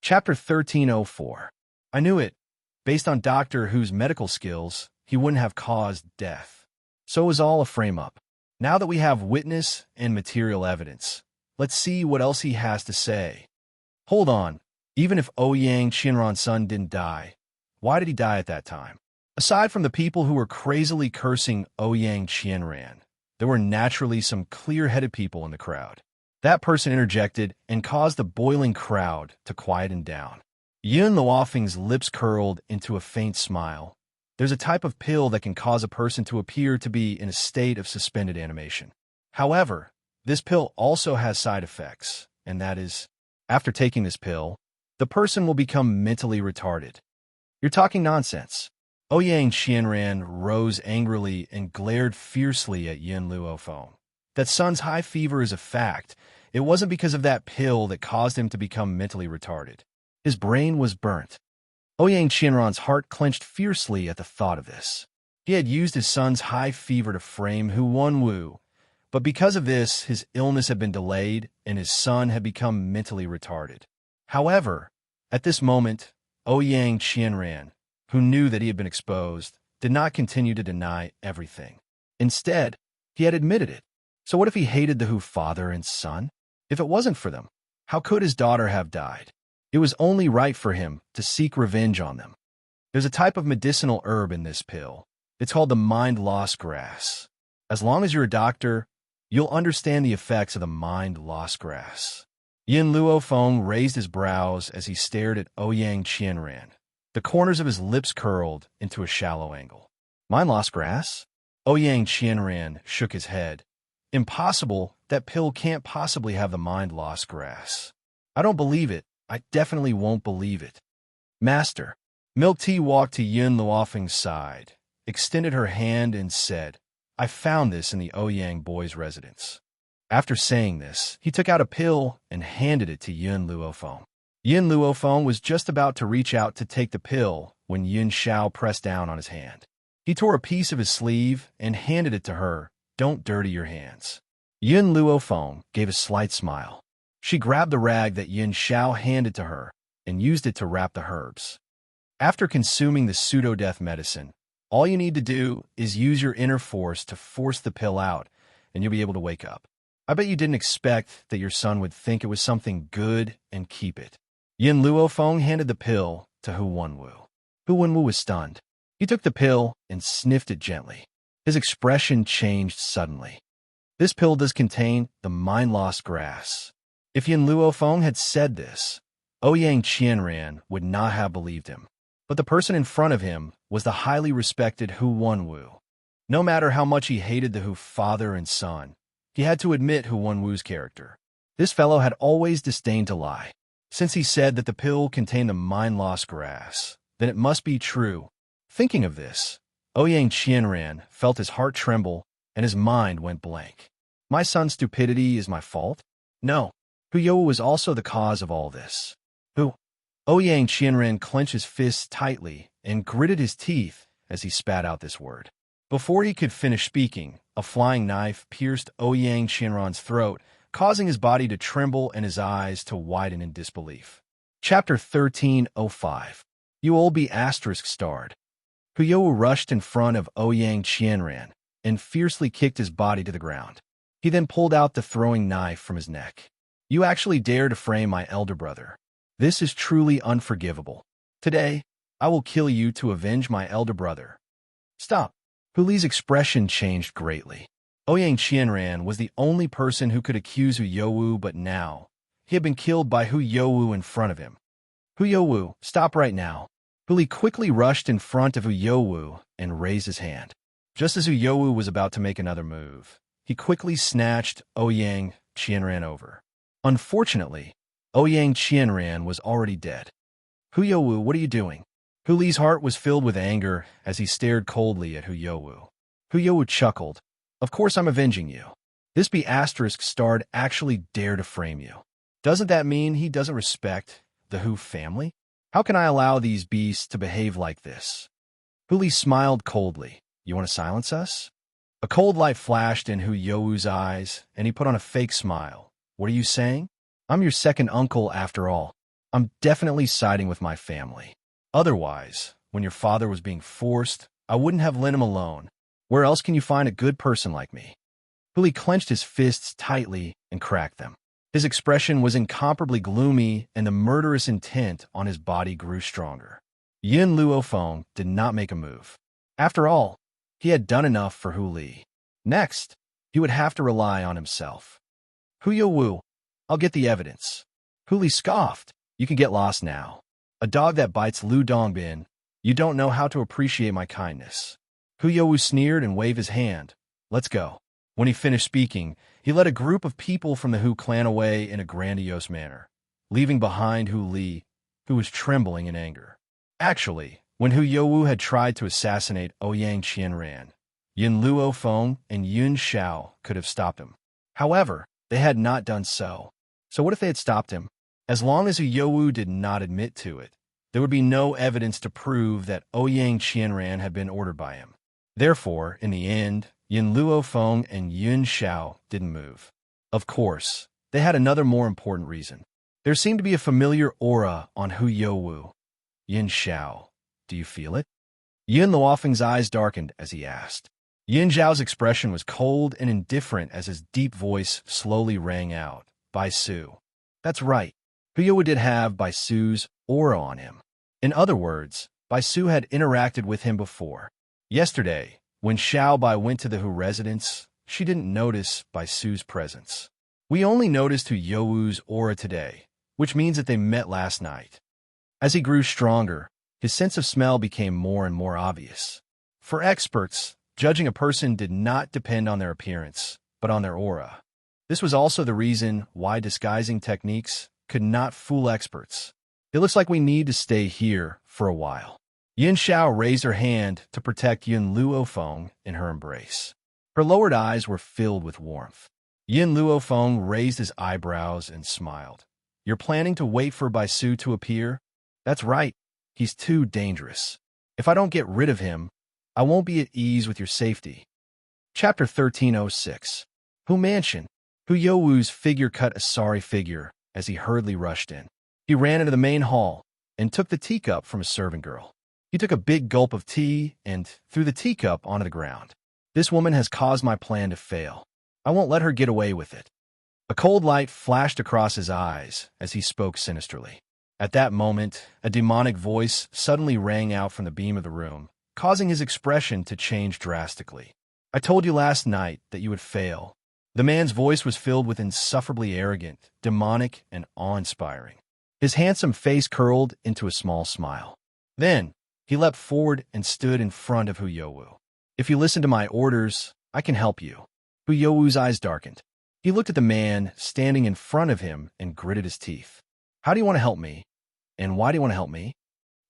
Chapter 1304. I knew it. Based on Doctor Who's medical skills, he wouldn't have caused death. So it was all a frame-up. Now that we have witness and material evidence, let's see what else he has to say. Hold on. Even if Ouyang Qianran's son didn't die, why did he die at that time? Aside from the people who were crazily cursing Ouyang Qianran, there were naturally some clear-headed people in the crowd. That person interjected and caused the boiling crowd to quieten down. Yun Luofeng's lips curled into a faint smile. There's a type of pill that can cause a person to appear to be in a state of suspended animation. However, this pill also has side effects, and that is, after taking this pill, the person will become mentally retarded. You're talking nonsense. Ouyang Qianran rose angrily and glared fiercely at Yun Luofeng. That son's high fever is a fact. It wasn't because of that pill that caused him to become mentally retarded. His brain was burnt. Ouyang Qianran's heart clenched fiercely at the thought of this. He had used his son's high fever to frame Hu Wenwu, but because of this, his illness had been delayed and his son had become mentally retarded. However, at this moment, Ouyang Qianran, who knew that he had been exposed, did not continue to deny everything. Instead, he had admitted it. So what if he hated the Hu father and son? If it wasn't for them, how could his daughter have died? It was only right for him to seek revenge on them. There's a type of medicinal herb in this pill. It's called the mind-loss grass. As long as you're a doctor, you'll understand the effects of the mind-loss grass. Yun Luofeng raised his brows as he stared at Ouyang Qianran. The corners of his lips curled into a shallow angle. Mind-loss grass? Ouyang Qianran shook his head. Impossible. That pill can't possibly have the mind-loss grass. I don't believe it. I definitely won't believe it. Master. Milk Tea walked to Yun Luofeng's side, extended her hand and said, I found this in the Ouyang boy's residence. After saying this, he took out a pill and handed it to Yun Luofeng. Yun Luofeng was just about to reach out to take the pill when Yun Xiao pressed down on his hand. He tore a piece of his sleeve and handed it to her. Don't dirty your hands. Yun Luofeng gave a slight smile. She grabbed the rag that Yun Xiao handed to her and used it to wrap the herbs. After consuming the pseudo-death medicine, all you need to do is use your inner force to force the pill out, and you'll be able to wake up. I bet you didn't expect that your son would think it was something good and keep it. Yun Luofeng handed the pill to Hu Wenwu. Hu Wenwu was stunned. He took the pill and sniffed it gently. His expression changed suddenly. This pill does contain the mind-loss grass. If Yun Luofeng had said this, Ouyang Qianran would not have believed him. But the person in front of him was the highly respected Hu Wenwu. No matter how much he hated the Hu father and son, he had to admit Hu Wenwu's character. This fellow had always disdained to lie. Since he said that the pill contained the mind-loss grass, then it must be true. Thinking of this, Ouyang Qianran felt his heart tremble and his mind went blank. My son's stupidity is my fault? No. Hu Youwu was also the cause of all this. Who? Ouyang Qianran clenched his fists tightly and gritted his teeth as he spat out this word. Before he could finish speaking, a flying knife pierced Ouyang Qianran's throat, causing his body to tremble and his eyes to widen in disbelief. Chapter 1305. You all be **starred. Hu Youwu rushed in front of Ouyang Qianran and fiercely kicked his body to the ground. He then pulled out the throwing knife from his neck. You actually dare to frame my elder brother. This is truly unforgivable. Today, I will kill you to avenge my elder brother. Stop. Hu Li's expression changed greatly. Ouyang Qianran was the only person who could accuse Hu Youwu, but now, he had been killed by Hu Youwu in front of him. Hu Youwu, stop right now. Hu Li quickly rushed in front of Hu Youwu and raised his hand. Just as Hu Youwu was about to make another move, he quickly snatched Ouyang Qianran over. Unfortunately, Ouyang Qianran was already dead. Hu Youwu, what are you doing? Hu Li's heart was filled with anger as he stared coldly at Hu Youwu. Hu Youwu chuckled. Of course I'm avenging you. This be **starred actually dare to frame you. Doesn't that mean he doesn't respect the Hu family? How can I allow these beasts to behave like this? Hu Li smiled coldly. You want to silence us? A cold light flashed in Hu Youwu's eyes, and he put on a fake smile. What are you saying? I'm your second uncle after all. I'm definitely siding with my family. Otherwise, when your father was being forced, I wouldn't have let him alone. Where else can you find a good person like me? Huli clenched his fists tightly and cracked them. His expression was incomparably gloomy, and the murderous intent on his body grew stronger. Yin Luofeng did not make a move. After all, he had done enough for Huli. Next, he would have to rely on himself. Huyo Wu, I'll get the evidence. Huli scoffed. You can get lost now. A dog that bites Lu Dongbin, you don't know how to appreciate my kindness. Huyo Wu sneered and waved his hand. Let's go. When he finished speaking, he led a group of people from the Hu clan away in a grandiose manner, leaving behind Hu Li, who was trembling in anger. Actually, when Hu Youwu had tried to assassinate Ouyang Qianran, Yin Luofeng and Yun Xiao could have stopped him. However, they had not done so. So what if they had stopped him? As long as Hu Youwu did not admit to it, there would be no evidence to prove that Ouyang Qianran had been ordered by him. Therefore, in the end, Yin Luofeng and Yun Xiao didn't move. Of course, they had another more important reason. There seemed to be a familiar aura on Hu Youwu. Yin Xiao, do you feel it? Yin Luofeng's eyes darkened as he asked. Yin Zhao's expression was cold and indifferent as his deep voice slowly rang out. Bai Su. That's right. Hu Youwu did have Bai Su's aura on him. In other words, Bai Su had interacted with him before. Yesterday, when Xiao Bai went to the Hu residence, she didn't notice Bai Su's presence. We only noticed Hu Youwu's aura today, which means that they met last night. As he grew stronger, his sense of smell became more and more obvious. For experts, judging a person did not depend on their appearance, but on their aura. This was also the reason why disguising techniques could not fool experts. It looks like we need to stay here for a while. Yin Xiao raised her hand to protect Yin Luofeng in her embrace. Her lowered eyes were filled with warmth. Yin Luofeng raised his eyebrows and smiled. You're planning to wait for Bai Su to appear? That's right. He's too dangerous. If I don't get rid of him, I won't be at ease with your safety. Chapter 1306. Hu Mansion. Hu Youwu's figure cut a sorry figure as he hurriedly rushed in. He ran into the main hall and took the teacup from a servant girl. He took a big gulp of tea and threw the teacup onto the ground. This woman has caused my plan to fail. I won't let her get away with it. A cold light flashed across his eyes as he spoke sinisterly. At that moment, a demonic voice suddenly rang out from the beam of the room, causing his expression to change drastically. I told you last night that you would fail. The man's voice was filled with insufferably arrogant, demonic, and awe-inspiring. His handsome face curled into a small smile. Then, he leapt forward and stood in front of Hu Youwu. If you listen to my orders, I can help you. Hu Youwu's eyes darkened. He looked at the man standing in front of him and gritted his teeth. How do you want to help me? And why do you want to help me?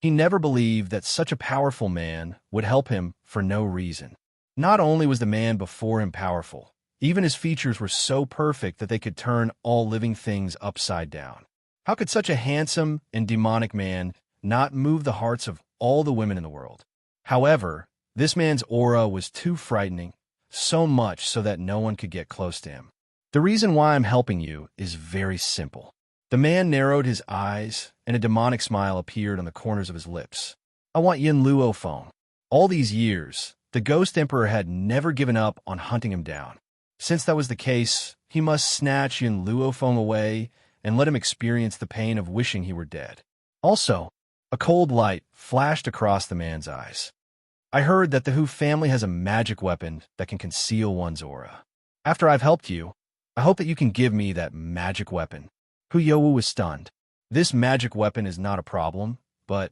He never believed that such a powerful man would help him for no reason. Not only was the man before him powerful, even his features were so perfect that they could turn all living things upside down. How could such a handsome and demonic man not move the hearts of all the women in the world? However, this man's aura was too frightening, so much so that no one could get close to him. The reason why I'm helping you is very simple. The man narrowed his eyes, and a demonic smile appeared on the corners of his lips. I want Yin Luofeng. All these years, the Ghost Emperor had never given up on hunting him down. Since that was the case, he must snatch Yin Luofeng away and let him experience the pain of wishing he were dead. Also, a cold light flashed across the man's eyes. I heard that the Hu family has a magic weapon that can conceal one's aura. After I've helped you, I hope that you can give me that magic weapon. Hu Youwu was stunned. This magic weapon is not a problem, but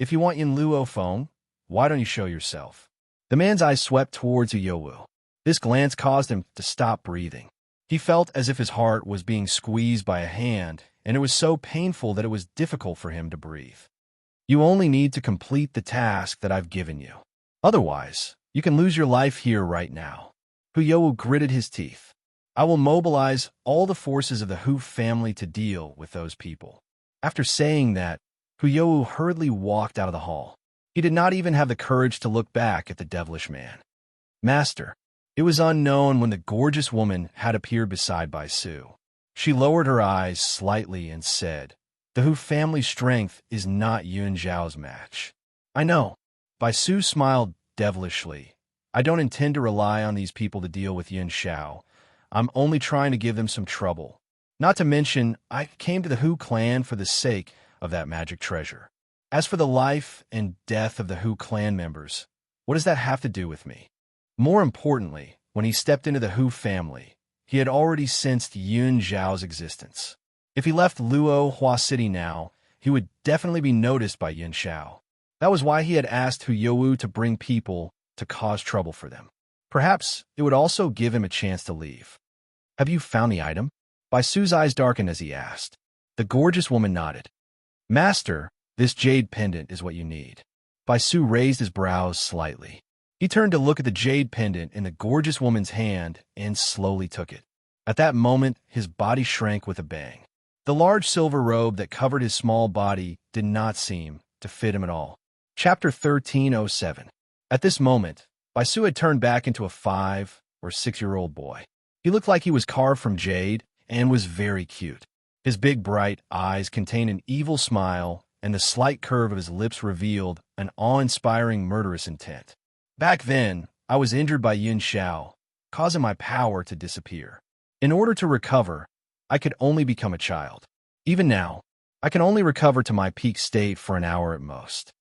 if you want Yin Luofeng, why don't you show yourself? The man's eyes swept towards Hu Youwu. This glance caused him to stop breathing. He felt as if his heart was being squeezed by a hand, and it was so painful that it was difficult for him to breathe. You only need to complete the task that I've given you. Otherwise, you can lose your life here right now. Hu Youwu gritted his teeth. I will mobilize all the forces of the Hu family to deal with those people. After saying that, Hu Youwu hurriedly walked out of the hall. He did not even have the courage to look back at the devilish man. Master, it was unknown when the gorgeous woman had appeared beside Bai Su. She lowered her eyes slightly and said, The Hu family's strength is not Yun Zhao's match. I know. Bai Su smiled devilishly. I don't intend to rely on these people to deal with Yun Zhao. I'm only trying to give them some trouble. Not to mention, I came to the Hu clan for the sake of that magic treasure. As for the life and death of the Hu clan members, what does that have to do with me? More importantly, when he stepped into the Hu family, he had already sensed Yun Zhao's existence. If he left Luo Hua City now, he would definitely be noticed by Yun Zhao. That was why he had asked Hu Youwu to bring people to cause trouble for them. Perhaps it would also give him a chance to leave. Have you found the item? Bai Su's eyes darkened as he asked. The gorgeous woman nodded. Master, this jade pendant is what you need. Bai Su raised his brows slightly. He turned to look at the jade pendant in the gorgeous woman's hand and slowly took it. At that moment, his body shrank with a bang. The large silver robe that covered his small body did not seem to fit him at all. Chapter 1307. At this moment, Bai Su had turned back into a 5- or 6-year-old boy. He looked like he was carved from jade and was very cute. His big, bright eyes contained an evil smile, and the slight curve of his lips revealed an awe-inspiring murderous intent. Back then, I was injured by Yun Zhao, causing my power to disappear. In order to recover, I could only become a child. Even now, I can only recover to my peak state for an hour at most.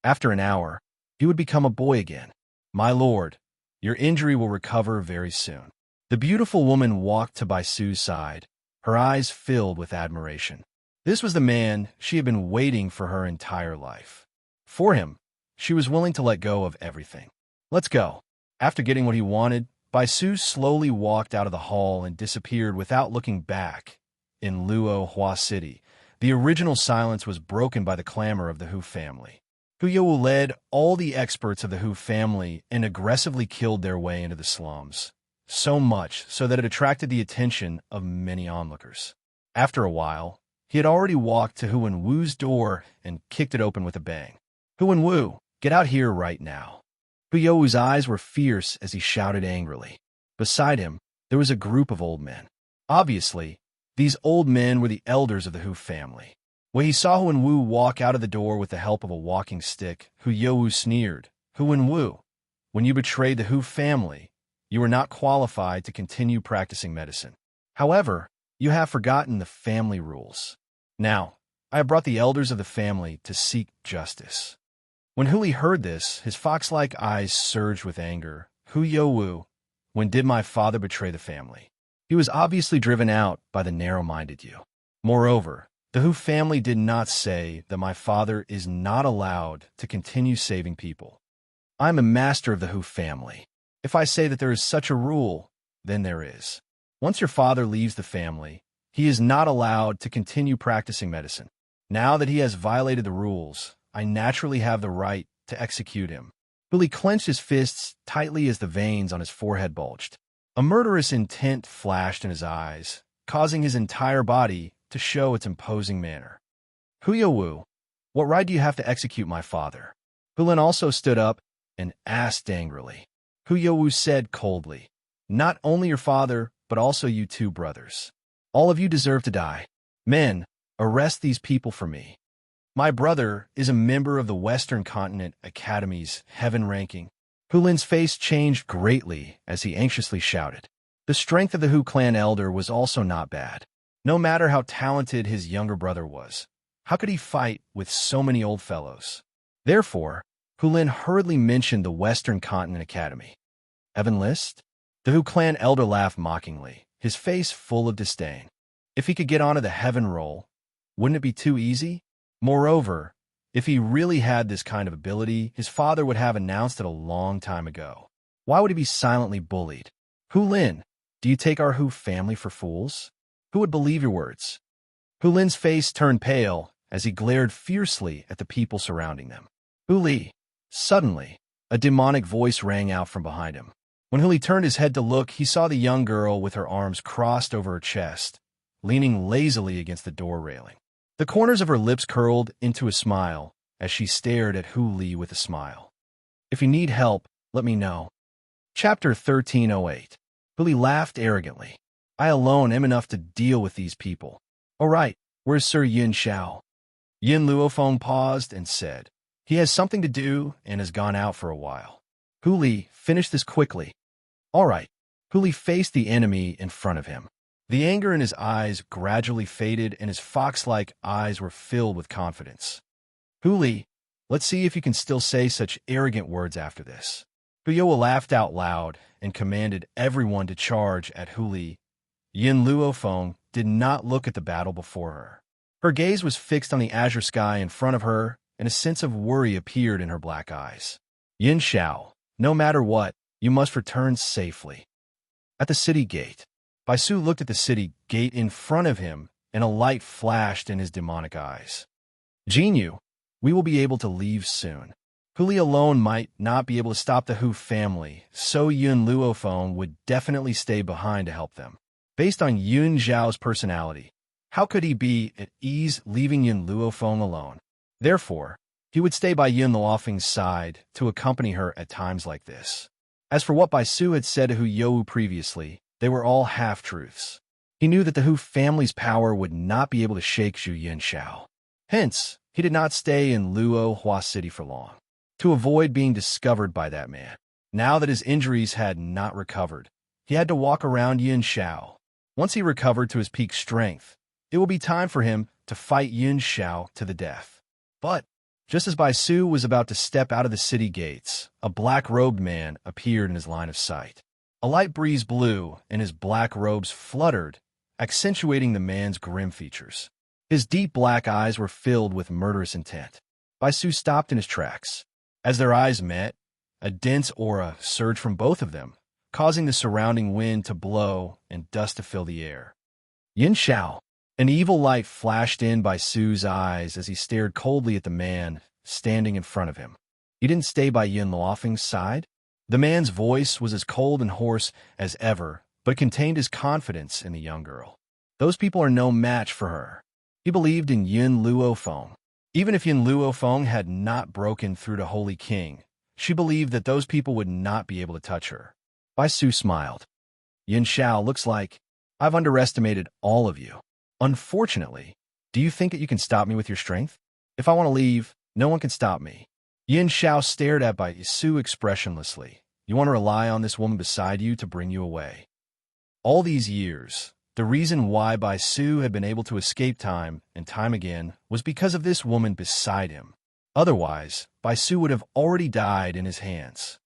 After an hour, he would become a boy again. My lord, your injury will recover very soon. The beautiful woman walked to Bai Su's side, her eyes filled with admiration. This was the man she had been waiting for her entire life. For him, she was willing to let go of everything. Let's go. After getting what he wanted, Bai Su slowly walked out of the hall and disappeared without looking back. In Luo Hua City, the original silence was broken by the clamor of the Hu family. Hu Youwu led all the experts of the Hu family and aggressively killed their way into the slums. So much so that it attracted the attention of many onlookers. After a while, he had already walked to Hu Wenwu's door and kicked it open with a bang. Hu Wenwu, get out here right now. Hu Youwu's eyes were fierce as he shouted angrily. Beside him, there was a group of old men. Obviously, these old men were the elders of the Hu family. When he saw Hu Wenwu walk out of the door with the help of a walking stick, Hu Youwu sneered. Hu Wenwu, when you betrayed the Hu family, you were not qualified to continue practicing medicine. However, you have forgotten the family rules. Now, I have brought the elders of the family to seek justice. When Hui heard this, his fox-like eyes surged with anger. Hu Youwu, when did my father betray the family? He was obviously driven out by the narrow-minded you. Moreover, the Hu family did not say that my father is not allowed to continue saving people. I am a master of the Hu family. If I say that there is such a rule, then there is. Once your father leaves the family, he is not allowed to continue practicing medicine. Now that he has violated the rules, I naturally have the right to execute him. Billy clenched his fists tightly as the veins on his forehead bulged. A murderous intent flashed in his eyes, causing his entire body to show its imposing manner. Hu Youwu, what right do you have to execute my father? Hulin also stood up and asked angrily. Hu Youwu said coldly, not only your father, but also you two brothers. All of you deserve to die. Men, arrest these people for me. My brother is a member of the Western Continent Academy's Heaven ranking. Hulin's face changed greatly as he anxiously shouted. The strength of the Hu clan elder was also not bad. No matter how talented his younger brother was, how could he fight with so many old fellows? Therefore, Hulin hurriedly mentioned the Western Continent Academy. Heaven list? The Hu clan elder laughed mockingly, his face full of disdain. If he could get onto the heaven roll, wouldn't it be too easy? Moreover, if he really had this kind of ability, his father would have announced it a long time ago. Why would he be silently bullied? Hu Lin, do you take our Hu family for fools? Who would believe your words? Hu Lin's face turned pale as he glared fiercely at the people surrounding them. Hu Li. Suddenly, a demonic voice rang out from behind him. When Hu Li turned his head to look, he saw the young girl with her arms crossed over her chest, leaning lazily against the door railing. The corners of her lips curled into a smile as she stared at Hu Li with a smile. If you need help, let me know. Chapter 1308. Hu Li laughed arrogantly. I alone am enough to deal with these people. All right, "Where's Sir Yin Xiao?" Yin Luofeng paused and said, "He has something to do and has gone out for a while." Hu Li, finish this quickly. All right. Hu Li faced the enemy in front of him. The anger in his eyes gradually faded and his fox-like eyes were filled with confidence. Hu Li, let's see if you can still say such arrogant words after this. Hu Yo laughed out loud and commanded everyone to charge at Hu Li. Yin Luofeng did not look at the battle before her. Her gaze was fixed on the azure sky in front of her, and a sense of worry appeared in her black eyes. Yin Xiao, no matter what, you must return safely. At the city gate, Baisu looked at the city gate in front of him, and a light flashed in his demonic eyes. Jinyu, we will be able to leave soon. Hu Li alone might not be able to stop the Hu family, so Yun Luofeng would definitely stay behind to help them. Based on Yun Zhao's personality, how could he be at ease leaving Yun Luofeng alone? Therefore, he would stay by Yun Luofeng's side to accompany her at times like this. As for what Baisu had said to Hu You previously, they were all half-truths. He knew that the Hu family's power would not be able to shake Zhu Yinshao. Hence, he did not stay in Luo Hua City for long, to avoid being discovered by that man. Now that his injuries had not recovered, he had to walk around Yinshao. Once he recovered to his peak strength, it will be time for him to fight Yinshao to the death. But, just as Baisu was about to step out of the city gates, a black-robed man appeared in his line of sight. A light breeze blew, and his black robes fluttered, accentuating the man's grim features. His deep black eyes were filled with murderous intent. Baisu stopped in his tracks. As their eyes met, a dense aura surged from both of them, causing the surrounding wind to blow and dust to fill the air. Yin Xiao, an evil light flashed in Baisu's eyes as he stared coldly at the man standing in front of him. He didn't stay by Yin Luofeng's side. The man's voice was as cold and hoarse as ever, but contained his confidence in the young girl. Those people are no match for her. He believed in Yin Luofeng. Even if Yin Luofeng had not broken through to Holy King, she believed that those people would not be able to touch her. Baisu smiled. Yin Xiao, looks like I've underestimated all of you. Unfortunately, do you think that you can stop me with your strength? If I want to leave, no one can stop me. Yin Xiao stared at Baisu expressionlessly. You want to rely on this woman beside you to bring you away. All these years, the reason why Baisu had been able to escape time and time again was because of this woman beside him. Otherwise, Baisu would have already died in his hands.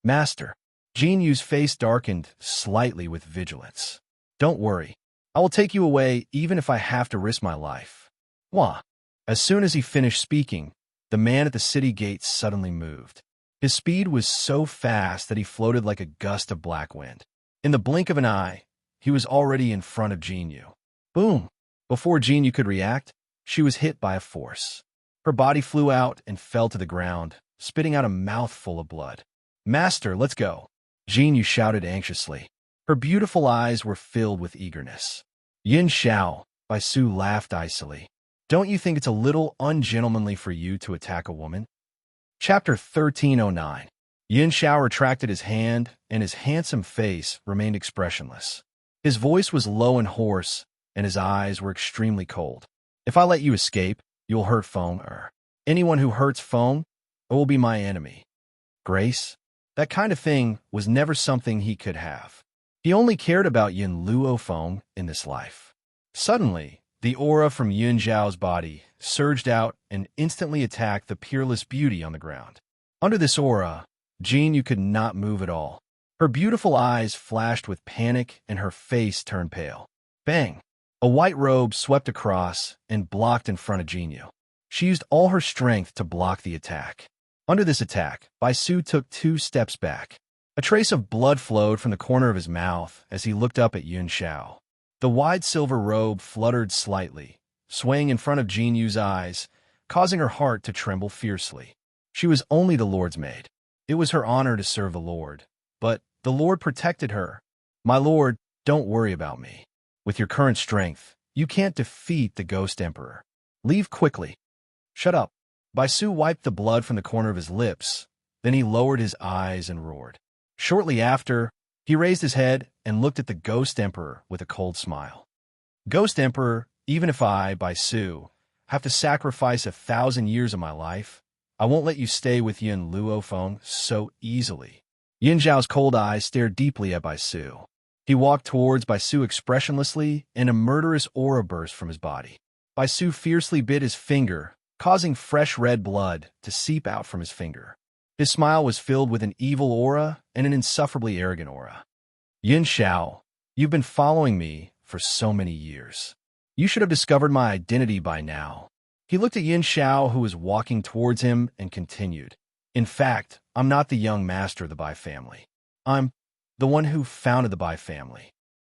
Master, Jinyu's face darkened slightly with vigilance. Don't worry. I will take you away even if I have to risk my life. Wah. As soon as he finished speaking, the man at the city gate suddenly moved. His speed was so fast that he floated like a gust of black wind. In the blink of an eye, he was already in front of Jinyu. Boom! Before Jinyu could react, she was hit by a force. Her body flew out and fell to the ground, spitting out a mouthful of blood. Master, let's go! Jinyu shouted anxiously. Her beautiful eyes were filled with eagerness. Yin Xiao, Baisu laughed icily. Don't you think it's a little ungentlemanly for you to attack a woman? Chapter 1309. Yin Xiao retracted his hand, and his handsome face remained expressionless. His voice was low and hoarse, and his eyes were extremely cold. If I let you escape, you will hurt Feng. Anyone who hurts Feng will be my enemy. Grace? That kind of thing was never something he could have. He only cared about Yin Luofeng in this life. Suddenly, the aura from Yun Zhao's body surged out and instantly attacked the peerless beauty on the ground. Under this aura, Jinyu could not move at all. Her beautiful eyes flashed with panic and her face turned pale. Bang! A white robe swept across and blocked in front of Jinyu. She used all her strength to block the attack. Under this attack, Baisu took 2 steps back. A trace of blood flowed from the corner of his mouth as he looked up at Yun Xiao. The wide silver robe fluttered slightly, swaying in front of Jinyu's eyes, causing her heart to tremble fiercely. She was only the Lord's maid. It was her honor to serve the Lord, but the Lord protected her. My Lord, don't worry about me. With your current strength, you can't defeat the Ghost Emperor. Leave quickly. Shut up. Baisu wiped the blood from the corner of his lips, then he lowered his eyes and roared. Shortly after, he raised his head and looked at the Ghost Emperor with a cold smile. Ghost Emperor, even if I, by Su, have to sacrifice 1,000 years of my life, I won't let you stay with Yin Luofeng so easily. Yin Zhao's cold eyes stared deeply at Bai Su. He walked towards Bai Su expressionlessly, and a murderous aura burst from his body. Bai Su fiercely bit his finger, causing fresh red blood to seep out from his finger. His smile was filled with an evil aura and an insufferably arrogant aura. Yin Xiao, you've been following me for so many years. You should have discovered my identity by now. He looked at Yin Xiao, who was walking towards him, and continued. In fact, I'm not the young master of the Bai family. I'm the one who founded the Bai family.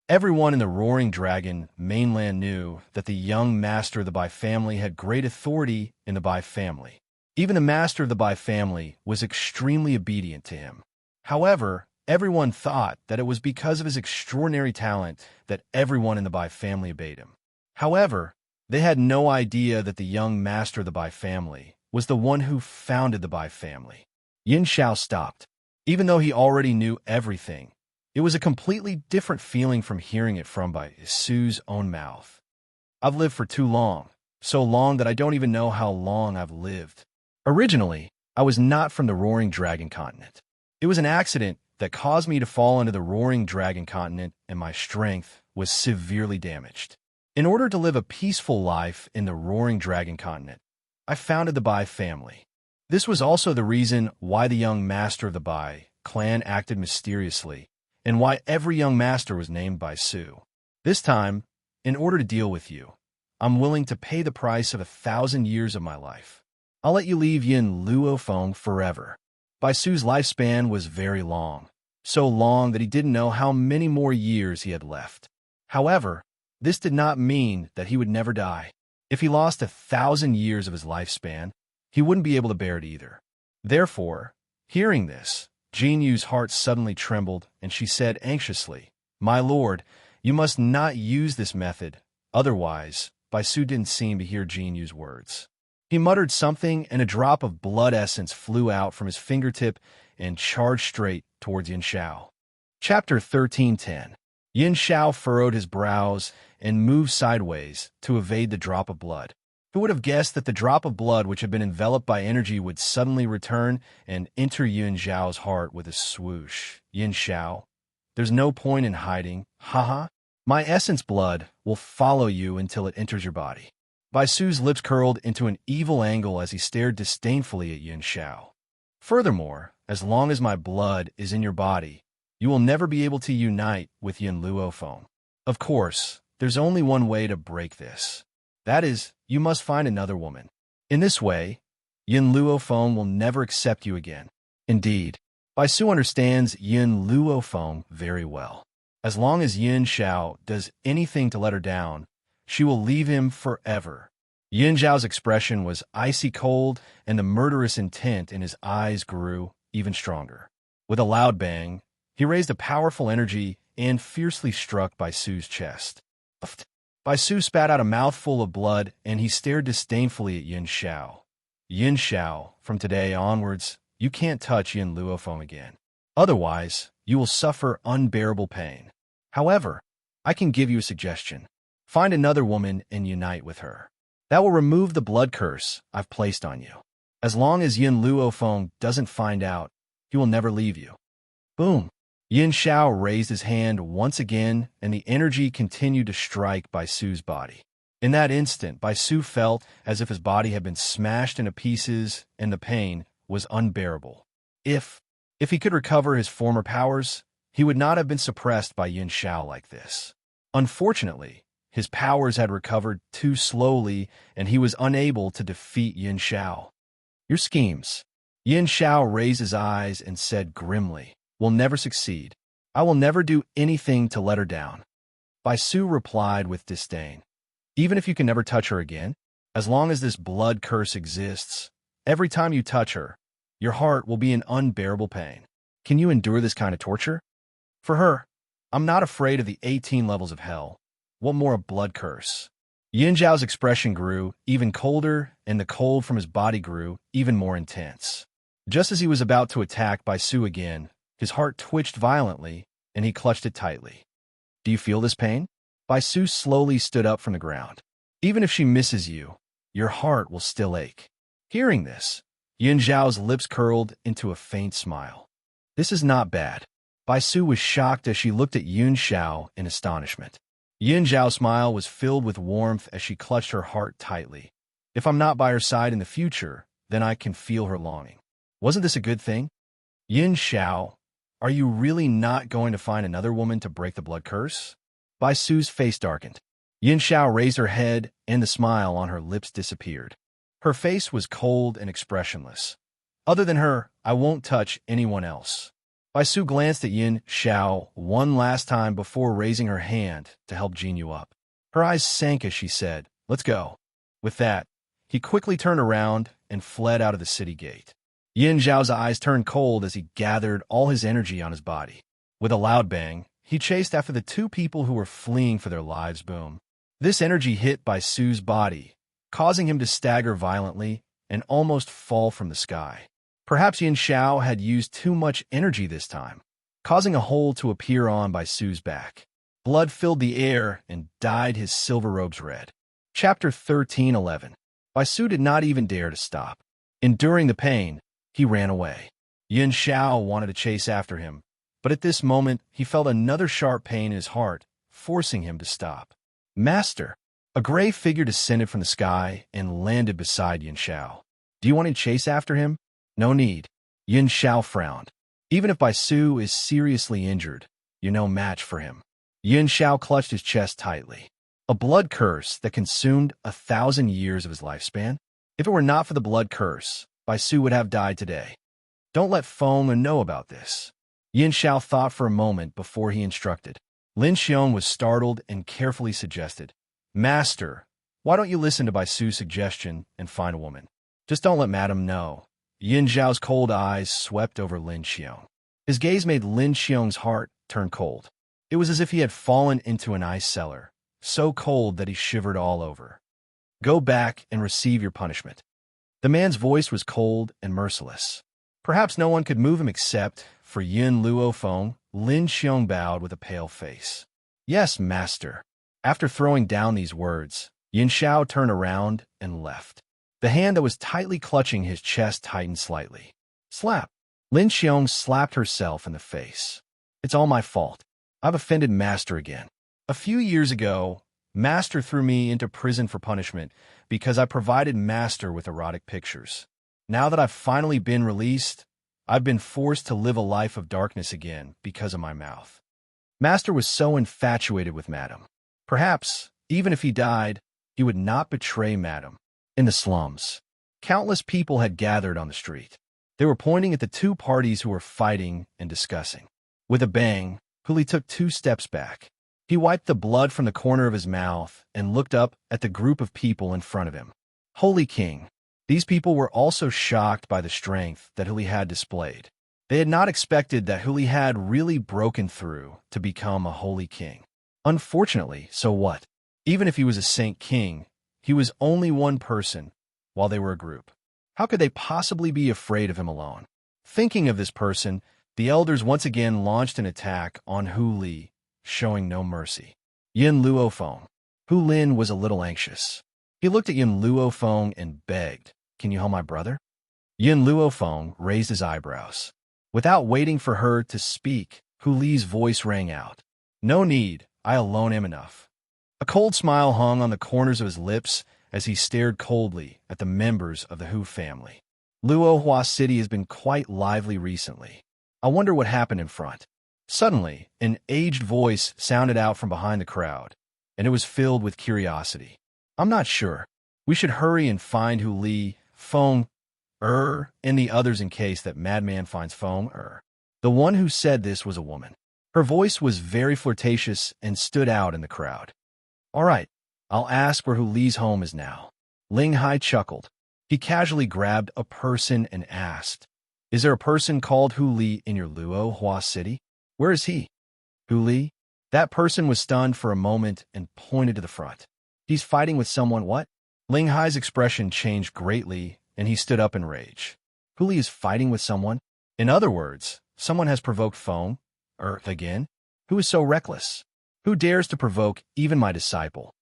Everyone in the Roaring Dragon mainland knew that the young master of the Bai family had great authority in the Bai family. Even the master of the Bai family was extremely obedient to him. However, everyone thought that it was because of his extraordinary talent that everyone in the Bai family obeyed him. However, they had no idea that the young master of the Bai family was the one who founded the Bai family. Yin Xiao stopped. Even though he already knew everything, it was a completely different feeling from hearing it from Bai Su's own mouth. I've lived for too long, so long that I don't even know how long I've lived. Originally, I was not from the Roaring Dragon continent. It was an accident that caused me to fall into the Roaring Dragon continent, and my strength was severely damaged. In order to live a peaceful life in the Roaring Dragon continent, I founded the Bai family. This was also the reason why the young master of the Bai clan acted mysteriously, and why every young master was named Bai Su. This time, in order to deal with you, I'm willing to pay the price of 1,000 years of my life. I'll let you leave Yin Luofeng forever. Bai Su's lifespan was very long, so long that he didn't know how many more years he had left. However, this did not mean that he would never die. If he lost 1,000 years of his lifespan, he wouldn't be able to bear it either. Therefore, hearing this, Jin Yu's heart suddenly trembled, and she said anxiously, My lord, you must not use this method. Otherwise, Bai Su didn't seem to hear Jin Yu's words. He muttered something, and a drop of blood essence flew out from his fingertip and charged straight towards Yin Xiao. Chapter 13:10. Yin Xiao furrowed his brows and moved sideways to evade the drop of blood. Who would have guessed that the drop of blood which had been enveloped by energy would suddenly return and enter Yin Xiao's heart with a swoosh? Yin Xiao, there's no point in hiding. Haha. My essence blood will follow you until it enters your body. Bai Su's lips curled into an evil angle as he stared disdainfully at Yin Xiao. Furthermore, as long as my blood is in your body, you will never be able to unite with Yin Luofeng. Of course, there's only one way to break this. That is, you must find another woman. In this way, Yin Luofeng will never accept you again. Indeed, Bai Su understands Yin Luofeng very well. As long as Yin Xiao does anything to let her down, she will leave him forever. Yin Zhao's expression was icy cold, and the murderous intent in his eyes grew even stronger. With a loud bang, he raised a powerful energy and fiercely struck Bai Su's chest. Bai Su spat out a mouthful of blood, and he stared disdainfully at Yin Xiao. Yin Xiao, from today onwards, you can't touch Yin Luofeng again. Otherwise, you will suffer unbearable pain. However, I can give you a suggestion. Find another woman and unite with her. That will remove the blood curse I've placed on you. As long as Yin Luofeng doesn't find out, he will never leave you. Boom! Yin Xiao raised his hand once again, and the energy continued to strike Bai Su's body. In that instant, Bai Su felt as if his body had been smashed into pieces, and the pain was unbearable. If he could recover his former powers, he would not have been suppressed by Yin Xiao like this. Unfortunately, his powers had recovered too slowly, and he was unable to defeat Yin Xiao. Your schemes. Yin Xiao raised his eyes and said grimly, will never succeed. I will never do anything to let her down. Bai Su replied with disdain. Even if you can never touch her again, as long as this blood curse exists, every time you touch her, your heart will be in unbearable pain. Can you endure this kind of torture? For her, I'm not afraid of the 18 levels of hell. What more a blood curse? Yin Zhao's expression grew even colder, and the cold from his body grew even more intense. Just as he was about to attack Bai Su again, his heart twitched violently, and he clutched it tightly. Do you feel this pain? Bai Su slowly stood up from the ground. Even if she misses you, your heart will still ache. Hearing this, Yin Zhao's lips curled into a faint smile. This is not bad. Bai Su was shocked as she looked at Yun Xiao in astonishment. Yin Zhao's smile was filled with warmth as she clutched her heart tightly. If I'm not by her side in the future, then I can feel her longing. Wasn't this a good thing? Yin Xiao, are you really not going to find another woman to break the blood curse? Bai Su's face darkened. Yin Xiao raised her head, and the smile on her lips disappeared. Her face was cold and expressionless. Other than her, I won't touch anyone else. Bai Su glanced at Yin Xiao one last time before raising her hand to help Jinyu up. Her eyes sank as she said, "Let's go." With that, he quickly turned around and fled out of the city gate. Yin Zhao's eyes turned cold as he gathered all his energy on his body. With a loud bang, he chased after the two people who were fleeing for their lives. Boom. This energy hit Bai Su's body, causing him to stagger violently and almost fall from the sky. Perhaps Yin Xiao had used too much energy this time, causing a hole to appear on Bai Su's back. Blood filled the air and dyed his silver robes red. Chapter 13:11. Bai Su did not even dare to stop. Enduring the pain, he ran away. Yin Xiao wanted to chase after him, but at this moment he felt another sharp pain in his heart, forcing him to stop. "Master!" A gray figure descended from the sky and landed beside Yin Xiao. "Do you want to chase after him?" "No need." Yin Xiao frowned. "Even if Bai Su is seriously injured, you're no match for him." Yin Xiao clutched his chest tightly. A blood curse that consumed 1,000 years of his lifespan? If it were not for the blood curse, Bai Su would have died today. Don't let Feng know about this. Yin Xiao thought for a moment before he instructed. Lin Xiong was startled and carefully suggested, "Master, why don't you listen to Bai Su's suggestion and find a woman? Just don't let Madame know." Yin Zhao's cold eyes swept over Lin Xiong. His gaze made Lin Xiong's heart turn cold. It was as if he had fallen into an ice cellar, so cold that he shivered all over. "Go back and receive your punishment." The man's voice was cold and merciless. Perhaps no one could move him except for Yin Luofeng. Lin Xiong bowed with a pale face. "Yes, master." After throwing down these words, Yin Xiao turned around and left. The hand that was tightly clutching his chest tightened slightly. Slap! Lin Xiong slapped herself in the face. "It's all my fault. I've offended Master again. A few years ago, Master threw me into prison for punishment because I provided Master with erotic pictures. Now that I've finally been released, I've been forced to live a life of darkness again because of my mouth." Master was so infatuated with Madame. Perhaps, even if he died, he would not betray Madame. In the slums, countless people had gathered on the street. They were pointing at the two parties who were fighting and discussing. With a bang, Huli took 2 steps back. He wiped the blood from the corner of his mouth and looked up at the group of people in front of him. Holy King! These people were also shocked by the strength that Huli had displayed. They had not expected that Huli had really broken through to become a holy king. Unfortunately, so what? Even if he was a saint king, he was only one person, while they were a group. How could they possibly be afraid of him alone? Thinking of this person, the elders once again launched an attack on Hu Li, showing no mercy. Yin Luofeng. Hu Lin was a little anxious. He looked at Yin Luofeng and begged, "Can you help my brother?" Yin Luofeng raised his eyebrows. Without waiting for her to speak, Hu Li's voice rang out. "No need, I alone am enough." A cold smile hung on the corners of his lips as he stared coldly at the members of the Hu family. Luohua City has been quite lively recently. I wonder what happened in front. Suddenly, an aged voice sounded out from behind the crowd, and it was filled with curiosity. "I'm not sure. We should hurry and find Hu Li, Feng, and the others in case that madman finds Feng, The one who said this was a woman. Her voice was very flirtatious and stood out in the crowd. "All right, I'll ask where Hu Li's home is now." Ling Hai chuckled. He casually grabbed a person and asked, "Is there a person called Hu Li in your Luohua City? Where is he?" "Hu Li?" That person was stunned for a moment and pointed to the front. "He's fighting with someone, what?" Ling Hai's expression changed greatly, and he stood up in rage. Hu Li is fighting with someone? In other words, someone has provoked Feng, again? Who is so reckless? Who dares to provoke even my disciple?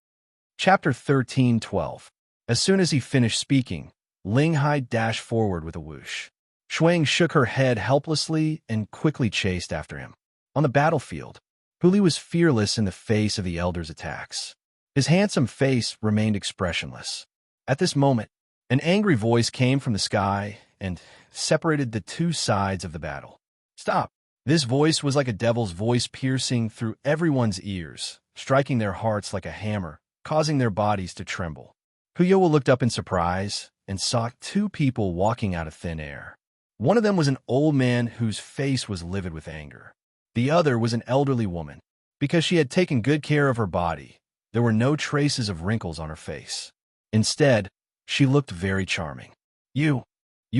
Chapter 13:12. As soon as he finished speaking, Ling Hai dashed forward with a whoosh. Shuang shook her head helplessly and quickly chased after him. On the battlefield, Huli was fearless in the face of the elder's attacks. His handsome face remained expressionless. At this moment, an angry voice came from the sky and separated the two sides of the battle. Stop! This voice was like a devil's voice piercing through everyone's ears, striking their hearts like a hammer, causing their bodies to tremble. Huyowo looked up in surprise and saw two people walking out of thin air. One of them was an old man whose face was livid with anger. The other was an elderly woman. Because she had taken good care of her body, there were no traces of wrinkles on her face. Instead, she looked very charming. You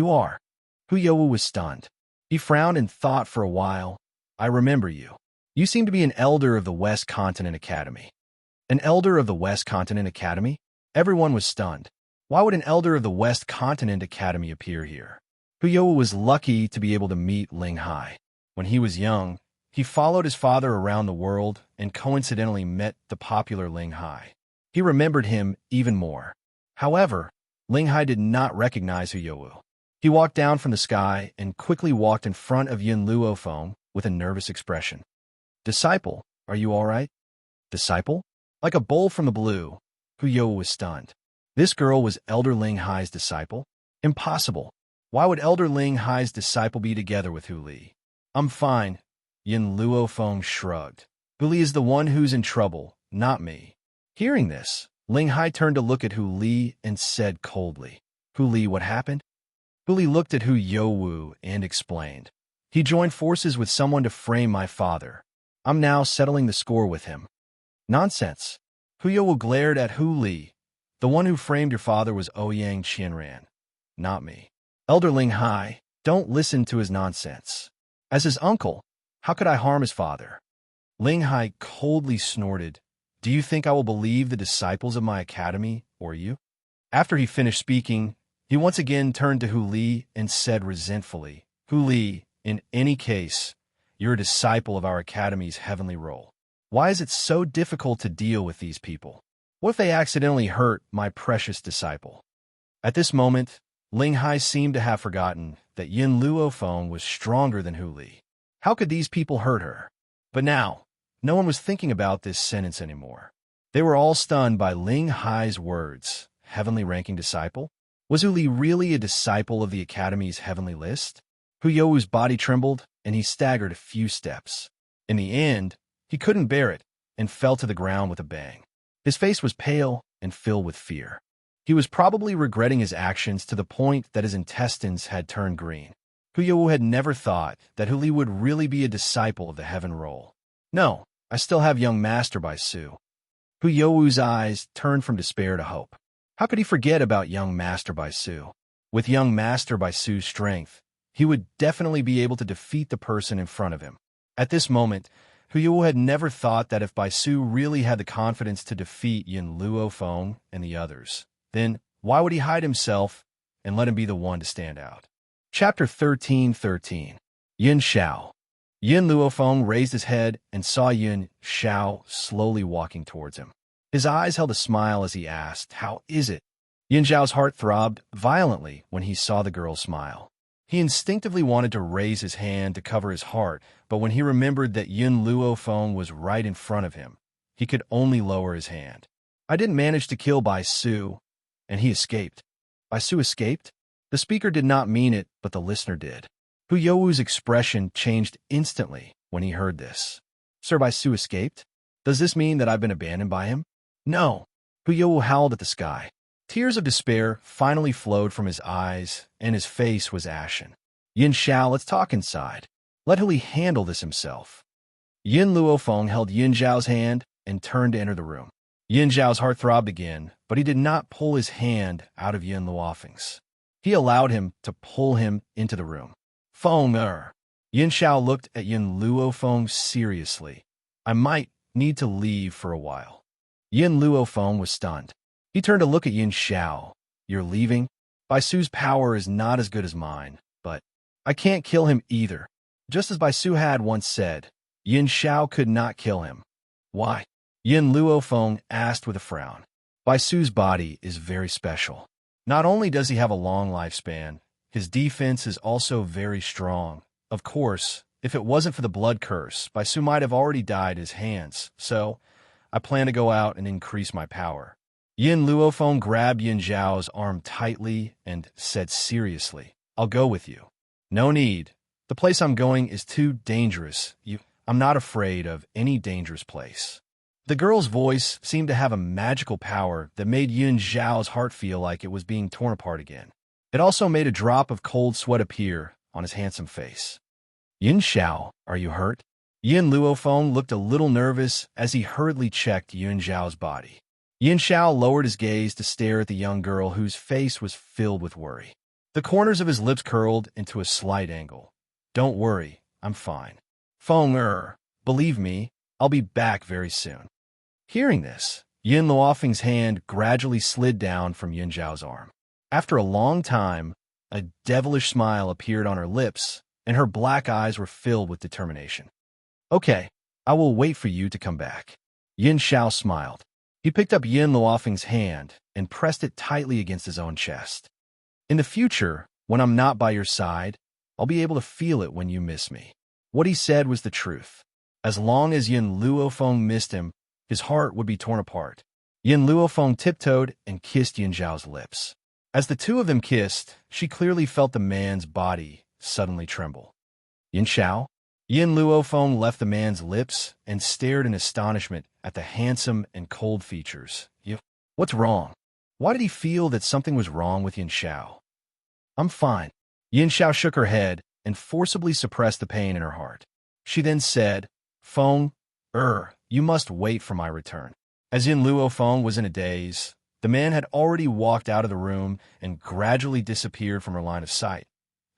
are. Huyowo was stunned. He frowned and thought for a while. I remember you. You seem to be an elder of the West Continent Academy. An elder of the West Continent Academy? Everyone was stunned. Why would an elder of the West Continent Academy appear here? Huyowo was lucky to be able to meet Ling Hai. When he was young, he followed his father around the world and coincidentally met the popular Ling Hai. He remembered him even more. However, Ling Hai did not recognize Huyowo. He walked down from the sky and quickly walked in front of Yin Luofeng with a nervous expression. Disciple, are you all right? Disciple? Like a bolt from the blue, Huyowo was stunned. This girl was Elder Ling Hai's disciple? Impossible. Why would Elder Ling Hai's disciple be together with Hu Li? I'm fine, Yin Luofeng shrugged. Hu Li is the one who's in trouble, not me. Hearing this, Ling Hai turned to look at Hu Li and said coldly, Hu Li, what happened? Hu Li looked at Huyowo and explained. He joined forces with someone to frame my father. I'm now settling the score with him. Nonsense. Huyowo glared at Hu Li. The one who framed your father was Ouyang Qianran, not me. Elder Ling Hai, don't listen to his nonsense. As his uncle, how could I harm his father? Ling Hai coldly snorted. Do you think I will believe the disciples of my academy, or you? After he finished speaking, he once again turned to Hu Li and said resentfully, Hu Li, in any case, you're a disciple of our academy's heavenly role. Why is it so difficult to deal with these people? What if they accidentally hurt my precious disciple? At this moment, Ling Hai seemed to have forgotten that Yin Luofeng was stronger than Hu Li. How could these people hurt her? But now, no one was thinking about this sentence anymore. They were all stunned by Ling Hai's words. Heavenly ranking disciple? Was Hu Li really a disciple of the Academy's heavenly list? Huyowo's body trembled, and he staggered a few steps. In the end, he couldn't bear it and fell to the ground with a bang. His face was pale and filled with fear. He was probably regretting his actions to the point that his intestines had turned green. Huyowo had never thought that Hu Li would really be a disciple of the heaven role. No, I still have young master by Su. Huyowo's eyes turned from despair to hope. How could he forget about young master by Su? With young master by Su's strength, he would definitely be able to defeat the person in front of him. At this moment, Huyowo had never thought that if Baisu really had the confidence to defeat Yin Luofeng and the others, then why would he hide himself and let him be the one to stand out? Chapter 13:13. Yin Xiao. Yin Luofeng raised his head and saw Yin Xiao slowly walking towards him. His eyes held a smile as he asked, How is it? Yin Xiao's heart throbbed violently when he saw the girl smile. He instinctively wanted to raise his hand to cover his heart, but when he remembered that Yin Luofeng was right in front of him, he could only lower his hand. I didn't manage to kill Baisu, and he escaped. Baisu escaped? The speaker did not mean it, but the listener did. Huyowo's expression changed instantly when he heard this. Sir Baisu escaped? Does this mean that I've been abandoned by him? No. Huyowo howled at the sky. Tears of despair finally flowed from his eyes, and his face was ashen. Yin Xiao, let's talk inside. Let Hu Li handle this himself. Yin Luofeng held Yin Zhao's hand and turned to enter the room. Yin Zhao's heart throbbed again, but he did not pull his hand out of Yin Luofeng's. He allowed him to pull him into the room. Feng Yin Xiao looked at Yin Luofeng seriously. I might need to leave for a while. Yin Luofeng was stunned. He turned to look at Yin Xiao. You're leaving? Baisu's power is not as good as mine, but I can't kill him either. Just as Baisu had once said, Yin Xiao could not kill him. Why? Yin Luofeng asked with a frown. Bai Su's body is very special. Not only does he have a long lifespan, his defense is also very strong. Of course, if it wasn't for the blood curse, Bai Su might have already died at his hands, so I plan to go out and increase my power. Yin Luofeng grabbed Yin Zhao's arm tightly and said seriously, I'll go with you. No need. The place I'm going is too dangerous. I'm not afraid of any dangerous place. The girl's voice seemed to have a magical power that made Yin Zhao's heart feel like it was being torn apart again. It also made a drop of cold sweat appear on his handsome face. Yin Zhao, are you hurt? Yin Luofeng looked a little nervous as he hurriedly checked Yin Zhao's body. Yin Zhao lowered his gaze to stare at the young girl whose face was filled with worry. The corners of his lips curled into a slight angle. Don't worry, I'm fine. Feng believe me, I'll be back very soon. Hearing this, Yin Luofeng's hand gradually slid down from Yin Zhao's arm. After a long time, a devilish smile appeared on her lips, and her black eyes were filled with determination. Okay, I will wait for you to come back. Yin Zhao smiled. He picked up Yin Luofeng's hand and pressed it tightly against his own chest. In the future, when I'm not by your side, I'll be able to feel it when you miss me. What he said was the truth. As long as Yin Luofeng missed him, his heart would be torn apart. Yin Luofeng tiptoed and kissed Yin Zhao's lips. As the two of them kissed, she clearly felt the man's body suddenly tremble. Yin Zhao? Yin Luofeng left the man's lips and stared in astonishment at the handsome and cold features. What's wrong? Why did he feel that something was wrong with Yin Zhao? I'm fine. Yin Zhao shook her head and forcibly suppressed the pain in her heart. She then said, Feng, you must wait for my return. As Yin Luofeng was in a daze, the man had already walked out of the room and gradually disappeared from her line of sight,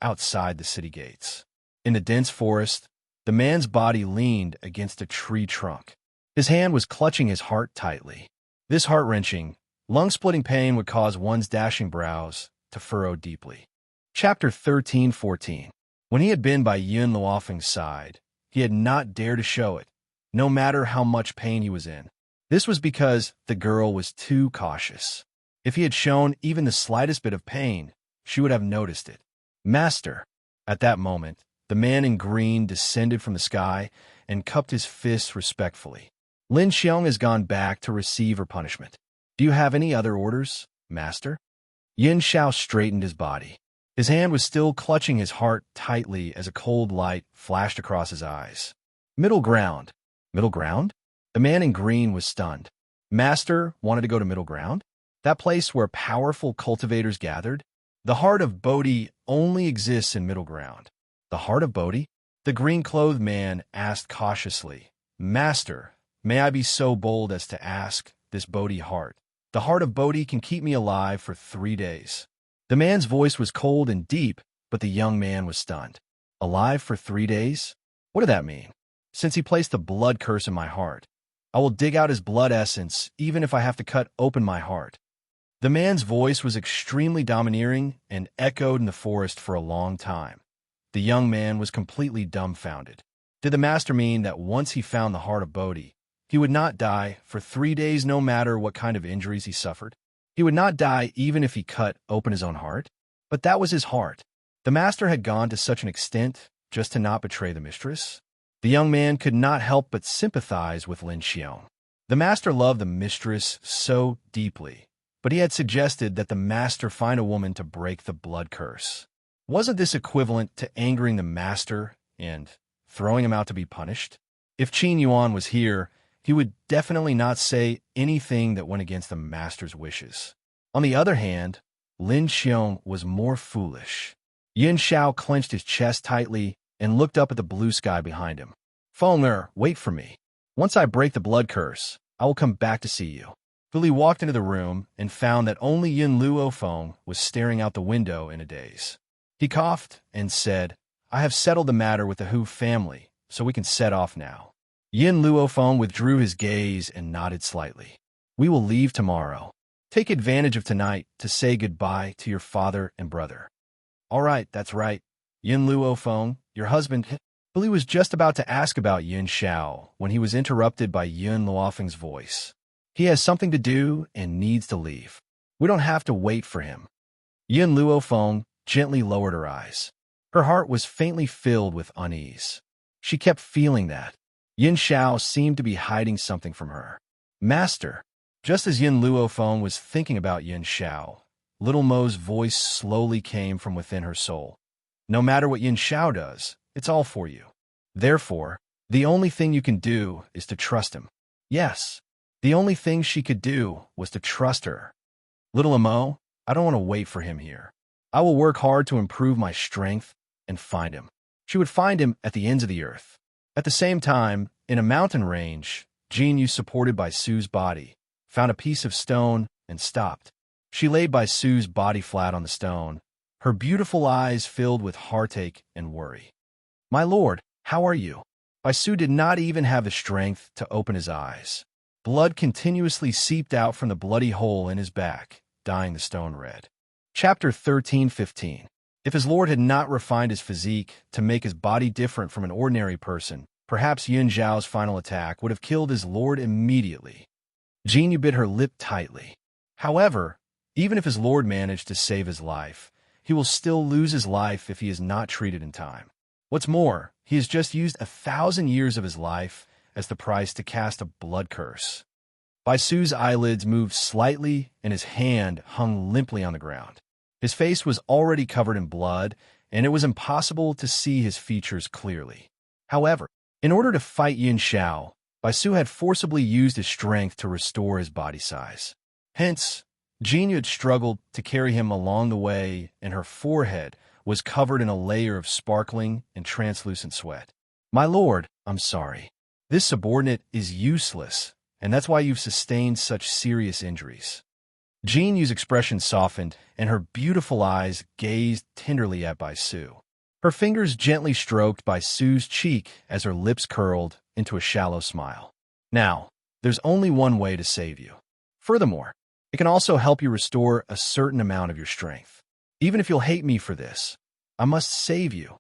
outside the city gates. In the dense forest, the man's body leaned against a tree trunk. His hand was clutching his heart tightly. This heart-wrenching, lung-splitting pain would cause one's dashing brows to furrow deeply. Chapter 13:14. When he had been by Yin Luofeng's side, he had not dared to show it, no matter how much pain he was in. This was because the girl was too cautious. If he had shown even the slightest bit of pain, she would have noticed it. Master. At that moment, the man in green descended from the sky and cupped his fists respectfully. Lin Xiong has gone back to receive her punishment. Do you have any other orders, Master? Yin Zhao straightened his body. His hand was still clutching his heart tightly as a cold light flashed across his eyes. Middle ground. Middle ground? The man in green was stunned. Master wanted to go to middle ground? That place where powerful cultivators gathered? The heart of Bodhi only exists in middle ground. The heart of Bodhi? The green-clothed man asked cautiously, Master, may I be so bold as to ask this Bodhi heart? The heart of Bodhi can keep me alive for 3 days. The man's voice was cold and deep, but the young man was stunned. Alive for 3 days? What did that mean? Since he placed a blood curse in my heart, I will dig out his blood essence even if I have to cut open my heart. The man's voice was extremely domineering and echoed in the forest for a long time. The young man was completely dumbfounded. Did the master mean that once he found the heart of Bodhi, he would not die for 3 days no matter what kind of injuries he suffered? He would not die even if he cut open his own heart? But that was his heart. The master had gone to such an extent just to not betray the mistress? The young man could not help but sympathize with Lin Xiong. The master loved the mistress so deeply, but he had suggested that the master find a woman to break the blood curse. Wasn't this equivalent to angering the master and throwing him out to be punished? If Qin Yuan was here, he would definitely not say anything that went against the master's wishes. On the other hand, Lin Xiong was more foolish. Yin Zhao clenched his chest tightly and looked up at the blue sky behind him. Feng wait for me. Once I break the blood curse, I will come back to see you. Billy walked into the room and found that only Yin Luofeng was staring out the window in a daze. He coughed and said, I have settled the matter with the Hu family, so we can set off now. Yin Luofeng withdrew his gaze and nodded slightly. We will leave tomorrow. Take advantage of tonight to say goodbye to your father and brother. All right, that's right. Yin Luofeng, your husband. Billy was just about to ask about Yin Zhao when he was interrupted by Yin Luofeng's voice. He has something to do and needs to leave. We don't have to wait for him. Yin Luofeng gently lowered her eyes. Her heart was faintly filled with unease. She kept feeling that. Yin Xiao seemed to be hiding something from her. Master. Just as Yin Luofeng was thinking about Yin Xiao, Little Mo's voice slowly came from within her soul. No matter what Yin Xiao does, it's all for you. Therefore, the only thing you can do is to trust him. Yes, the only thing she could do was to trust her. Little Mo, I don't want to wait for him here. I will work hard to improve my strength and find him. She would find him at the ends of the earth. At the same time, in a mountain range, Jinyu, supported by Su's body, found a piece of stone and stopped. She laid by Su's body flat on the stone, her beautiful eyes filled with heartache and worry. My lord, how are you? Baisu did not even have the strength to open his eyes. Blood continuously seeped out from the bloody hole in his back, dyeing the stone red. Chapter 13:15. If his lord had not refined his physique to make his body different from an ordinary person, perhaps Yin Zhao's final attack would have killed his lord immediately. Jinyu bit her lip tightly. However, even if his lord managed to save his life, he will still lose his life if he is not treated in time. What's more, he has just used 1,000 years of his life as the price to cast a blood curse. Baisu's eyelids moved slightly and his hand hung limply on the ground. His face was already covered in blood, and it was impossible to see his features clearly. However, in order to fight Yin Xiao, Baisu had forcibly used his strength to restore his body size. Hence, Jinyu had struggled to carry him along the way, and her forehead was covered in a layer of sparkling and translucent sweat. My lord, I'm sorry. This subordinate is useless, and that's why you've sustained such serious injuries. Jinyu's expression softened, and her beautiful eyes gazed tenderly at Baisu. Her fingers gently stroked Baisu's cheek as her lips curled into a shallow smile. Now, there's only one way to save you. Furthermore, it can also help you restore a certain amount of your strength. Even if you'll hate me for this, I must save you.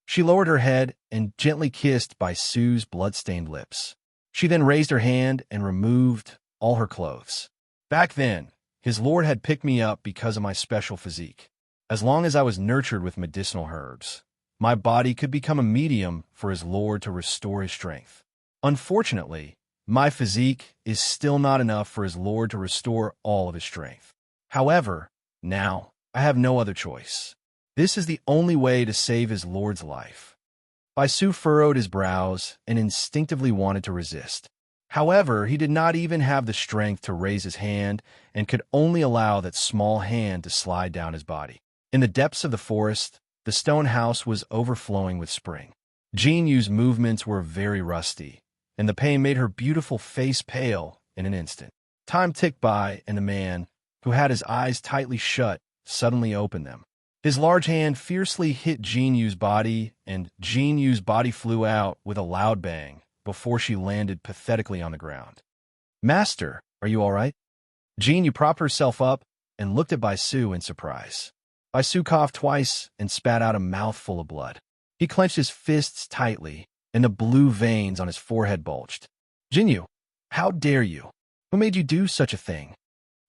She lowered her head and gently kissed Baisu's blood-stained lips. She then raised her hand and removed all her clothes. Back then, his lord had picked me up because of my special physique. As long as I was nurtured with medicinal herbs, my body could become a medium for his lord to restore his strength. Unfortunately, my physique is still not enough for his lord to restore all of his strength. However, now, I have no other choice. This is the only way to save his lord's life. Baisu furrowed his brows and instinctively wanted to resist. However, he did not even have the strength to raise his hand and could only allow that small hand to slide down his body. In the depths of the forest, the stone house was overflowing with spring. Jinyu's movements were very rusty, and the pain made her beautiful face pale in an instant. Time ticked by, and the man, who had his eyes tightly shut, suddenly opened them. His large hand fiercely hit Jinyu's body, and Jinyu's body flew out with a loud bang before she landed pathetically on the ground. Master, are you all right? Jinyu propped herself up and looked at Baisu in surprise. Baisu coughed twice and spat out a mouthful of blood. He clenched his fists tightly, and the blue veins on his forehead bulged. Jinyu, how dare you? Who made you do such a thing?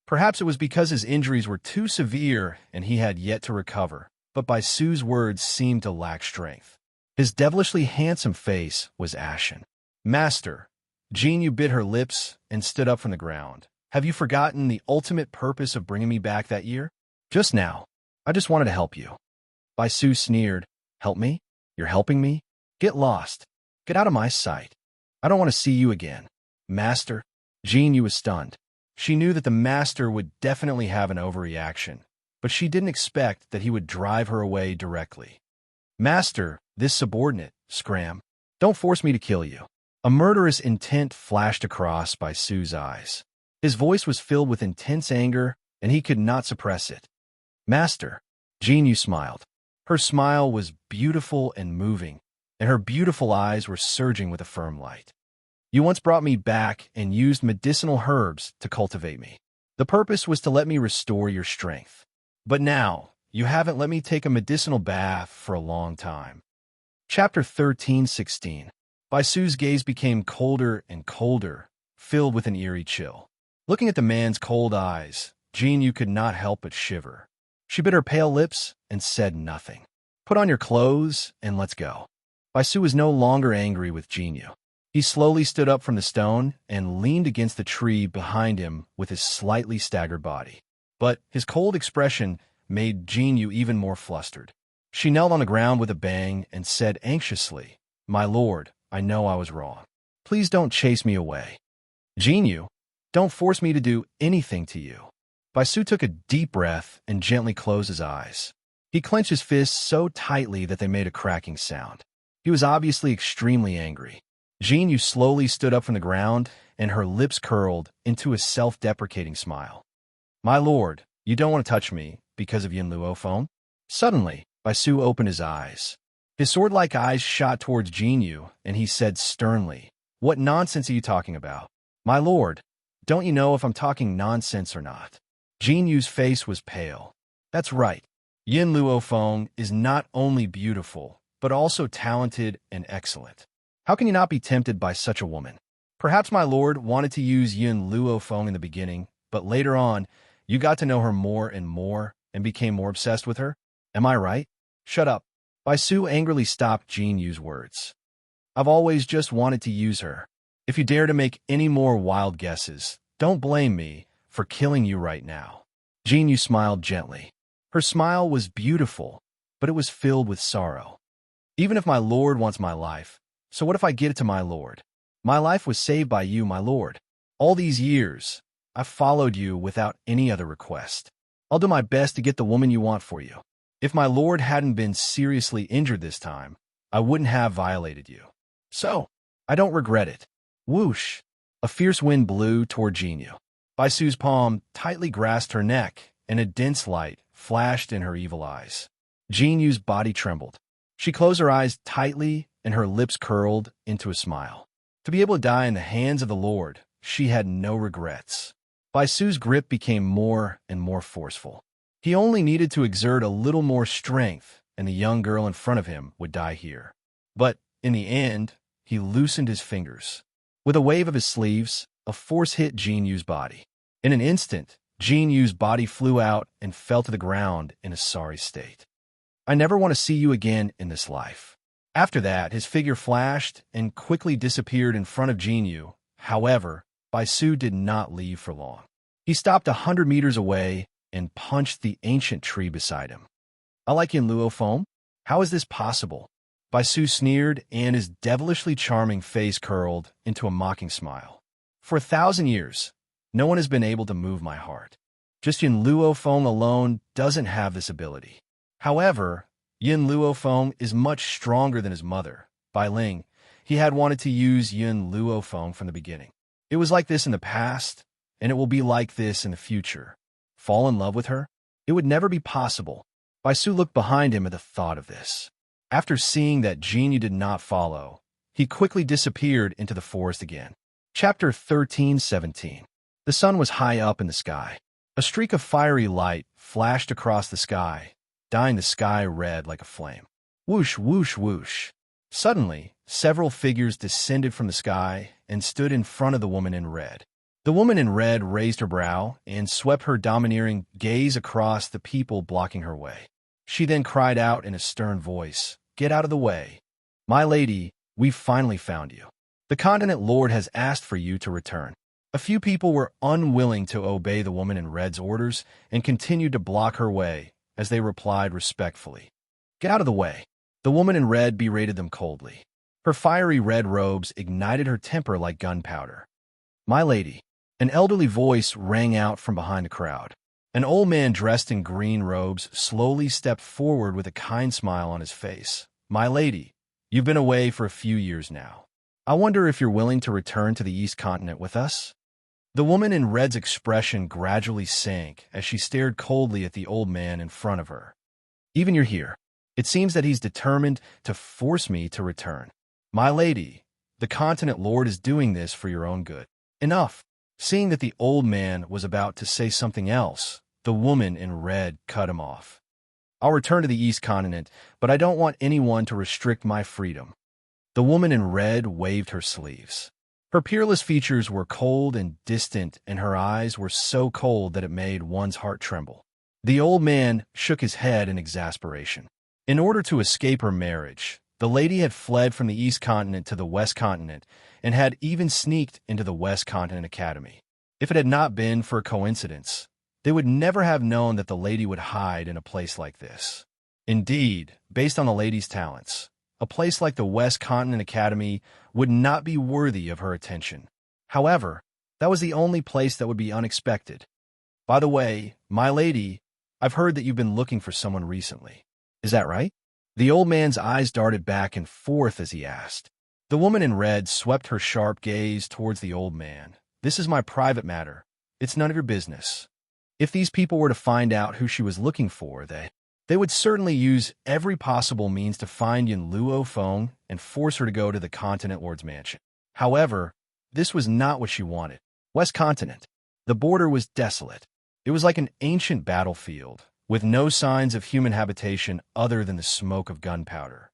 Perhaps it was because his injuries were too severe and he had yet to recover, but Baisu's words seemed to lack strength. His devilishly handsome face was ashen. Master, Jinyu bit her lips and stood up from the ground. Have you forgotten the ultimate purpose of bringing me back that year? Just now, I just wanted to help you. Baisu sneered. Help me? You're helping me? Get lost. Get out of my sight. I don't want to see you again. Master, Jinyu was stunned. She knew that the master would definitely have an overreaction, but she didn't expect that he would drive her away directly. Master, this subordinate, Scram, don't force me to kill you. A murderous intent flashed across Baisu's eyes. His voice was filled with intense anger, and he could not suppress it. Master, Jinyu smiled. Her smile was beautiful and moving, and her beautiful eyes were surging with a firm light. You once brought me back and used medicinal herbs to cultivate me. The purpose was to let me restore your strength. But now, you haven't let me take a medicinal bath for a long time. Chapter 13:16. Baisu's gaze became colder and colder, filled with an eerie chill. Looking at the man's cold eyes, Jinyu could not help but shiver. She bit her pale lips and said nothing. Put on your clothes and let's go. Baisu was no longer angry with Jinyu. He slowly stood up from the stone and leaned against the tree behind him with his slightly staggered body. But his cold expression made Jinyu even more flustered. She knelt on the ground with a bang and said anxiously, "My lord, I know I was wrong. Please don't chase me away. Jinyu, don't force me to do anything to you." Baisu took a deep breath and gently closed his eyes. He clenched his fists so tightly that they made a cracking sound. He was obviously extremely angry. Jinyu slowly stood up from the ground, and her lips curled into a self-deprecating smile. "My lord, you don't want to touch me because of Yin Luofen?" Suddenly, Baisu opened his eyes. His sword-like eyes shot towards Jinyu, and he said sternly, "What nonsense are you talking about? My lord, don't you know if I'm talking nonsense or not?" Jinyu's face was pale. "That's right. Yin Luofen is not only beautiful, but also talented and excellent. How can you not be tempted by such a woman? Perhaps my lord wanted to use Yin Luofen in the beginning, but later on, you got to know her more and became more obsessed with her. Am I right?" "Shut up." Baisu angrily stopped Jinyu's words. "I've always just wanted to use her. If you dare to make any more wild guesses, don't blame me for killing you right now." Jinyu smiled gently. Her smile was beautiful, but it was filled with sorrow. "Even if my lord wants my life, so what if I get it to my lord? My life was saved by you, my lord. All these years, I've followed you without any other request. I'll do my best to get the woman you want for you. If my lord hadn't been seriously injured this time, I wouldn't have violated you. So, I don't regret it." Whoosh! A fierce wind blew toward Jinyu. Baisu's palm tightly grasped her neck, and a dense light flashed in her evil eyes. Jinyu's body trembled. She closed her eyes tightly, and her lips curled into a smile. To be able to die in the hands of the Lord, she had no regrets. Baisu's grip became more and more forceful. He only needed to exert a little more strength, and the young girl in front of him would die here. But, in the end, he loosened his fingers. With a wave of his sleeves, a force hit Jinyu's body. In an instant, Jinyu's body flew out and fell to the ground in a sorry state. "I never want to see you again in this life." After that, his figure flashed and quickly disappeared in front of Jinyu. However, Baisu did not leave for long. He stopped 100 meters away and punched the ancient tree beside him. "I like Yin Luofen? How is this possible?" Baisu sneered, and his devilishly charming face curled into a mocking smile. "For 1,000 years, no one has been able to move my heart. Just Yin Luofen alone doesn't have this ability. However, Yin Luofen is much stronger than his mother, Bai Ling. He had wanted to use Yin Luofen from the beginning. It was like this in the past, and it will be like this in the future. Fall in love with her? It would never be possible." Baisu looked behind him at the thought of this. After seeing that Jinyu did not follow, he quickly disappeared into the forest again. Chapter 13:17. The sun was high up in the sky. A streak of fiery light flashed across the sky, dyeing the sky red like a flame. Whoosh, whoosh, whoosh. Suddenly, several figures descended from the sky and stood in front of the woman in red. The woman in red raised her brow and swept her domineering gaze across the people blocking her way. She then cried out in a stern voice, "Get out of the way. My lady, we've finally found you. The continent lord has asked for you to return." A few people were unwilling to obey the woman in red's orders and continued to block her way as they replied respectfully, "Get out of the way." The woman in red berated them coldly. Her fiery red robes ignited her temper like gunpowder. "My lady." An elderly voice rang out from behind the crowd. An old man dressed in green robes slowly stepped forward with a kind smile on his face. "My lady, you've been away for a few years now. I wonder if you're willing to return to the East Continent with us?" The woman in red's expression gradually sank as she stared coldly at the old man in front of her. "Even you're here. It seems that he's determined to force me to return. My lady, the continent lord is doing this for your own good." "Enough." Seeing that the old man was about to say something else, the woman in red cut him off. "I'll return to the East Continent, but I don't want anyone to restrict my freedom." The woman in red waved her sleeves. Her peerless features were cold and distant, and her eyes were so cold that it made one's heart tremble. The old man shook his head in exasperation. In order to escape her marriage, the lady had fled from the East Continent to the West Continent and had even sneaked into the West Continent Academy. If it had not been for a coincidence, they would never have known that the lady would hide in a place like this. Indeed, based on the lady's talents, a place like the West Continent Academy would not be worthy of her attention. However, that was the only place that would be unexpected. By the way, my lady, I've heard that you've been looking for someone recently. Is that right? The old man's eyes darted back and forth as he asked. The woman in red swept her sharp gaze towards the old man. This is my private matter. It's none of your business. If these people were to find out who she was looking for, they would certainly use every possible means to find Yin Luo Feng and force her to go to the Continent Lord's mansion. However, this was not what she wanted. West Continent. The border was desolate. It was like an ancient battlefield, with no signs of human habitation other than the smoke of gunpowder.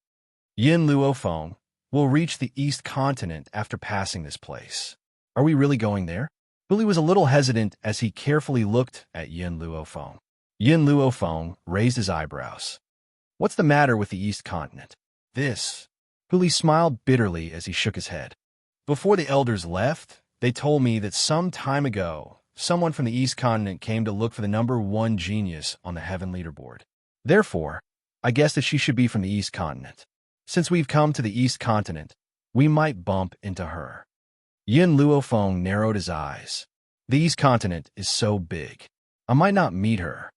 Yin Luo Feng will reach the East Continent after passing this place. Are we really going there? Billy was a little hesitant as he carefully looked at Yin Luo Feng. Yin Luo Feng raised his eyebrows. What's the matter with the East Continent? This. Billy smiled bitterly as he shook his head. Before the elders left, they told me that some time ago, someone from the East Continent came to look for the #1 genius on the heaven leaderboard. Therefore, I guess that she should be from the East Continent. Since we've come to the East Continent, we might bump into her. Yin Luo Feng narrowed his eyes. The East Continent is so big. I might not meet her.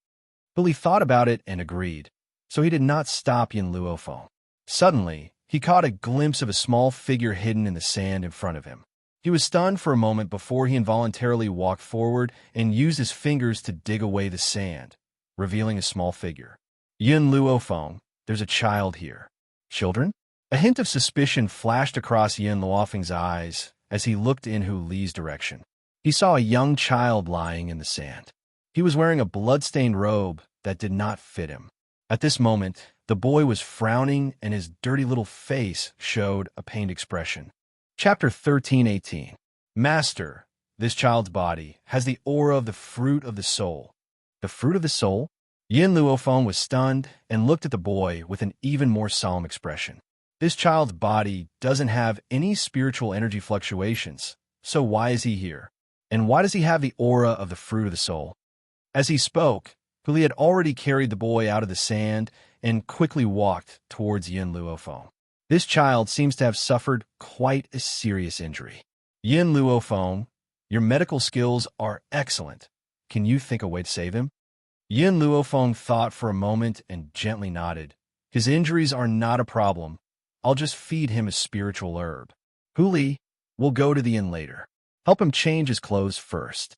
Billy thought about it and agreed, so he did not stop Yin Luo Feng. Suddenly, he caught a glimpse of a small figure hidden in the sand in front of him. He was stunned for a moment before he involuntarily walked forward and used his fingers to dig away the sand, revealing a small figure. Yin Luo Feng, there's a child here. Children? A hint of suspicion flashed across Yin Luo Feng's eyes as he looked in Hu Li's direction. He saw a young child lying in the sand. He was wearing a blood-stained robe that did not fit him. At this moment, the boy was frowning and his dirty little face showed a pained expression. Chapter 13:18. Master, this child's body has the aura of the fruit of the soul. The fruit of the soul? Yin Luo Feng was stunned and looked at the boy with an even more solemn expression. This child's body doesn't have any spiritual energy fluctuations, so why is he here? And why does he have the aura of the fruit of the soul? As he spoke, Huli had already carried the boy out of the sand and quickly walked towards Yin Luo Feng. This child seems to have suffered quite a serious injury. Yin Luo Feng, your medical skills are excellent. Can you think a way to save him? Yin Luo Feng thought for a moment and gently nodded. His injuries are not a problem. I'll just feed him a spiritual herb. Huli, we'll go to the inn later. Help him change his clothes first.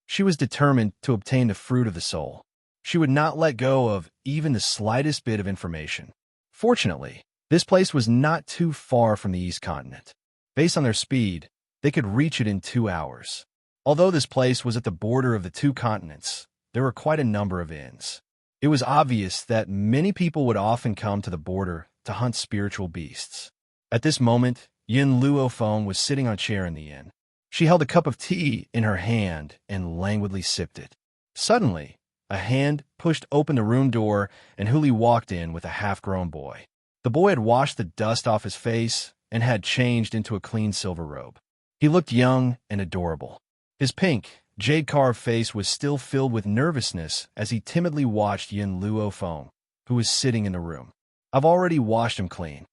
She was determined to obtain the fruit of the soul. She would not let go of even the slightest bit of information. Fortunately, this place was not too far from the East Continent. Based on their speed, they could reach it in 2 hours. Although this place was at the border of the 2 continents, there were quite a number of inns. It was obvious that many people would often come to the border to hunt spiritual beasts. At this moment, Yin Luo Feng was sitting on a chair in the inn. She held a cup of tea in her hand and languidly sipped it. Suddenly, a hand pushed open the room door and Huli walked in with a half-grown boy. The boy had washed the dust off his face and had changed into a clean silver robe. He looked young and adorable. His pink, jade-carved face was still filled with nervousness as he timidly watched Yin Luo Feng, who was sitting in the room. I've already washed him clean.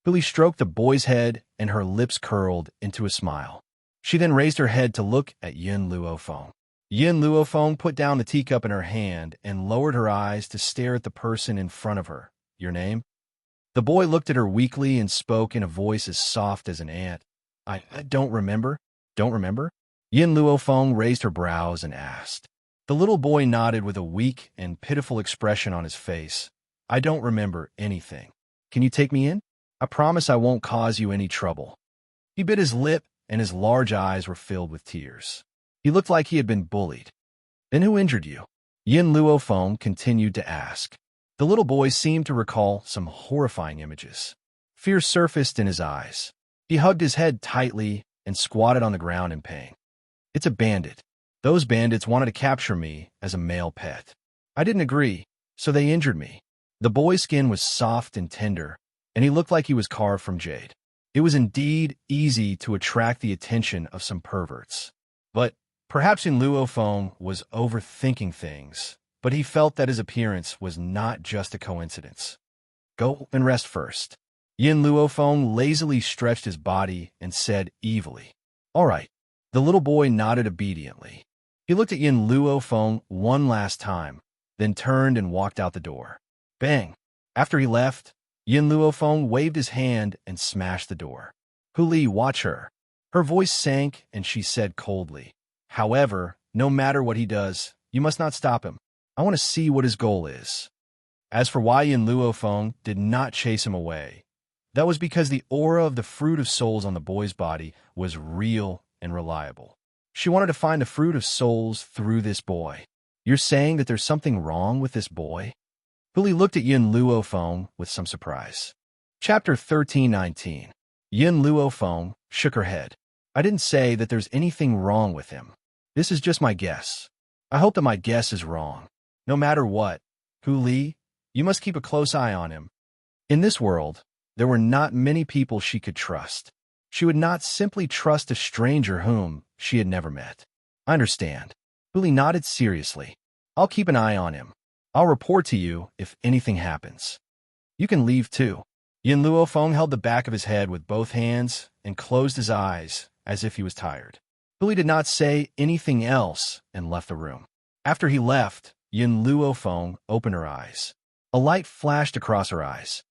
Huli stroked the boy's head and her lips curled into a smile. She then raised her head to look at Yin Luo Feng. Yin Luo Feng put down the teacup in her hand and lowered her eyes to stare at the person in front of her. Your name? The boy looked at her weakly and spoke in a voice as soft as an ant. I don't remember. Don't remember? Yin Luo Feng raised her brows and asked. The little boy nodded with a weak and pitiful expression on his face. I don't remember anything. Can you take me in? I promise I won't cause you any trouble. He bit his lip and his large eyes were filled with tears. He looked like he had been bullied. Then who injured you? Yin Luo Feng continued to ask. The little boy seemed to recall some horrifying images. Fear surfaced in his eyes. He hugged his head tightly and squatted on the ground in pain. It's a bandit. Those bandits wanted to capture me as a male pet. I didn't agree, so they injured me. The boy's skin was soft and tender, and he looked like he was carved from jade. It was indeed easy to attract the attention of some perverts. But perhaps Yin Luofeng was overthinking things, but he felt that his appearance was not just a coincidence. Go and rest first. Yin Luofeng lazily stretched his body and said evilly, "All right." The little boy nodded obediently. He looked at Yin Luofeng one last time, then turned and walked out the door. Bang! After he left, Yin Luofeng waved his hand and smashed the door. "Hu Li, watch her." Her voice sank and she said coldly, "However, no matter what he does, you must not stop him. I want to see what his goal is." As for why Yin Luofeng did not chase him away, that was because the aura of the fruit of souls on the boy's body was real and reliable. She wanted to find the fruit of souls through this boy. "You're saying that there's something wrong with this boy?" Hu Li looked at Yin Luofeng with some surprise. Chapter 13:19. Yin Luofeng shook her head. "I didn't say that there's anything wrong with him. This is just my guess. I hope that my guess is wrong. No matter what, Hu Li, you must keep a close eye on him." In this world, there were not many people she could trust. She would not simply trust a stranger whom she had never met. "I understand." Hu Li nodded seriously. "I'll keep an eye on him. I'll report to you if anything happens. You can leave too." Yin Luofeng held the back of his head with both hands and closed his eyes as if he was tired. Hu Li did not say anything else and left the room. After he left, Yin Luofeng opened her eyes. A light flashed across her eyes.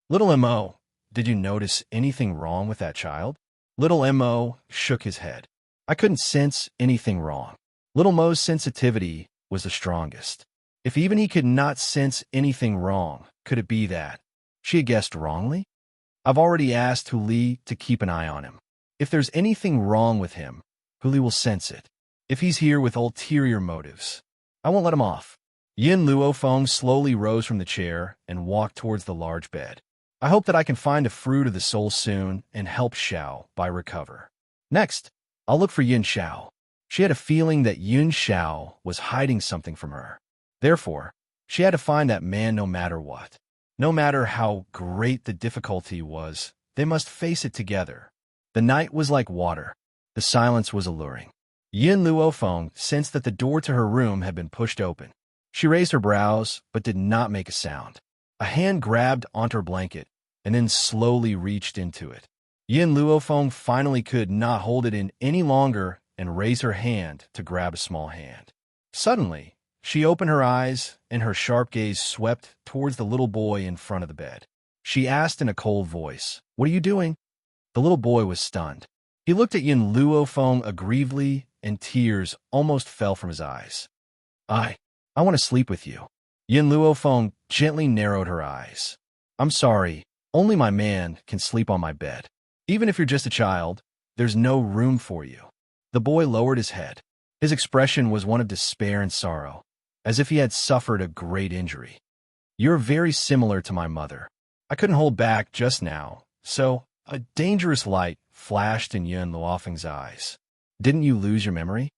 "Little Mo, did you notice anything wrong with that child?" Little Mo shook his head. "I couldn't sense anything wrong." Little Mo's sensitivity was the strongest. If even he could not sense anything wrong, could it be that she had guessed wrongly? "I've already asked Hu Li to keep an eye on him. If there's anything wrong with him, Hu Li will sense it. If he's here with ulterior motives, I won't let him off." Yin Luofeng slowly rose from the chair and walked towards the large bed. "I hope that I can find the fruit of the soul soon and help Xiao by recover. Next, I'll look for Yin Xiao." She had a feeling that Yin Xiao was hiding something from her. Therefore, she had to find that man no matter what. No matter how great the difficulty was, they must face it together. The night was like water. The silence was alluring. Yin Luofeng sensed that the door to her room had been pushed open. She raised her brows, but did not make a sound. A hand grabbed onto her blanket, and then slowly reached into it. Yin Luofeng finally could not hold it in any longer and raised her hand to grab a small hand. Suddenly, she opened her eyes, and her sharp gaze swept towards the little boy in front of the bed. She asked in a cold voice, "What are you doing?" The little boy was stunned. He looked at Yin Luofeng aggrievedly, and tears almost fell from his eyes. I want to sleep with you." Yin Luofeng gently narrowed her eyes. "I'm sorry, only my man can sleep on my bed. Even if you're just a child, there's no room for you." The boy lowered his head. His expression was one of despair and sorrow, as if he had suffered a great injury. "You're very similar to my mother. I couldn't hold back just now, so..." A dangerous light flashed in Yin Luofeng's eyes. "Didn't you lose your memory?"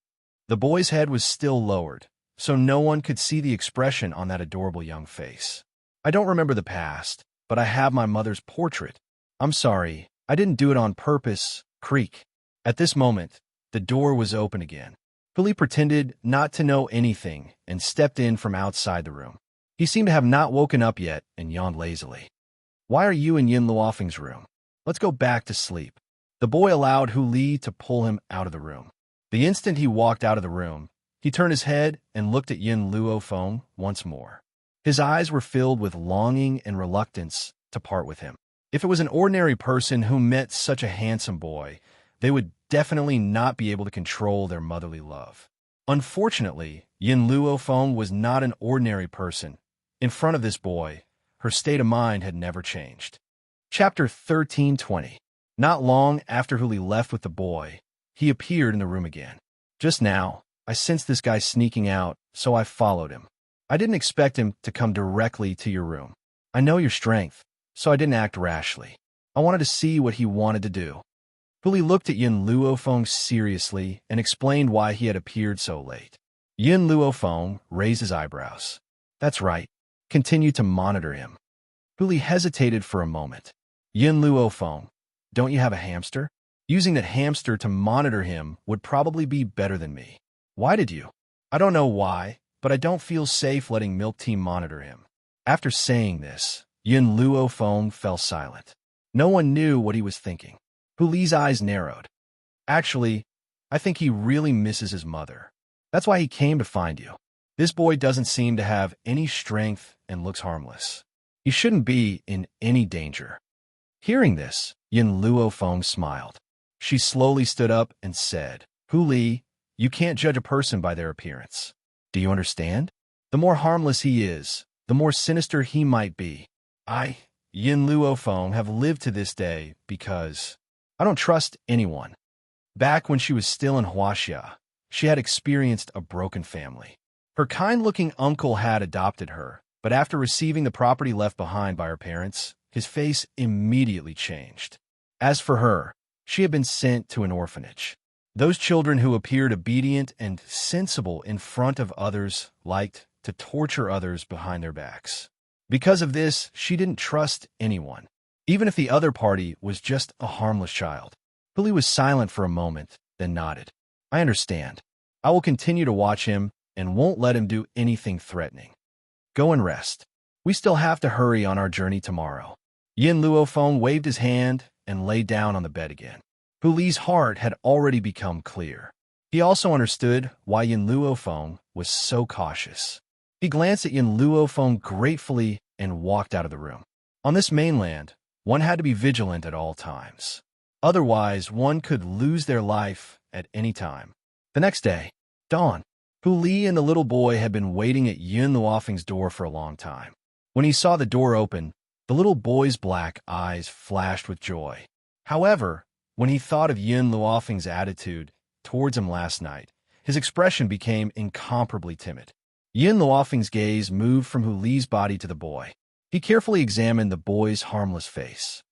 The boy's head was still lowered, so no one could see the expression on that adorable young face. "I don't remember the past, but I have my mother's portrait. I'm sorry, I didn't do it on purpose." Creak. At this moment, the door was open again. Hu Li pretended not to know anything and stepped in from outside the room. He seemed to have not woken up yet and yawned lazily. "Why are you in Yin Luofeng's room? Let's go back to sleep." The boy allowed Hu Li to pull him out of the room. The instant he walked out of the room, he turned his head and looked at Yin Luofeng once more. His eyes were filled with longing and reluctance to part with him. If it was an ordinary person who met such a handsome boy, they would definitely not be able to control their motherly love. Unfortunately, Yin Luofeng was not an ordinary person. In front of this boy, her state of mind had never changed. Chapter 13:20. Not long after Hu Li left with the boy, he appeared in the room again. "Just now, I sensed this guy sneaking out, so I followed him. I didn't expect him to come directly to your room. I know your strength, so I didn't act rashly. I wanted to see what he wanted to do." Hu Li looked at Yin Luofeng seriously and explained why he had appeared so late. Yin Luofeng raised his eyebrows. That's right. Continue to monitor him. Hu Li hesitated for a moment. Yin Luofeng, don't you have a hamster? Using that hamster to monitor him would probably be better than me. Why did you? I don't know why, but I don't feel safe letting Milk Team monitor him. After saying this, Yin Luofeng fell silent. No one knew what he was thinking. Hu Li's eyes narrowed. Actually, I think he really misses his mother. That's why he came to find you. This boy doesn't seem to have any strength and looks harmless. He shouldn't be in any danger. Hearing this, Yin Luofeng smiled. She slowly stood up and said, Hu Li, you can't judge a person by their appearance. Do you understand? The more harmless he is, the more sinister he might be. I, Yin Luofeng, have lived to this day because I don't trust anyone. Back when she was still in Huaxia, she had experienced a broken family. Her kind-looking uncle had adopted her, but after receiving the property left behind by her parents, his face immediately changed. As for her, she had been sent to an orphanage. Those children who appeared obedient and sensible in front of others liked to torture others behind their backs. Because of this, she didn't trust anyone, even if the other party was just a harmless child. Billy was silent for a moment, then nodded. I understand. I will continue to watch him and won't let him do anything threatening. Go and rest. We still have to hurry on our journey tomorrow. Yin Luofeng waved his hand and lay down on the bed again. Hu Li's heart had already become clear. He also understood why Yin Luofeng was so cautious. He glanced at Yin Luofeng gratefully and walked out of the room. On this mainland, one had to be vigilant at all times. Otherwise, one could lose their life at any time. The next day, dawn. Hu Li and the little boy had been waiting at Yin Luofeng's door for a long time. When he saw the door open, the little boy's black eyes flashed with joy. However, when he thought of Yin Luofeng's attitude towards him last night, his expression became incomparably timid. Yin Luofeng's gaze moved from Hu Li's body to the boy. He carefully examined the boy's harmless face.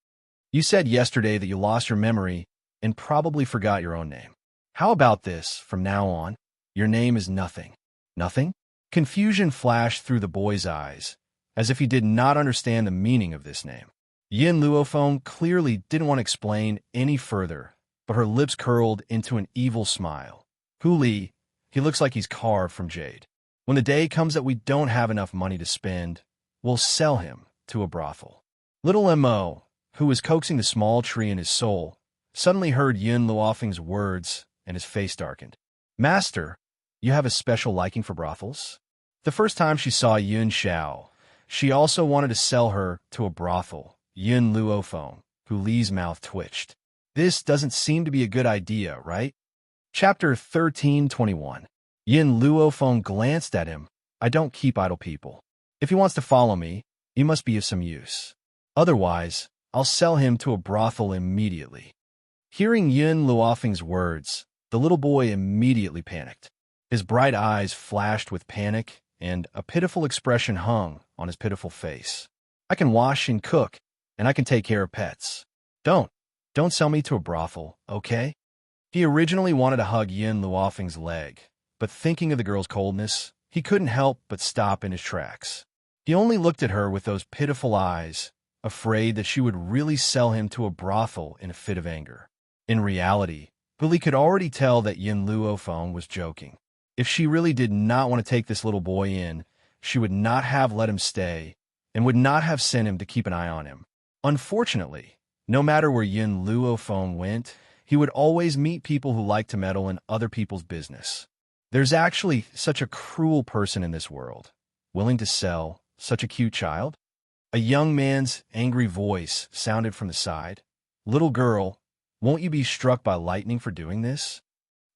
You said yesterday that you lost your memory and probably forgot your own name. How about this, from now on? Your name is Nothing. Nothing? Confusion flashed through the boy's eyes, as if he did not understand the meaning of this name. Yin Luofeng clearly didn't want to explain any further, but her lips curled into an evil smile. Hu Li, he looks like he's carved from jade. When the day comes that we don't have enough money to spend, we'll sell him to a brothel. Little Mo, who was coaxing the small tree in his soul, suddenly heard Yin Luofeng's words and his face darkened. Master, you have a special liking for brothels? The first time she saw Yun Xiao, she also wanted to sell her to a brothel. Yin Luofeng, Hu Li's mouth twitched. This doesn't seem to be a good idea, right? Chapter 1321. Yin Luofeng glanced at him. I don't keep idle people. If he wants to follow me, he must be of some use. Otherwise, I'll sell him to a brothel immediately. Hearing Yin Luofeng's words, the little boy immediately panicked. His bright eyes flashed with panic, and a pitiful expression hung on his pitiful face. I can wash and cook, and I can take care of pets. Don't sell me to a brothel, okay? He originally wanted to hug Yin Luofeng's leg, but thinking of the girl's coldness, he couldn't help but stop in his tracks. He only looked at her with those pitiful eyes, afraid that she would really sell him to a brothel in a fit of anger. In reality, Billy could already tell that Yin Luofeng was joking. If she really did not want to take this little boy in, she would not have let him stay and would not have sent him to keep an eye on him. Unfortunately, no matter where Yin Luofeng went, he would always meet people who like to meddle in other people's business. There's actually such a cruel person in this world, willing to sell such a cute child. A young man's angry voice sounded from the side. Little girl, won't you be struck by lightning for doing this?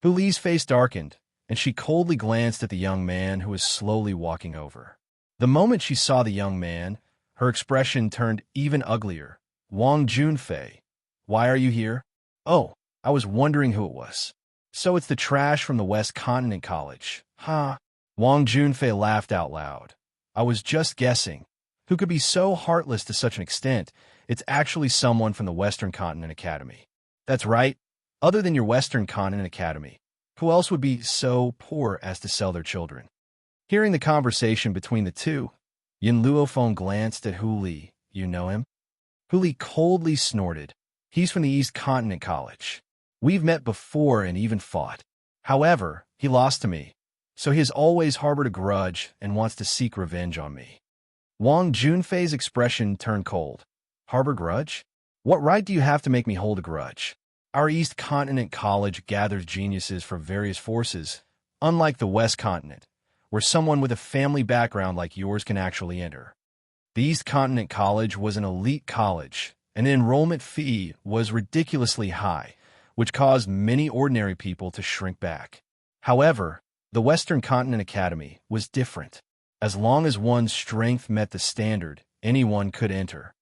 Hu Li's face darkened, and she coldly glanced at the young man who was slowly walking over. The moment she saw the young man, her expression turned even uglier. Wang Junfei, why are you here? Oh, I was wondering who it was. So it's the trash from the West Continent College, huh? Wang Junfei laughed out loud. I was just guessing. Who could be so heartless to such an extent? It's actually someone from the Western Continent Academy. That's right, Other than your Western Continent Academy, who else would be so poor as to sell their children? Hearing the conversation between the two, Yin Luofeng glanced at Hu Li. You know him? Hu Li coldly snorted. He's from the East Continent College. We've met before and even fought. However, he lost to me, so he has always harbored a grudge and wants to seek revenge on me. Wang Junfei's expression turned cold. Harbor grudge? What right do you have to make me hold a grudge? Our East Continent College gathers geniuses from various forces, unlike the West Continent, where someone with a family background like yours can actually enter. The East Continent College was an elite college, and the enrollment fee was ridiculously high, which caused many ordinary people to shrink back. However, the Western Continent Academy was different. As long as one's strength met the standard, anyone could enter.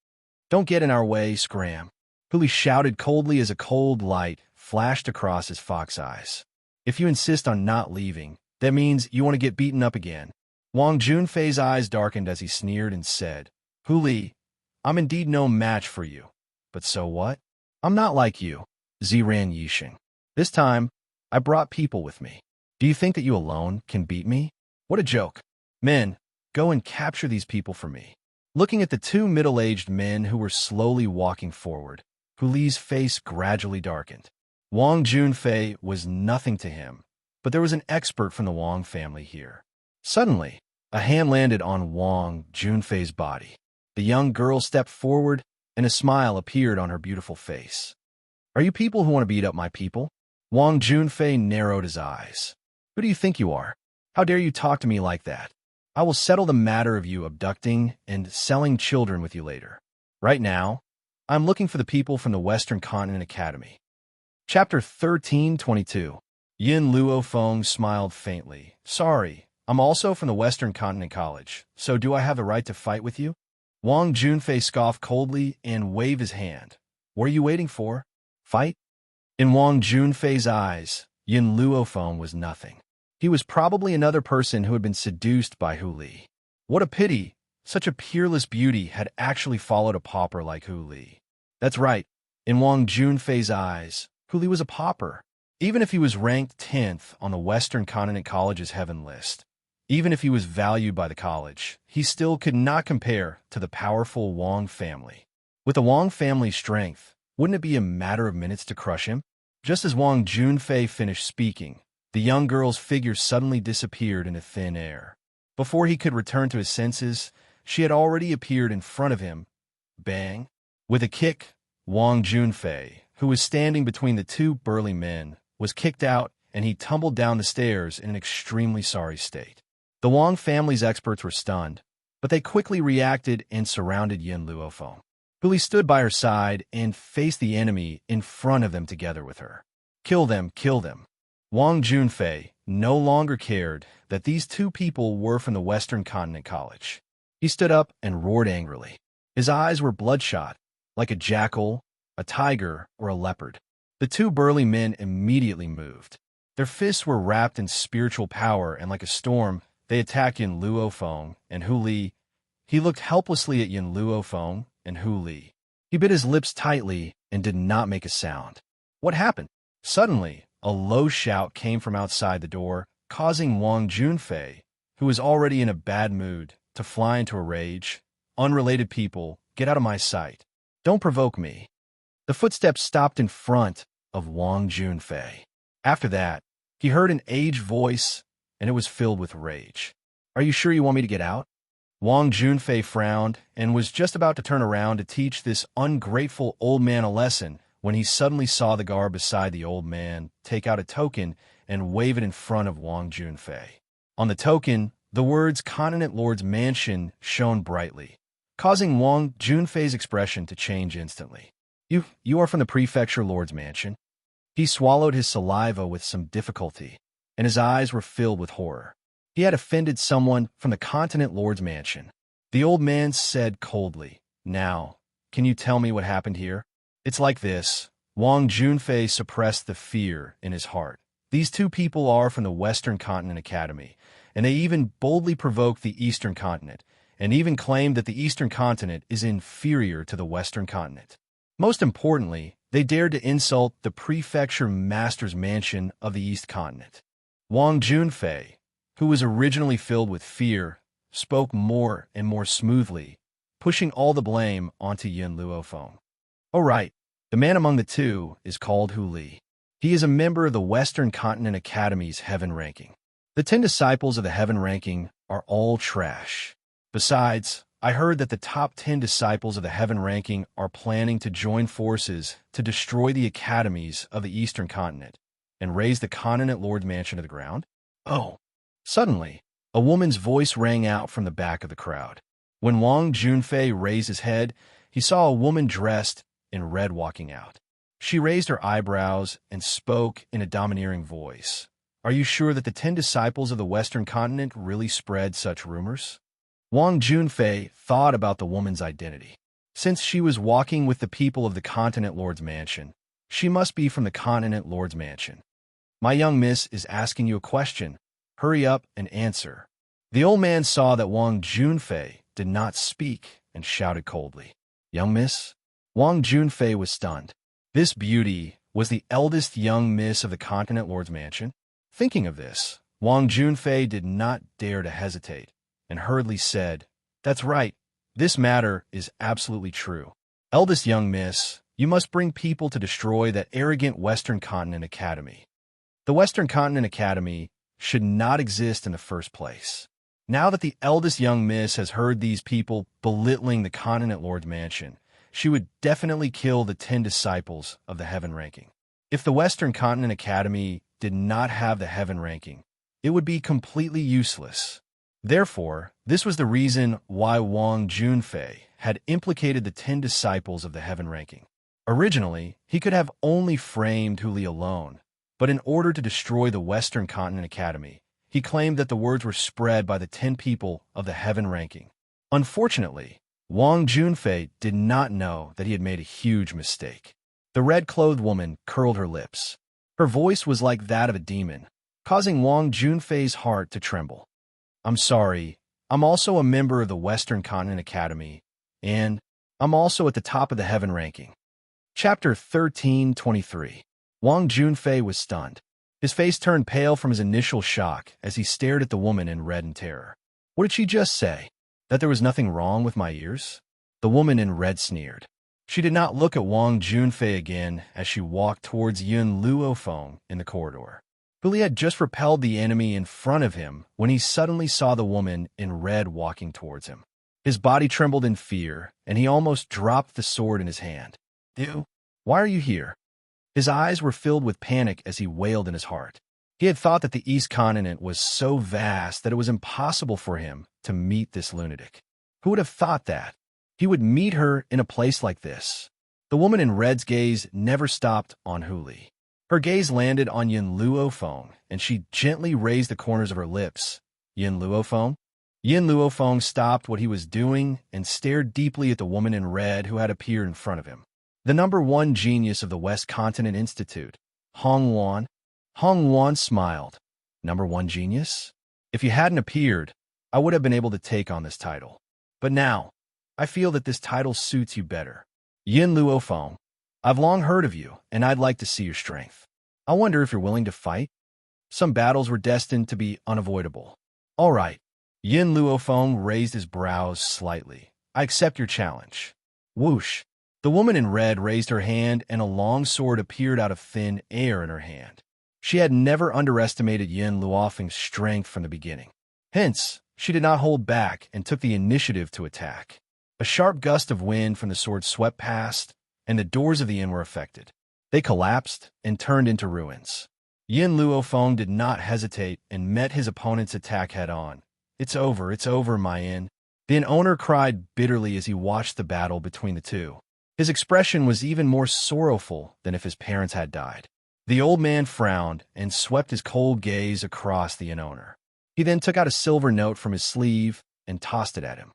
Don't get in our way, Scram. Huli shouted coldly as a cold light flashed across his fox eyes. If you insist on not leaving, that means you want to get beaten up again. Wang Junfei's eyes darkened as he sneered and said, Huli, I'm indeed no match for you. But so what? I'm not like you, Ziran Yixing. This time, I brought people with me. Do you think that you alone can beat me? What a joke. Men, go and capture these people for me. Looking at the two middle-aged men who were slowly walking forward, Huli's face gradually darkened. Wang Junfei was nothing to him, but there was an expert from the Wang family here. Suddenly, a hand landed on Wang Junfei's body. The young girl stepped forward, and a smile appeared on her beautiful face. Are you people who want to beat up my people? Wang Junfei narrowed his eyes. Who do you think you are? How dare you talk to me like that? I will settle the matter of you abducting and selling children with you later. Right now, I'm looking for the people from the Western Continent Academy. Chapter 1322. Yin Luofeng smiled faintly. Sorry, I'm also from the Western Continent College, so do I have the right to fight with you? Wang Junfei scoffed coldly and waved his hand. What are you waiting for? Fight? In Wang Junfei's eyes, Yin Luofeng was nothing. He was probably another person who had been seduced by Hu Li. What a pity, such a peerless beauty had actually followed a pauper like Hu Li. That's right, in Wang Junfei's eyes, Hu Li was a pauper. Even if he was ranked 10th on the Western Continent College's heaven list, even if he was valued by the college, he still could not compare to the powerful Wang family. With the Wang family's strength, wouldn't it be a matter of minutes to crush him? Just as Wang Junfei finished speaking, the young girl's figure suddenly disappeared into thin air. Before he could return to his senses, she had already appeared in front of him. Bang! With a kick, Wang Junfei, who was standing between the two burly men, was kicked out, and he tumbled down the stairs in an extremely sorry state. The Wang family's experts were stunned, but they quickly reacted and surrounded Yin Luofeng. Huli stood by her side and faced the enemy in front of them together with her. Kill them, kill them. Wang Junfei no longer cared that these two people were from the Western Continent College. He stood up and roared angrily. His eyes were bloodshot, like a jackal, a tiger, or a leopard. The two burly men immediately moved. Their fists were wrapped in spiritual power, and like a storm, they attacked Yin Luofeng and Hu Li. He looked helplessly at Yin Luofeng and Hu Li. He bit his lips tightly and did not make a sound. What happened? Suddenly, a low shout came from outside the door, causing Wang Junfei, who was already in a bad mood, to fly into a rage. Unrelated people, get out of my sight. Don't provoke me. The footsteps stopped in front of Wang Junfei. After that, he heard an aged voice, and it was filled with rage. Are you sure you want me to get out? Wang Junfei frowned and was just about to turn around to teach this ungrateful old man a lesson when he suddenly saw the guard beside the old man take out a token and wave it in front of Wang Junfei. On the token, the words Continent Lord's Mansion shone brightly, causing Wang Junfei's expression to change instantly. You are from the Prefecture Lord's Mansion? He swallowed his saliva with some difficulty, and his eyes were filled with horror. He had offended someone from the Continent Lord's Mansion. The old man said coldly, Now, can you tell me what happened here? It's like this. Wang Junfei suppressed the fear in his heart. These two people are from the Western Continent Academy, and they even boldly provoked the Eastern Continent, and even claimed that the Eastern Continent is inferior to the Western Continent. Most importantly, They dared to insult the prefecture master's mansion of the East Continent. Wang Junfei, who was originally filled with fear, spoke more and more smoothly, pushing all the blame onto Yin Luofeng. "Oh right, the man among the two is called Hu Li. He is a member of the Western Continent Academy's Heaven Ranking. The 10 disciples of the Heaven Ranking are all trash. Besides, I heard that the top 10 disciples of the Heaven Ranking are planning to join forces to destroy the academies of the Eastern Continent and raise the Continent Lord's mansion to the ground." Oh! Suddenly, a woman's voice rang out from the back of the crowd. When Wang Junfei raised his head, he saw a woman dressed in red walking out. She raised her eyebrows and spoke in a domineering voice. "Are you sure that the 10 disciples of the Western Continent really spread such rumors?" Wang Junfei thought about the woman's identity. Since she was walking with the people of the Continent Lord's mansion, she must be from the Continent Lord's mansion. "My young miss is asking you a question. Hurry up and answer." The old man saw that Wang Junfei did not speak and shouted coldly, "Young miss?" Wang Junfei was stunned. This beauty was the eldest young miss of the Continent Lord's mansion. Thinking of this, Wang Junfei did not dare to hesitate and hurriedly said, "That's right. This matter is absolutely true. Eldest young miss, you must bring people to destroy that arrogant Western Continent Academy. The Western Continent Academy should not exist in the first place." Now that the eldest young miss has heard these people belittling the Continent Lord's mansion, she would definitely kill the 10 disciples of the Heaven Ranking. If the Western Continent Academy did not have the Heaven Ranking, it would be completely useless. Therefore, this was the reason why Wang Junfei had implicated the 10 disciples of the Heaven Ranking. Originally, he could have only framed Hu Li alone, but in order to destroy the Western Continent Academy, he claimed that the words were spread by the 10 people of the Heaven Ranking. Unfortunately, Wang Junfei did not know that he had made a huge mistake. The red-clothed woman curled her lips. Her voice was like that of a demon, causing Wang Junfei's heart to tremble. "I'm sorry. I'm also a member of the Western Continent Academy, and I'm also at the top of the Heaven Ranking." Chapter 13:23. Wang Junfei was stunned. His face turned pale from his initial shock as he stared at the woman in red in terror. "What did she just say? That there was nothing wrong with my ears?" The woman in red sneered. She did not look at Wang Junfei again as she walked towards Yin Luofeng in the corridor. Hu Li had just repelled the enemy in front of him when he suddenly saw the woman in red walking towards him. His body trembled in fear, and he almost dropped the sword in his hand. "You? Why are you here?" His eyes were filled with panic as he wailed in his heart. He had thought that the East Continent was so vast that it was impossible for him to meet this lunatic. Who would have thought that he would meet her in a place like this? The woman in red's gaze never stopped on Hu Li. Her gaze landed on Yin Luofeng, and she gently raised the corners of her lips. "Yin Luofeng?" Yin Luofeng stopped what he was doing and stared deeply at the woman in red who had appeared in front of him. The #1 genius of the West Continent Institute, Hong Wan. Hong Wan smiled. "#1 genius? If you hadn't appeared, I would have been able to take on this title. But now, I feel that this title suits you better. Yin Luofeng, I've long heard of you, and I'd like to see your strength. I wonder if you're willing to fight? Some battles were destined to be unavoidable." "All right." Yin Luofeng raised his brows slightly. "I accept your challenge." Whoosh! The woman in red raised her hand, and a long sword appeared out of thin air in her hand. She had never underestimated Yin Luofeng's strength from the beginning. Hence, she did not hold back and took the initiative to attack. A sharp gust of wind from the sword swept past, and the doors of the inn were affected. They collapsed and turned into ruins. Yin Luofeng did not hesitate and met his opponent's attack head-on. It's over, my inn." The inn owner cried bitterly as he watched the battle between the two. His expression was even more sorrowful than if his parents had died. The old man frowned and swept his cold gaze across the inn owner. He then took out a silver note from his sleeve and tossed it at him.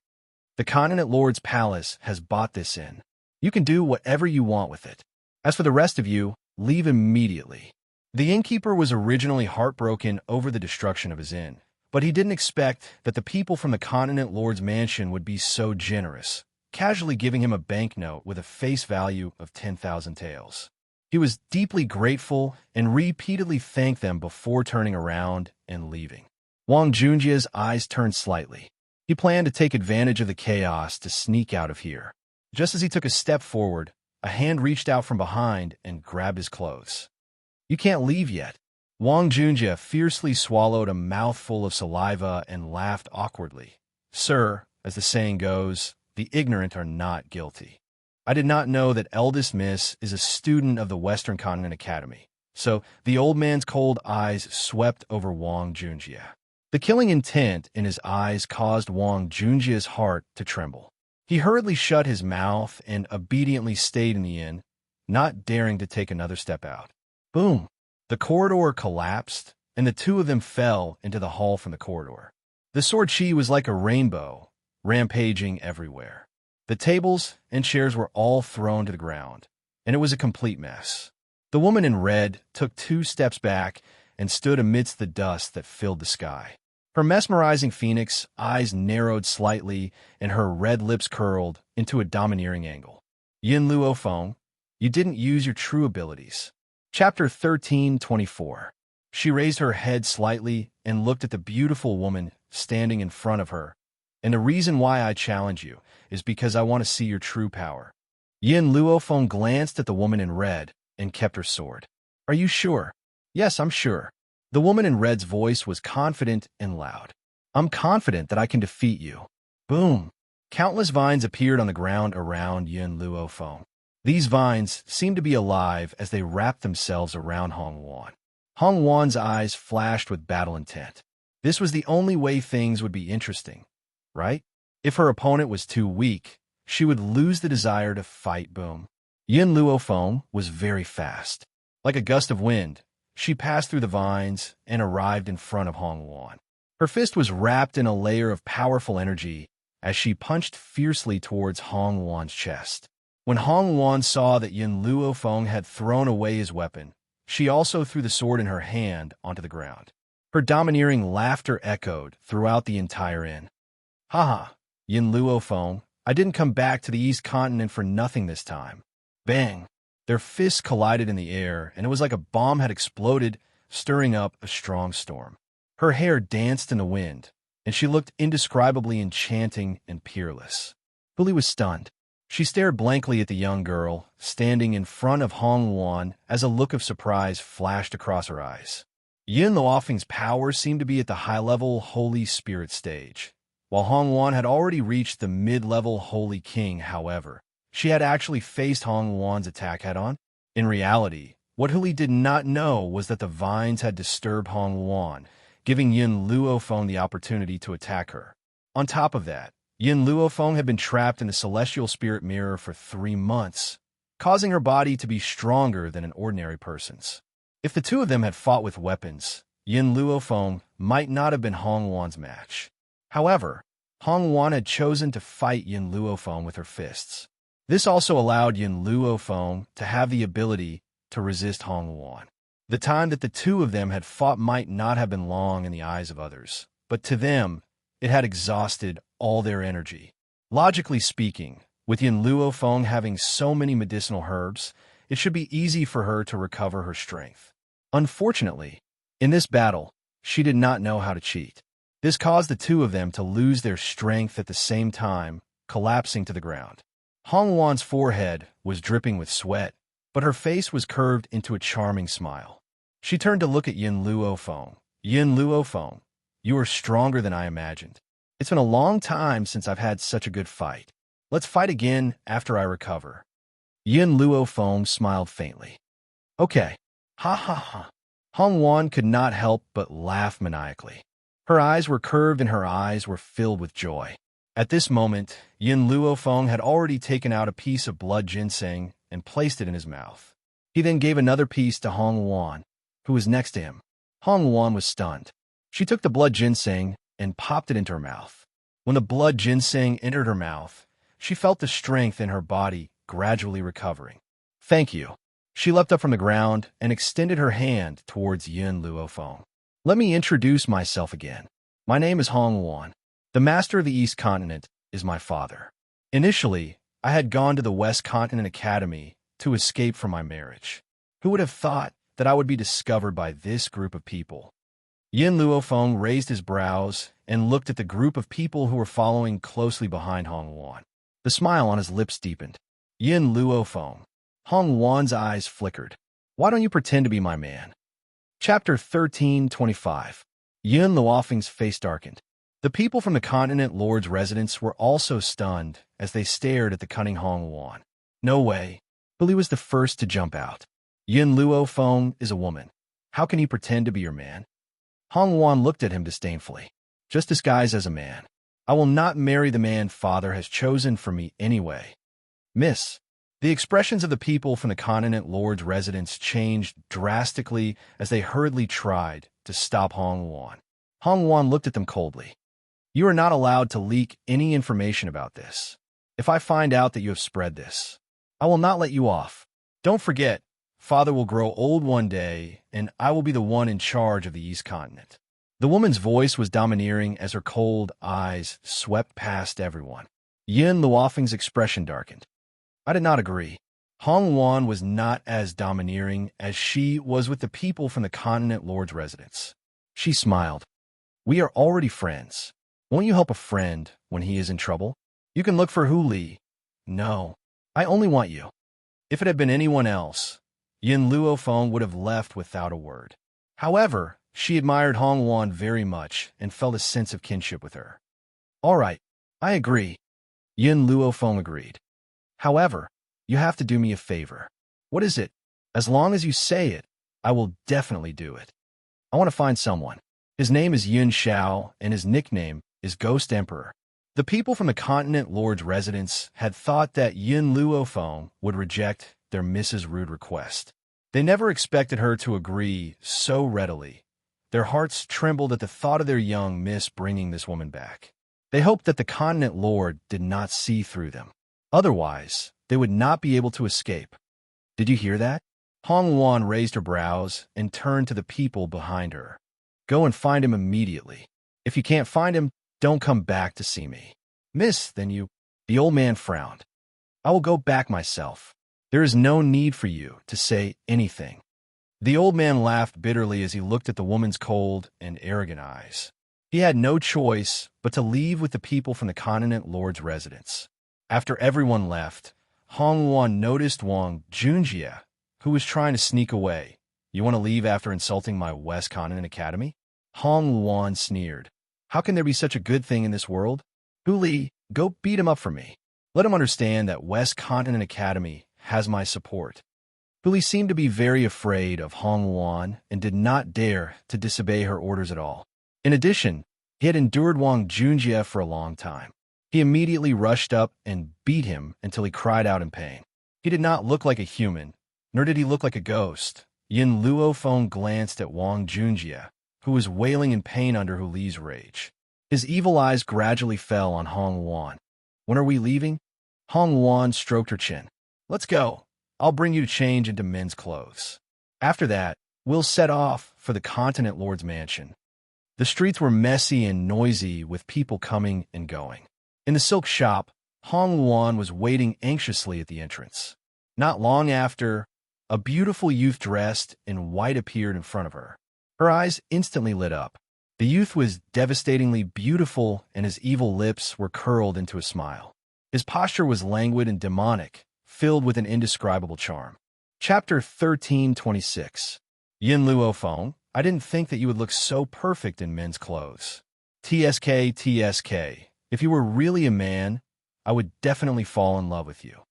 "The Continent Lord's Palace has bought this inn. You can do whatever you want with it. As for the rest of you, leave immediately." The innkeeper was originally heartbroken over the destruction of his inn, but he didn't expect that the people from the Continent Lord's mansion would be so generous. casually giving him a banknote with a face value of 10,000 taels. He was deeply grateful and repeatedly thanked them before turning around and leaving. Wang Junjia's eyes turned slightly. He planned to take advantage of the chaos to sneak out of here. Just as he took a step forward, a hand reached out from behind and grabbed his clothes. "You can't leave yet." Wang Junjia fiercely swallowed a mouthful of saliva and laughed awkwardly. "Sir, as the saying goes, the ignorant are not guilty. I did not know that eldest miss is a student of the Western Continent Academy." So the old man's cold eyes swept over Wang Junjia. The killing intent in his eyes caused Wang Junjia's heart to tremble. He hurriedly shut his mouth and obediently stayed in the inn, not daring to take another step out. Boom! The corridor collapsed, and the two of them fell into the hall from the corridor. The sword chi was like a rainbow, rampaging everywhere. The tables and chairs were all thrown to the ground, and it was a complete mess. The woman in red took 2 steps back and stood amidst the dust that filled the sky. Her mesmerizing phoenix eyes narrowed slightly and her red lips curled into a domineering angle. "Yin Luo Feng, you didn't use your true abilities." Chapter 13:24. She raised her head slightly and looked at the beautiful woman standing in front of her. "And the reason why I challenge you is because I want to see your true power." Yin Luo Feng glanced at the woman in red and kept her sword. "Are you sure?" "Yes, I'm sure." The woman in red's voice was confident and loud. "I'm confident that I can defeat you." Boom! Countless vines appeared on the ground around Yin Luo Feng. These vines seemed to be alive as they wrapped themselves around Hong Wan. Hong Wan's eyes flashed with battle intent. This was the only way things would be interesting, right? If her opponent was too weak, she would lose the desire to fight. Boom! Yin Luo Feng was very fast. Like a gust of wind, she passed through the vines and arrived in front of Hong Wan. Her fist was wrapped in a layer of powerful energy as she punched fiercely towards Hong Wan's chest. When Hong Wan saw that Yin Luo Feng had thrown away his weapon, she also threw the sword in her hand onto the ground. Her domineering laughter echoed throughout the entire inn. "Haha, Yin Luo Feng, I didn't come back to the East Continent for nothing this time." Bang! Their fists collided in the air, and it was like a bomb had exploded, stirring up a strong storm. Her hair danced in the wind, and she looked indescribably enchanting and peerless. Billy was stunned. She stared blankly at the young girl, standing in front of Hong Wan as a look of surprise flashed across her eyes. Yin Luofeng's power seemed to be at the high-level Holy Spirit stage. While Hong Wan had already reached the mid-level Holy King, however, she had actually faced Hong Wan's attack head-on. In reality, what Huli did not know was that the vines had disturbed Hong Wan, giving Yin Luo Feng the opportunity to attack her. On top of that, Yin Luo Feng had been trapped in the celestial spirit mirror for 3 months, causing her body to be stronger than an ordinary person's. If the two of them had fought with weapons, Yin Luo Feng might not have been Hong Wan's match. However, Hong Wan had chosen to fight Yin Luo Feng with her fists. This also allowed Yin Luo Feng to have the ability to resist Hong Wan. The time that the two of them had fought might not have been long in the eyes of others, but to them, it had exhausted all their energy. Logically speaking, with Yin Luo Feng having so many medicinal herbs, it should be easy for her to recover her strength. Unfortunately, in this battle, she did not know how to cheat. This caused the two of them to lose their strength at the same time, collapsing to the ground. Hong Wan's forehead was dripping with sweat, but her face was curved into a charming smile. She turned to look at Yin Luo Feng. "Yin Luo Feng, you are stronger than I imagined. It's been a long time since I've had such a good fight. Let's fight again after I recover." Yin Luo Feng smiled faintly. "Okay. Ha ha ha." Hong Wan could not help but laugh maniacally. Her eyes were curved and her eyes were filled with joy. At this moment, Yin Luo Feng had already taken out a piece of blood ginseng and placed it in his mouth. He then gave another piece to Hong Wan, who was next to him. Hong Wan was stunned. She took the blood ginseng and popped it into her mouth. When the blood ginseng entered her mouth, she felt the strength in her body gradually recovering. "Thank you." She leapt up from the ground and extended her hand towards Yin Luo Feng. "Let me introduce myself again. My name is Hong Wan. The master of the East Continent is my father." Initially, I had gone to the West Continent Academy to escape from my marriage. Who would have thought that I would be discovered by this group of people? Yin Luofeng raised his brows and looked at the group of people who were following closely behind Hong Wan. The smile on his lips deepened. Yin Luofeng. Hong Wan's eyes flickered. Why don't you pretend to be my man? Chapter 13:25. Yin Luofeng's face darkened. The people from the continent lord's residence were also stunned as they stared at the cunning Hong Wan. No way. Billy was the first to jump out. Yin Luofeng is a woman. How can he pretend to be your man? Hong Wan looked at him disdainfully. Just disguised as a man. I will not marry the man father has chosen for me anyway. Miss. The expressions of the people from the continent lord's residence changed drastically as they hurriedly tried to stop Hong Wan. Hong Wan looked at them coldly. You are not allowed to leak any information about this. If I find out that you have spread this, I will not let you off. Don't forget, father will grow old one day, and I will be the one in charge of the East Continent. The woman's voice was domineering as her cold eyes swept past everyone. Yin Luofeng's expression darkened. I did not agree. Hong Wan was not as domineering as she was with the people from the continent lord's residence. She smiled. We are already friends. Won't you help a friend when he is in trouble? You can look for Hu Li. No, I only want you. If it had been anyone else, Yin Luofeng would have left without a word. However, she admired Hong Wan very much and felt a sense of kinship with her. All right, I agree. Yin Luofeng agreed. However, you have to do me a favor. What is it? As long as you say it, I will definitely do it. I want to find someone. His name is Yun Xiao, and his nickname is Ghost Emperor. The people from the continent lord's residence had thought that Yin Luofeng would reject their Mrs. Rude request. They never expected her to agree so readily. Their hearts trembled at the thought of their young miss bringing this woman back. They hoped that the continent lord did not see through them. Otherwise, they would not be able to escape. Did you hear that? Hong Wan raised her brows and turned to the people behind her. Go and find him immediately. If you can't find him, don't come back to see me. Miss, then you... The old man frowned. I will go back myself. There is no need for you to say anything. The old man laughed bitterly as he looked at the woman's cold and arrogant eyes. He had no choice but to leave with the people from the continent lord's residence. After everyone left, Hong Wan noticed Wang Junjie, who was trying to sneak away. You want to leave after insulting my West Continent Academy? Hong Wan sneered. How can there be such a good thing in this world? Hu Li, go beat him up for me. Let him understand that West Continent Academy has my support. Hu Li seemed to be very afraid of Hong Wan and did not dare to disobey her orders at all. In addition, he had endured Wang Junjie for a long time. He immediately rushed up and beat him until he cried out in pain. He did not look like a human, nor did he look like a ghost. Yin Luofeng glanced at Wang Junjie, who was wailing in pain under Hu Li's rage. His evil eyes gradually fell on Hong Wan. When are we leaving? Hong Wan stroked her chin. Let's go. I'll bring you to change into men's clothes. After that, we'll set off for the continent lord's mansion. The streets were messy and noisy with people coming and going. In the silk shop, Hong Wan was waiting anxiously at the entrance. Not long after, a beautiful youth dressed in white appeared in front of her. Her eyes instantly lit up. The youth was devastatingly beautiful, and his evil lips were curled into a smile. His posture was languid and demonic, filled with an indescribable charm. Chapter 13:26. Yin Luofeng, I didn't think that you would look so perfect in men's clothes. TSK, TSK. If you were really a man, I would definitely fall in love with you.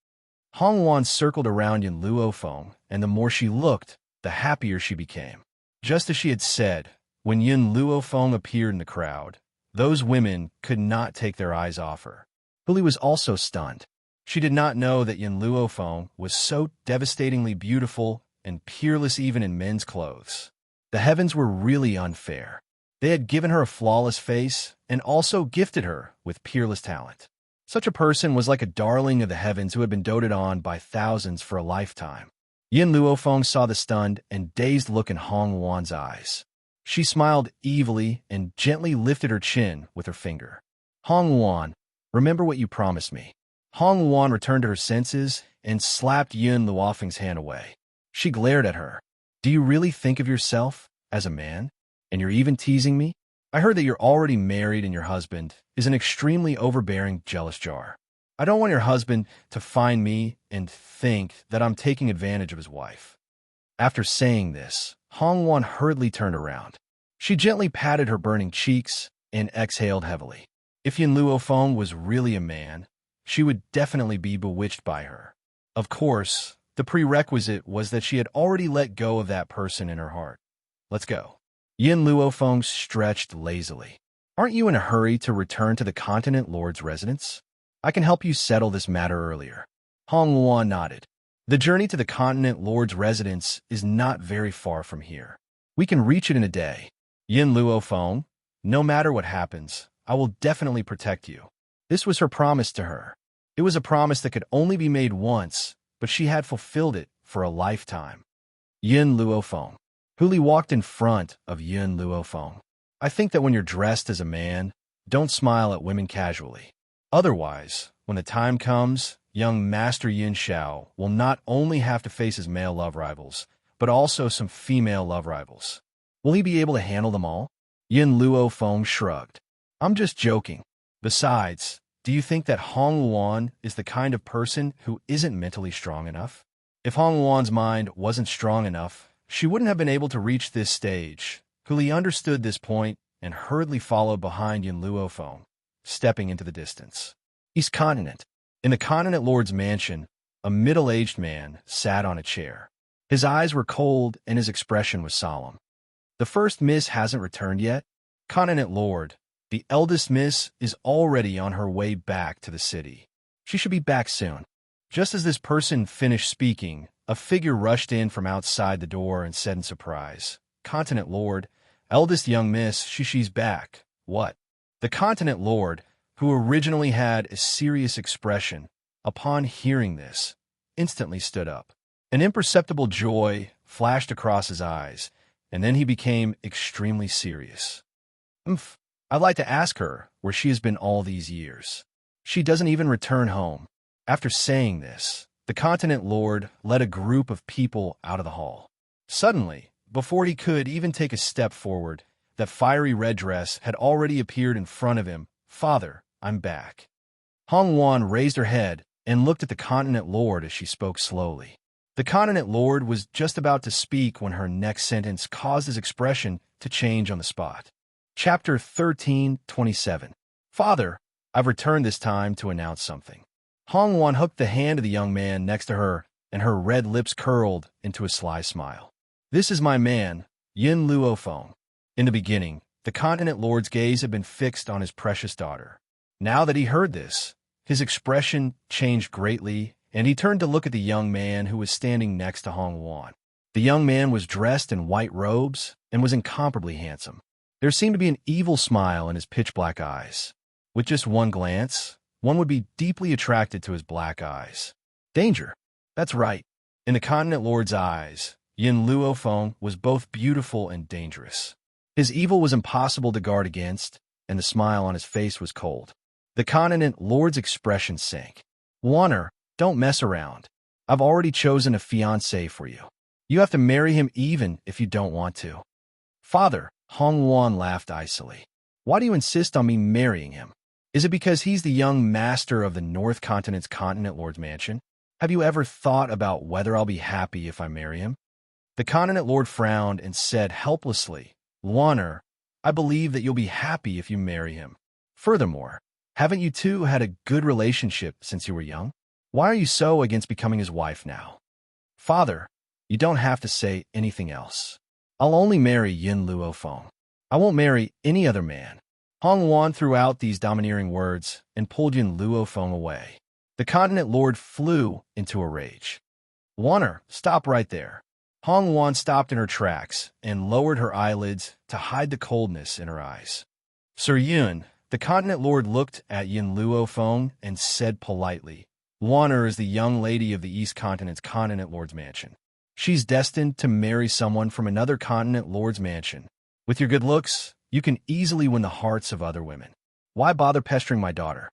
Hong Wan circled around Yin Luofeng, and the more she looked, the happier she became. Just as she had said, when Yin Luofeng appeared in the crowd, those women could not take their eyes off her. Billy was also stunned. She did not know that Yin Luofeng was so devastatingly beautiful and peerless even in men's clothes. The heavens were really unfair. They had given her a flawless face and also gifted her with peerless talent. Such a person was like a darling of the heavens who had been doted on by thousands for a lifetime. Yin Luofeng saw the stunned and dazed look in Hong Wan's eyes. She smiled evilly and gently lifted her chin with her finger. Hong Wan, remember what you promised me. Hong Luan returned to her senses and slapped Yun Luofeng's hand away. She glared at her. Do you really think of yourself as a man? And you're even teasing me? I heard that you're already married and your husband is an extremely overbearing, jealous jar. I don't want your husband to find me and think that I'm taking advantage of his wife. After saying this, Hong Luan hurriedly turned around. She gently patted her burning cheeks and exhaled heavily. If Yun Luofeng was really a man, she would definitely be bewitched by her. Of course, the prerequisite was that she had already let go of that person in her heart. Let's go. Yun Luofeng stretched lazily. Aren't you in a hurry to return to the Continent Lord's residence? I can help you settle this matter earlier. Hong Luan nodded. The journey to the Continent Lord's residence is not very far from here. We can reach it in a day. Yun Luofeng, no matter what happens, I will definitely protect you. This was her promise to her. It was a promise that could only be made once, but she had fulfilled it for a lifetime. Yun Luofeng. Huli walked in front of Yun Luofeng. I think that when you're dressed as a man, don't smile at women casually. Otherwise, when the time comes, young Master Yin Xiao will not only have to face his male love rivals, but also some female love rivals. Will he be able to handle them all? Yun Luofeng shrugged. I'm just joking. Besides, do you think that Hong Luan is the kind of person who isn't mentally strong enough? If Hong Luan's mind wasn't strong enough, she wouldn't have been able to reach this stage. Huli understood this point and hurriedly followed behind Yun Luofeng, stepping into the distance. East Continent. In the Continent Lord's mansion, a middle-aged man sat on a chair. His eyes were cold and his expression was solemn. The first miss hasn't returned yet? Continent Lord, the eldest miss is already on her way back to the city. She should be back soon. Just as this person finished speaking, a figure rushed in from outside the door and said in surprise, Continent Lord, eldest young miss, she's back. What? The Continent Lord, who originally had a serious expression, upon hearing this, instantly stood up. An imperceptible joy flashed across his eyes, and then he became extremely serious. I'd like to ask her where she has been all these years. She doesn't even return home. After saying this, the Continent Lord led a group of people out of the hall. Suddenly, before he could even take a step forward, that fiery red dress had already appeared in front of him. Father, I'm back. Hong Luan raised her head and looked at the Continent Lord as she spoke slowly. The Continent Lord was just about to speak when her next sentence caused his expression to change on the spot. Chapter 13:27. Father, I've returned this time to announce something. Hong Luan hooked the hand of the young man next to her, and her red lips curled into a sly smile. This is my man, Yun Luofeng. In the beginning, the Continent Lord's gaze had been fixed on his precious daughter. Now that he heard this, his expression changed greatly, and he turned to look at the young man who was standing next to Hong Luan. The young man was dressed in white robes and was incomparably handsome. There seemed to be an evil smile in his pitch-black eyes. With just one glance, one would be deeply attracted to his black eyes. Danger. That's right. In the Continent Lord's eyes, Yun Luofeng was both beautiful and dangerous. His evil was impossible to guard against, and the smile on his face was cold. The Continent Lord's expression sank. Luaner, don't mess around. I've already chosen a fiancé for you. You have to marry him even if you don't want to. Father, Hong Luan laughed icily. Why do you insist on me marrying him? Is it because he's the young master of the North Continent's Continent Lord's mansion? Have you ever thought about whether I'll be happy if I marry him? The Continent Lord frowned and said helplessly, Luaner, I believe that you'll be happy if you marry him. Furthermore, haven't you two had a good relationship since you were young? Why are you so against becoming his wife now? Father, you don't have to say anything else. I'll only marry Yun Luofeng. I won't marry any other man. Hong Luan threw out these domineering words and pulled Yun Luofeng away. The Continent Lord flew into a rage. Luaner, stop right there. Hong Luan stopped in her tracks and lowered her eyelids to hide the coldness in her eyes. Sir Yun, the Continent Lord looked at Yun Luofeng and said politely, Luaner is the young lady of the East Continent's Continent Lord's mansion. She's destined to marry someone from another Continent Lord's mansion. With your good looks, you can easily win the hearts of other women. Why bother pestering my daughter?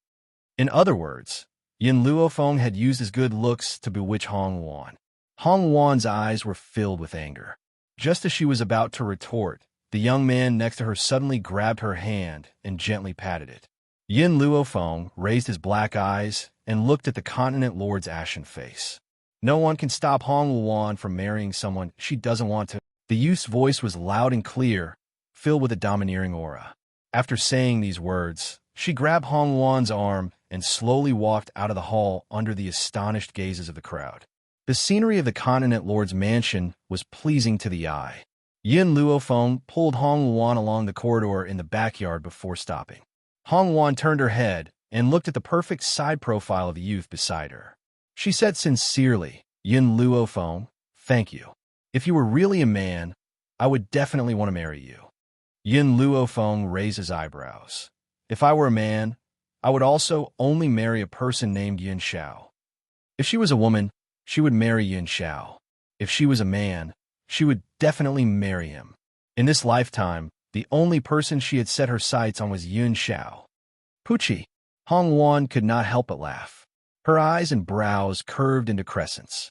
In other words, Yin Luofeng had used his good looks to bewitch Hong Wan. Hong Wan's eyes were filled with anger. Just as she was about to retort, the young man next to her suddenly grabbed her hand and gently patted it. Yin Luofeng raised his black eyes and looked at the continent lord's ashen face. No one can stop Hong Wan from marrying someone she doesn't want to. The youth's voice was loud and clear, filled with a domineering aura. After saying these words, she grabbed Hong Wan's arm and slowly walked out of the hall under the astonished gazes of the crowd. The scenery of the continent lord's mansion was pleasing to the eye. Yin Luofeng pulled Hong Wan along the corridor in the backyard before stopping. Hong Wan turned her head and looked at the perfect side profile of the youth beside her. She said sincerely, "Yin Luofeng, thank you. If you were really a man, I would definitely want to marry you." Yin Luofeng raised his eyebrows. "If I were a man, I would also only marry a person named Yin Xiao. If she was a woman, she would marry Yin Xiao. If she was a man, she would definitely marry him. In this lifetime, the only person she had set her sights on was Yin Xiao." Pucci. Hong Wan could not help but laugh. Her eyes and brows curved into crescents.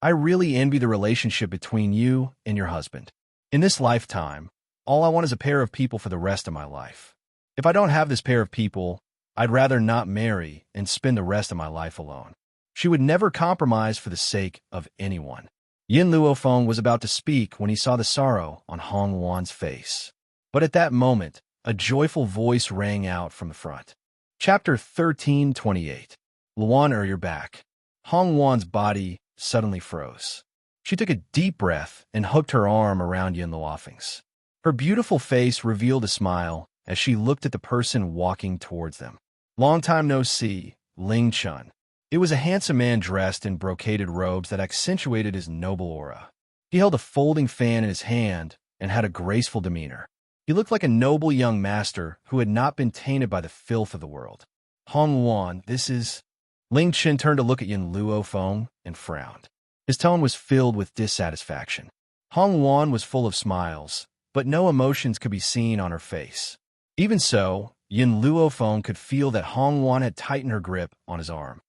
"I really envy the relationship between you and your husband. In this lifetime, all I want is a pair of people for the rest of my life. If I don't have this pair of people, I'd rather not marry and spend the rest of my life alone." She would never compromise for the sake of anyone. Yin Luofeng was about to speak when he saw the sorrow on Hong Wan's face. But at that moment, a joyful voice rang out from the front. Chapter 13:28. "Luan, you're back." Hong Wan's body suddenly froze. She took a deep breath and hooked her arm around Yin Luofeng's. Her beautiful face revealed a smile as she looked at the person walking towards them. "Long time no see, Ling Chun." It was a handsome man dressed in brocaded robes that accentuated his noble aura. He held a folding fan in his hand and had a graceful demeanor. He looked like a noble young master who had not been tainted by the filth of the world. "Hong Wan, this is—" Ling Chen turned to look at Yin Luofeng and frowned. His tone was filled with dissatisfaction. Hong Wan was full of smiles, but no emotions could be seen on her face. Even so, Yin Luofeng could feel that Hong Wan had tightened her grip on his arm.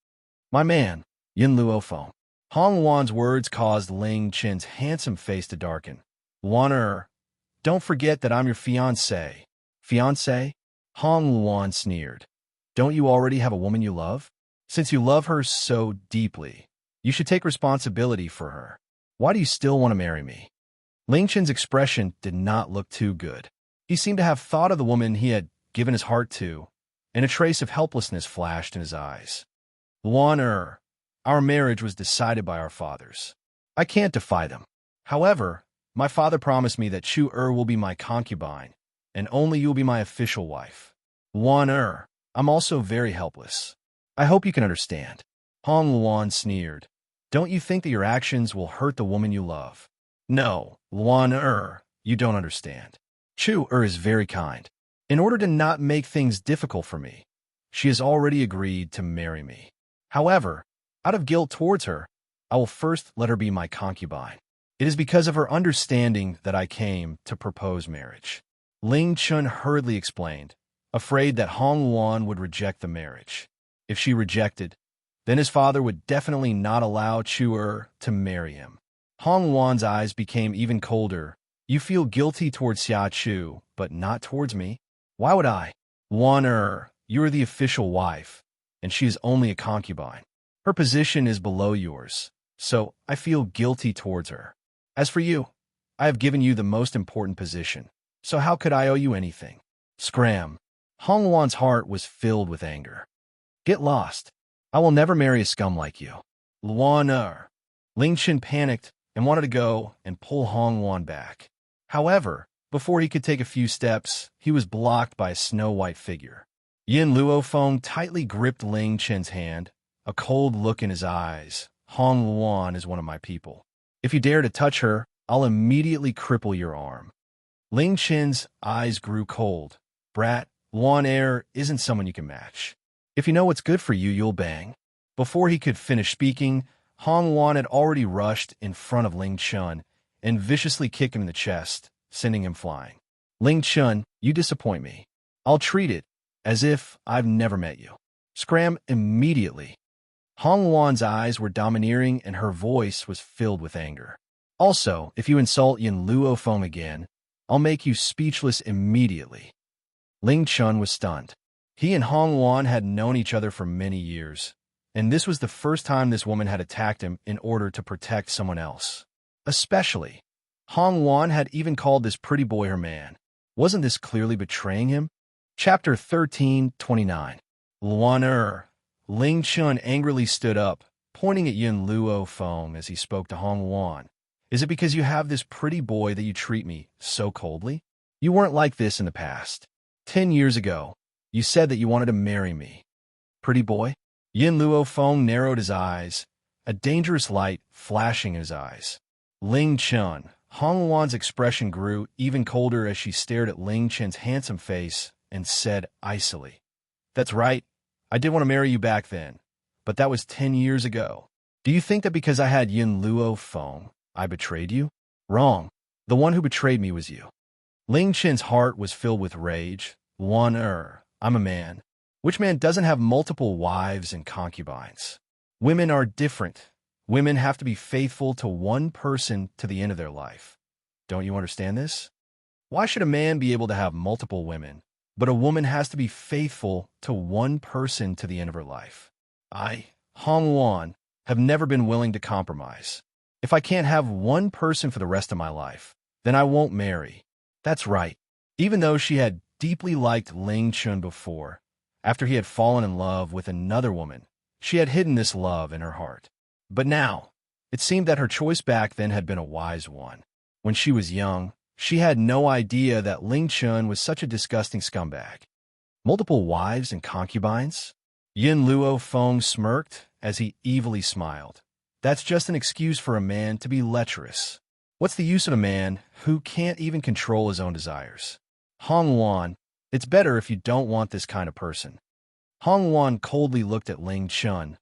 "My man, Yin Luofeng." Hong Wan's words caused Ling Chen's handsome face to darken. "Luan, don't forget that I'm your fiancé." "Fiancé?" Hong Wan sneered. "Don't you already have a woman you love? Since you love her so deeply, you should take responsibility for her. Why do you still want to marry me?" Ling Chen's expression did not look too good. He seemed to have thought of the woman he had given his heart to, and a trace of helplessness flashed in his eyes. "Luan, our marriage was decided by our fathers. I can't defy them. However, my father promised me that Chu will be my concubine, and only you will be my official wife. Luan, I'm also very helpless. I hope you can understand." Hong Luan sneered. "Don't you think that your actions will hurt the woman you love?" "No, Luan, you don't understand. Chu is very kind. In order to not make things difficult for me, she has already agreed to marry me. However, out of guilt towards her, I will first let her be my concubine. It is because of her understanding that I came to propose marriage." Ling Chun hurriedly explained, afraid that Hong Wan would reject the marriage. If she rejected, then his father would definitely not allow Chu to marry him. Hong Wan's eyes became even colder. "You feel guilty towards Xia Chu, but not towards me? Why would I? Luan, you are the official wife, and she is only a concubine. Her position is below yours, so I feel guilty towards her. As for you, I have given you the most important position, so how could I owe you anything?" Scram. Hong Wan's heart was filled with anger. "Get lost. I will never marry a scum like you." "Luan, Ling Chen panicked and wanted to go and pull Hong Wan back. However, before he could take a few steps, he was blocked by a snow-white figure. Yin Luofeng tightly gripped Ling Chen's hand, a cold look in his eyes. "Hong Wan is one of my people. If you dare to touch her, I'll immediately cripple your arm." Ling Chen's eyes grew cold. "Brat, Luan isn't someone you can match. If you know what's good for you, you'll bang." Before he could finish speaking, Hong Wan had already rushed in front of Ling Chun and viciously kicked him in the chest, sending him flying. "Ling Chun, you disappoint me. I'll treat it as if I've never met you." Scram immediately. Hong Wan's eyes were domineering and her voice was filled with anger. Also, if you insult Yin Luo Feng again, I'll make you speechless immediately. Ling Chun was stunned. He and Hong Wan had known each other for many years, and this was the first time this woman had attacked him in order to protect someone else. Especially, Hong Wan had even called this pretty boy her man. Wasn't this clearly betraying him? Chapter 13:29. Luan Ling Chun angrily stood up, pointing at Yin Luo Feng as he spoke to Hong Wan. Is it because you have this pretty boy that you treat me so coldly? You weren't like this in the past. 10 years ago, you said that you wanted to marry me. Pretty boy? Yin Luo Feng narrowed his eyes, a dangerous light flashing in his eyes. Ling Chun. Hong Wan's expression grew even colder as she stared at Ling Chun's handsome face and said icily, "That's right. I did want to marry you back then, but that was 10 years ago. Do you think that because I had Yin Luo Feng, I betrayed you? Wrong. The one who betrayed me was you." Ling Chen's heart was filled with rage. I'm a man. Which man doesn't have multiple wives and concubines? Women are different. Women have to be faithful to one person to the end of their life. Don't you understand this? Why should a man be able to have multiple women, but a woman has to be faithful to one person to the end of her life? I, Hong Wan, have never been willing to compromise. If I can't have one person for the rest of my life, then I won't marry. That's right. Even though she had deeply liked Ling Chun before, after he had fallen in love with another woman, she had hidden this love in her heart. But now, it seemed that her choice back then had been a wise one. When she was young, she had no idea that Ling Chun was such a disgusting scumbag. Multiple wives and concubines? Yin Luo Feng smirked as he evilly smiled. That's just an excuse for a man to be lecherous. What's the use of a man who can't even control his own desires? Hong Wan, it's better if you don't want this kind of person. Hong Wan coldly looked at Ling Chun.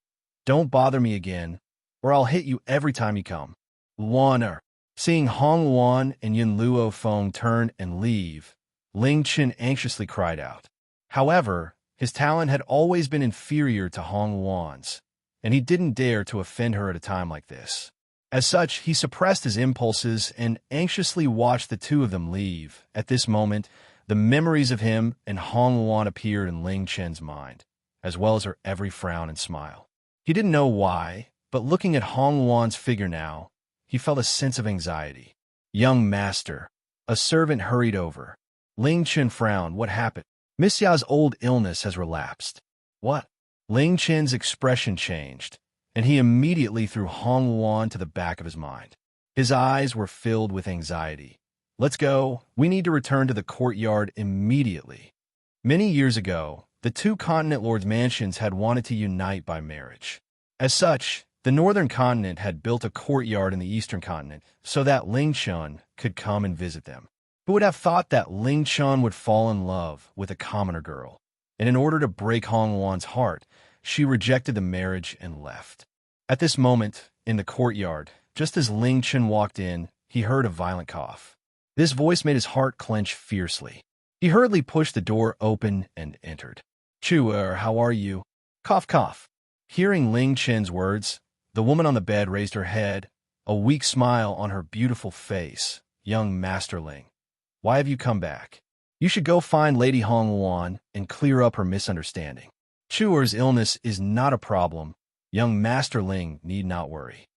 Don't bother me again, or I'll hit you every time you come. Luan. Seeing Hong Wan and Yin Luo Feng turn and leave, Ling Chun anxiously cried out. However, his talent had always been inferior to Hong Wan's, and he didn't dare to offend her at a time like this. As such, he suppressed his impulses and anxiously watched the two of them leave. At this moment, the memories of him and Hong Wan appeared in Ling Chen's mind, as well as her every frown and smile. He didn't know why, but looking at Hong Wan's figure now, he felt a sense of anxiety. Young master. A servant hurried over. Ling Chen frowned. What happened? Miss Ya's old illness has relapsed. What? Ling Chen's expression changed, and he immediately threw Hong Wan to the back of his mind. His eyes were filled with anxiety. Let's go. We need to return to the courtyard immediately. Many years ago, the two continent lords' mansions had wanted to unite by marriage. As such, the northern continent had built a courtyard in the eastern continent so that Ling Chun could come and visit them. Who would have thought that Ling Chun would fall in love with a commoner girl? And in order to break Hong Wan's heart, she rejected the marriage and left. At this moment, in the courtyard, just as Ling Chun walked in, he heard a violent cough. This voice made his heart clench fiercely. He hurriedly pushed the door open and entered. How are you? Cough, cough. Hearing Ling Chen's words, the woman on the bed raised her head, a weak smile on her beautiful face. Young Master Ling, why have you come back? You should go find Lady Hong Wan and clear up her misunderstanding. Chuer's illness is not a problem. Young Master Ling need not worry.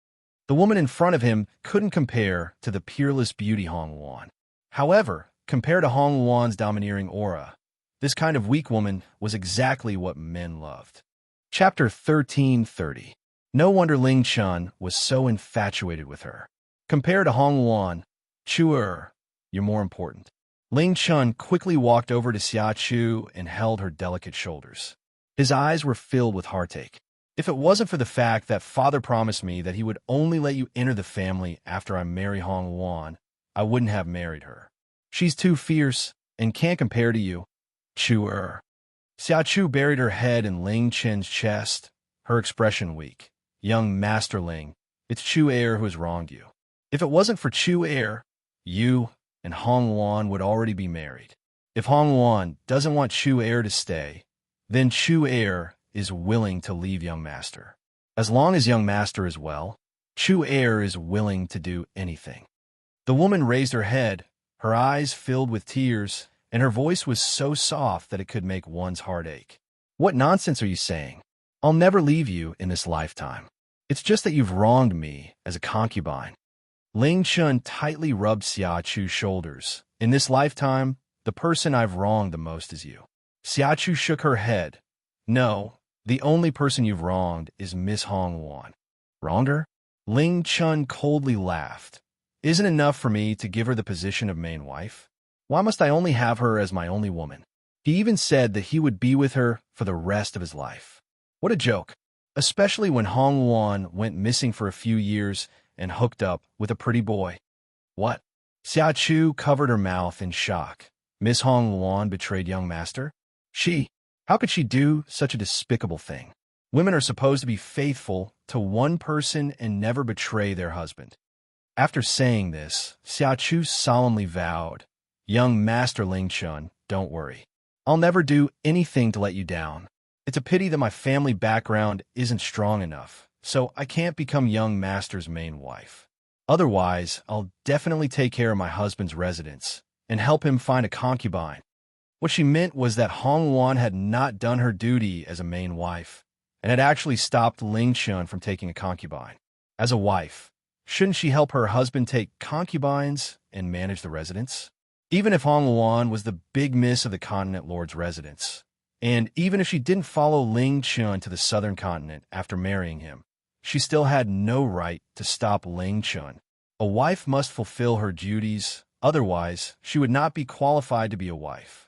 The woman in front of him couldn't compare to the peerless beauty Hong Wan. However, compared to Hong Wan's domineering aura, this kind of weak woman was exactly what men loved. Chapter 13:30. No wonder Ling Chun was so infatuated with her. Compared to Hong Wan, Chuer, you're more important. Ling Chun quickly walked over to Xia Chu and held her delicate shoulders. His eyes were filled with heartache. If it wasn't for the fact that father promised me that he would only let you enter the family after I marry Hong Wan, I wouldn't have married her. She's too fierce and can't compare to you. Chuer. Xia Chu buried her head in Ling Chen's chest, her expression weak. Young Master Ling, it's Chuer who has wronged you. If it wasn't for Chuer, you and Hong Wan would already be married. If Hong Wan doesn't want Chuer to stay, then Chuer is willing to leave young master. As long as young master is well, Chu Er is willing to do anything. The woman raised her head, her eyes filled with tears, and her voice was so soft that it could make one's heart ache. What nonsense are you saying? I'll never leave you in this lifetime. It's just that you've wronged me as a concubine. Ling Chun tightly rubbed Xia Chu's shoulders. In this lifetime, the person I've wronged the most is you. Xia Chu shook her head. No, the only person you've wronged is Miss Hong Wan. Wronged her? Ling Chun coldly laughed. Isn't it enough for me to give her the position of main wife? Why must I only have her as my only woman? He even said that he would be with her for the rest of his life. What a joke, especially when Hong Wan went missing for a few years and hooked up with a pretty boy. What? Xia Chu covered her mouth in shock. Miss Hong Wan betrayed young master? How could she do such a despicable thing? Women are supposed to be faithful to one person and never betray their husband. After saying this, Xia Chu solemnly vowed, Young Master Ling Chun, don't worry. I'll never do anything to let you down. It's a pity that my family background isn't strong enough, so I can't become young master's main wife. Otherwise, I'll definitely take care of my husband's residence and help him find a concubine. What she meant was that Hong Wan had not done her duty as a main wife and had actually stopped Ling Chun from taking a concubine. As a wife, shouldn't she help her husband take concubines and manage the residence? Even if Hong Wan was the big miss of the continent lord's residence, and even if she didn't follow Ling Chun to the southern continent after marrying him, she still had no right to stop Ling Chun. A wife must fulfill her duties, otherwise she would not be qualified to be a wife.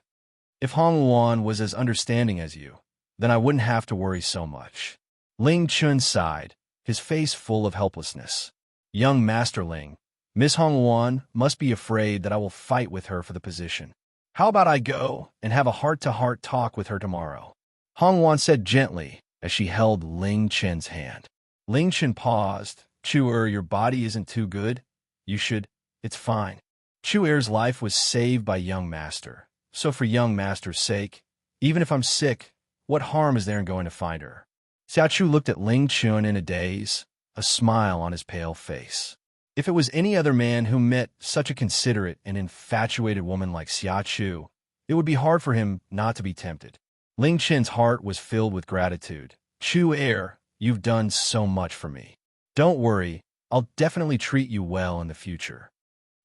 If Hong Wan was as understanding as you, then I wouldn't have to worry so much. Ling Chun sighed, his face full of helplessness. Young Master Ling, Miss Hong Wan must be afraid that I will fight with her for the position. How about I go and have a heart-to-heart talk with her tomorrow? Hong Wan said gently as she held Ling Chen's hand. Ling Chen paused. Chu-er, your body isn't too good. You should. It's fine. Chu-er's life was saved by young master. So for young master's sake, even if I'm sick, what harm is there in going to find her? Xia Chu looked at Ling Chun in a daze, a smile on his pale face. If it was any other man who met such a considerate and infatuated woman like Xia Chu, it would be hard for him not to be tempted. Ling Chen's heart was filled with gratitude. Chu-er, you've done so much for me. Don't worry, I'll definitely treat you well in the future.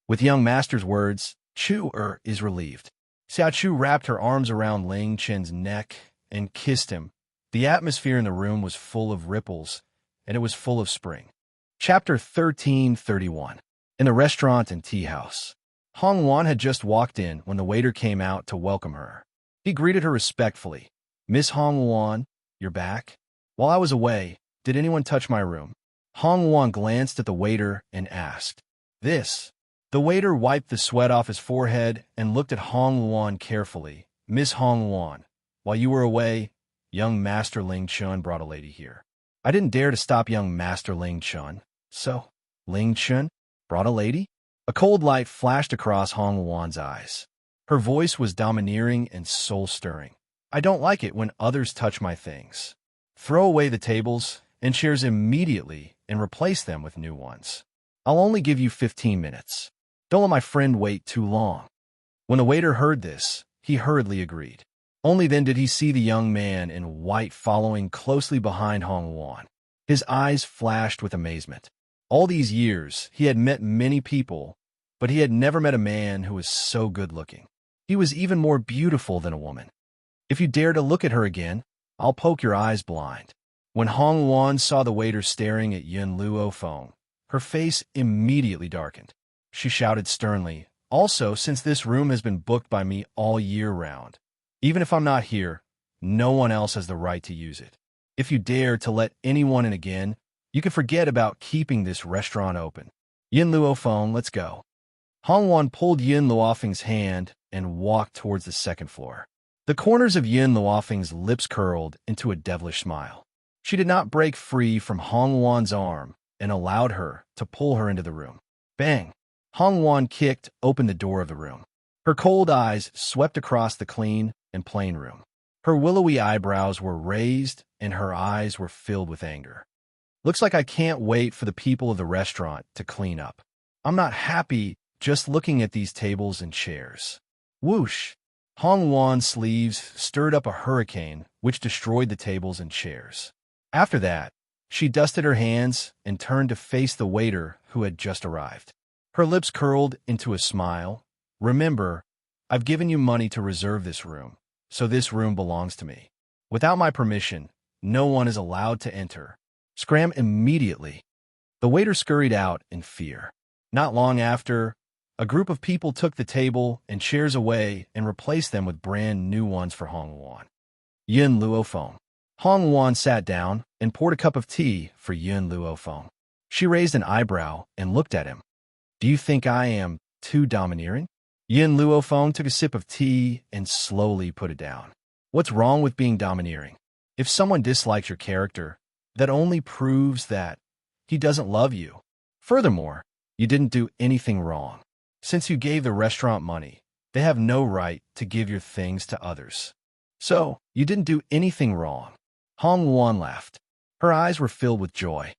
With young master's words, Chu-er is relieved. Xia Chu wrapped her arms around Ling Chen's neck and kissed him. The atmosphere in the room was full of ripples, and it was full of spring. Chapter 1331. In the restaurant and tea house. Hong Wan had just walked in when the waiter came out to welcome her. He greeted her respectfully. Miss Hong Wan, you're back? While I was away, did anyone touch my room? Hong Wan glanced at the waiter and asked. This. The waiter wiped the sweat off his forehead and looked at Hong Wan carefully. Miss Hong Wan, while you were away, young Master Ling Chun brought a lady here. I didn't dare to stop young Master Ling Chun. So, Ling Chun brought a lady? A cold light flashed across Hong Wan's eyes. Her voice was domineering and soul-stirring. I don't like it when others touch my things. Throw away the tables and chairs immediately and replace them with new ones. I'll only give you 15 minutes. Don't let my friend wait too long. When the waiter heard this, he hurriedly agreed. Only then did he see the young man in white following closely behind Hong Wan. His eyes flashed with amazement. All these years, he had met many people, but he had never met a man who was so good-looking. He was even more beautiful than a woman. If you dare to look at her again, I'll poke your eyes blind. When Hong Wan saw the waiter staring at Yun Luo Feng, her face immediately darkened. She shouted sternly, Also, since this room has been booked by me all year round, even if I'm not here, no one else has the right to use it. If you dare to let anyone in again, you can forget about keeping this restaurant open. Yin Luo Feng, let's go. Hong Wan pulled Yin Luofeng's hand and walked towards the second floor. The corners of Yin Luofeng's lips curled into a devilish smile. She did not break free from Hong Wan's arm and allowed her to pull her into the room. Bang! Hong Wan kicked open the door of the room. Her cold eyes swept across the clean and plain room. Her willowy eyebrows were raised and her eyes were filled with anger. Looks like I can't wait for the people of the restaurant to clean up. I'm not happy just looking at these tables and chairs. Whoosh! Hong Wan's sleeves stirred up a hurricane which destroyed the tables and chairs. After that, she dusted her hands and turned to face the waiter who had just arrived. Her lips curled into a smile. Remember, I've given you money to reserve this room, so this room belongs to me. Without my permission, no one is allowed to enter. Scram immediately. The waiter scurried out in fear. Not long after, a group of people took the table and chairs away and replaced them with brand new ones for Hong Wan. Yin Luofeng. Hong Wan sat down and poured a cup of tea for Yin Luofeng. She raised an eyebrow and looked at him. Do you think I am too domineering? Yin Luofeng took a sip of tea and slowly put it down. What's wrong with being domineering? If someone dislikes your character, that only proves that he doesn't love you. Furthermore, you didn't do anything wrong. Since you gave the restaurant money, they have no right to give your things to others. So, you didn't do anything wrong. Hong Wan laughed. Her eyes were filled with joy.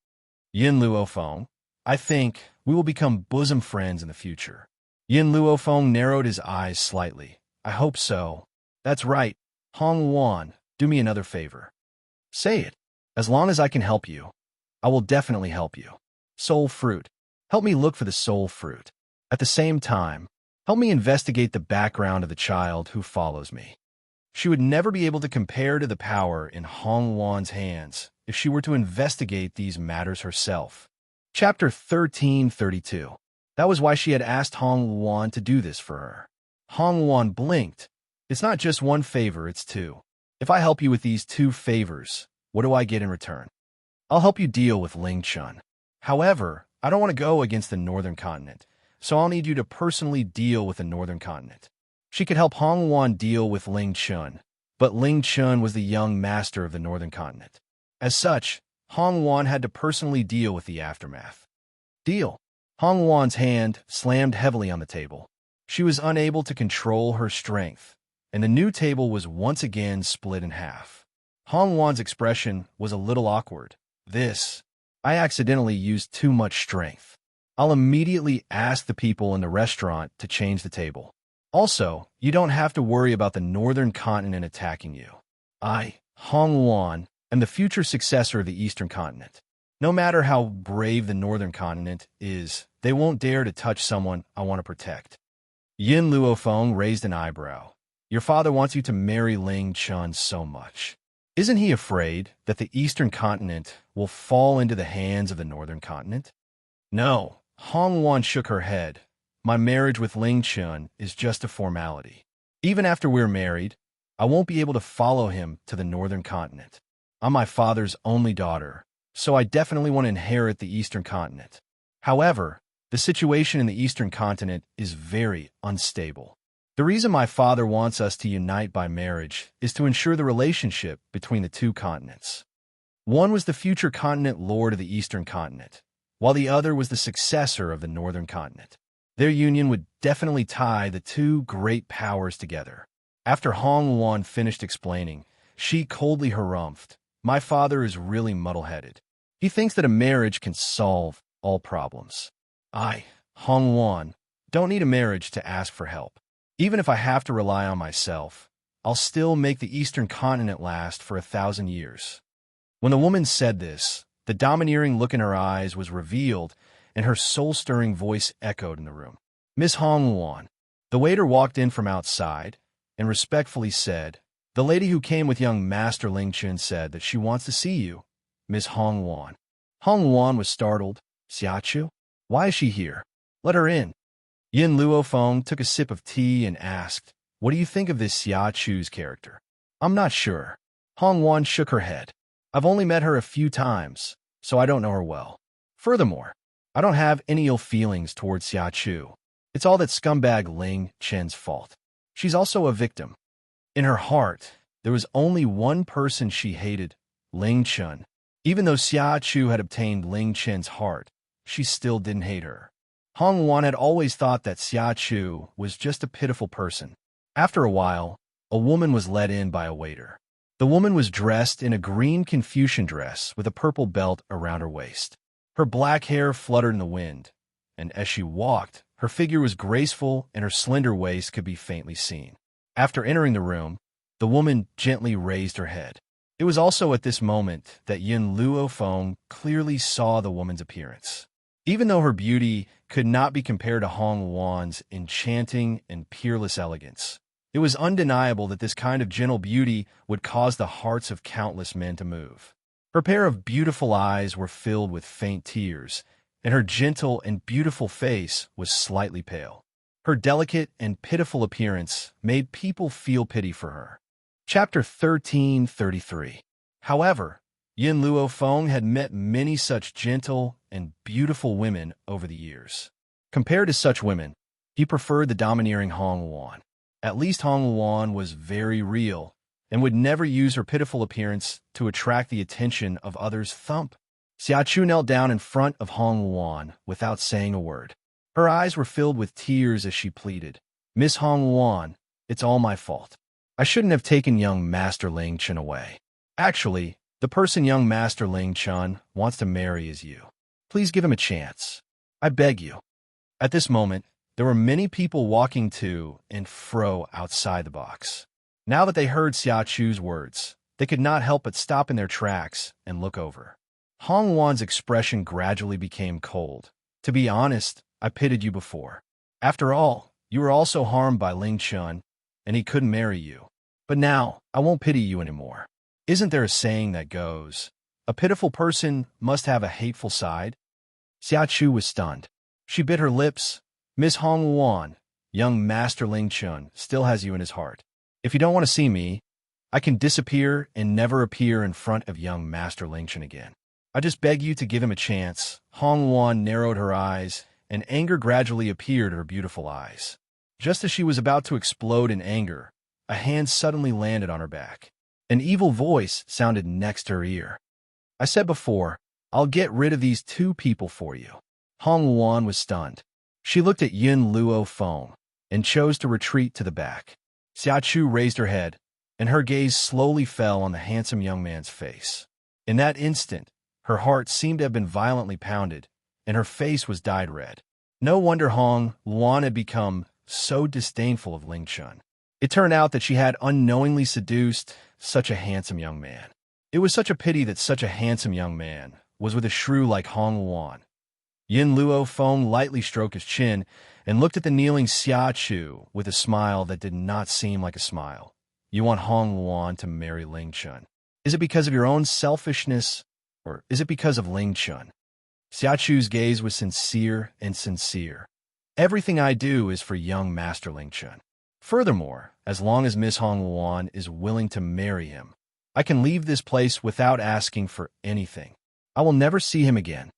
Yin Luofeng, I think we will become bosom friends in the future. Yin Luofeng narrowed his eyes slightly. I hope so. That's right. Hong Wan, do me another favor. Say it. As long as I can help you, I will definitely help you. Soul fruit. Help me look for the soul fruit. At the same time, help me investigate the background of the child who follows me. She would never be able to compare to the power in Hong Wan's hands if she were to investigate these matters herself. Chapter 1332. That was why she had asked Hong Wan to do this for her. Hong Wan blinked. It's not just one favor, it's two. If I help you with these two favors, what do I get in return? I'll help you deal with Ling Chun. However, I don't want to go against the Northern Continent, so I'll need you to personally deal with the Northern Continent. She could help Hong Wan deal with Ling Chun, but Ling Chun was the young master of the Northern Continent. As such, Hong Wan had to personally deal with the aftermath. Deal. Hong Wan's hand slammed heavily on the table. She was unable to control her strength, and the new table was once again split in half. Hong Wan's expression was a little awkward. I accidentally used too much strength. I'll immediately ask the people in the restaurant to change the table. Also, you don't have to worry about the Northern Continent attacking you. I, Hong Wan, am the future successor of the Eastern Continent. No matter how brave the Northern Continent is, they won't dare to touch someone I want to protect. Yin Luofeng raised an eyebrow. Your father wants you to marry Ling Chun so much. Isn't he afraid that the Eastern Continent will fall into the hands of the Northern Continent? No. Hong Wan shook her head. My marriage with Ling Chun is just a formality. Even after we're married, I won't be able to follow him to the Northern Continent. I'm my father's only daughter, so I definitely want to inherit the Eastern Continent. However, the situation in the Eastern Continent is very unstable. The reason my father wants us to unite by marriage is to ensure the relationship between the two continents. One was the future continent lord of the Eastern Continent, while the other was the successor of the Northern Continent. Their union would definitely tie the two great powers together. After Hong Wan finished explaining, she coldly harumphed, My father is really muddle-headed. He thinks that a marriage can solve all problems. I, Hong Wan, don't need a marriage to ask for help. Even if I have to rely on myself, I'll still make the Eastern Continent last for 1,000 years. When the woman said this, the domineering look in her eyes was revealed, and her soul-stirring voice echoed in the room. Miss Hong Wan. The waiter walked in from outside and respectfully said, The lady who came with young Master Ling Chun said that she wants to see you, Miss Hong Wan. Hong Wan was startled. Xiachu? Why is she here? Let her in. Yin Luofeng took a sip of tea and asked, What do you think of this Xiachu's character? I'm not sure. Hong Wan shook her head. I've only met her a few times, so I don't know her well. Furthermore, I don't have any ill feelings towards Xiachu. It's all that scumbag Ling Chen's fault. She's also a victim. In her heart, there was only one person she hated, Ling Chun. Even though Xiachu had obtained Ling Chen's heart, she still didn't hate her. Hong Wan had always thought that Xiachu was just a pitiful person. After a while, a woman was let in by a waiter. The woman was dressed in a green Confucian dress with a purple belt around her waist. Her black hair fluttered in the wind, and as she walked, her figure was graceful and her slender waist could be faintly seen. After entering the room, the woman gently raised her head. It was also at this moment that Yin Luo Feng clearly saw the woman's appearance. Even though her beauty could not be compared to Hong Wan's enchanting and peerless elegance, it was undeniable that this kind of gentle beauty would cause the hearts of countless men to move. Her pair of beautiful eyes were filled with faint tears, and her gentle and beautiful face was slightly pale. Her delicate and pitiful appearance made people feel pity for her. Chapter 1333. However, Yin Luo Feng had met many such gentle and beautiful women over the years. Compared to such women, he preferred the domineering Hong Wan. At least Hong Wan was very real and would never use her pitiful appearance to attract the attention of others. Thump. Xiaochu knelt down in front of Hong Wan without saying a word. Her eyes were filled with tears as she pleaded, "Miss Hong Wan, it's all my fault. I shouldn't have taken young Master Ling Chun away. Actually, the person young Master Ling Chun wants to marry is you. Please give him a chance. I beg you." At this moment, there were many people walking to and fro outside the box. Now that they heard Xiaochu's words, they could not help but stop in their tracks and look over. Hong Wan's expression gradually became cold. "To be honest, I pitied you before. After all, you were also harmed by Ling Chun, and he couldn't marry you. But now, I won't pity you anymore. Isn't there a saying that goes, a pitiful person must have a hateful side?" Xiaochu was stunned. She bit her lips. "Miss Hong Wan, young Master Ling Chun still has you in his heart. If you don't want to see me, I can disappear and never appear in front of young Master Ling Chun again. I just beg you to give him a chance." Hong Wan narrowed her eyes, and anger gradually appeared in her beautiful eyes. Just as she was about to explode in anger, a hand suddenly landed on her back. An evil voice sounded next to her ear. "I said before, I'll get rid of these two people for you." Hong Wan was stunned. She looked at Yin Luo Feng and chose to retreat to the back. Xiaochu raised her head, and her gaze slowly fell on the handsome young man's face. In that instant, her heart seemed to have been violently pounded, and her face was dyed red. No wonder Hong Wan had become so disdainful of Ling Chun. It turned out that she had unknowingly seduced such a handsome young man. It was such a pity that such a handsome young man was with a shrew like Hong Wan. Yin Luo Feng lightly stroked his chin and looked at the kneeling Xiaochu with a smile that did not seem like a smile. "You want Hong Wan to marry Ling Chun. Is it because of your own selfishness, or is it because of Ling Chun?" Xiaochu's gaze was sincere and sincere. "Everything I do is for young Master Ling Chun. Furthermore, as long as Miss Hong Wan is willing to marry him, I can leave this place without asking for anything. I will never see him again."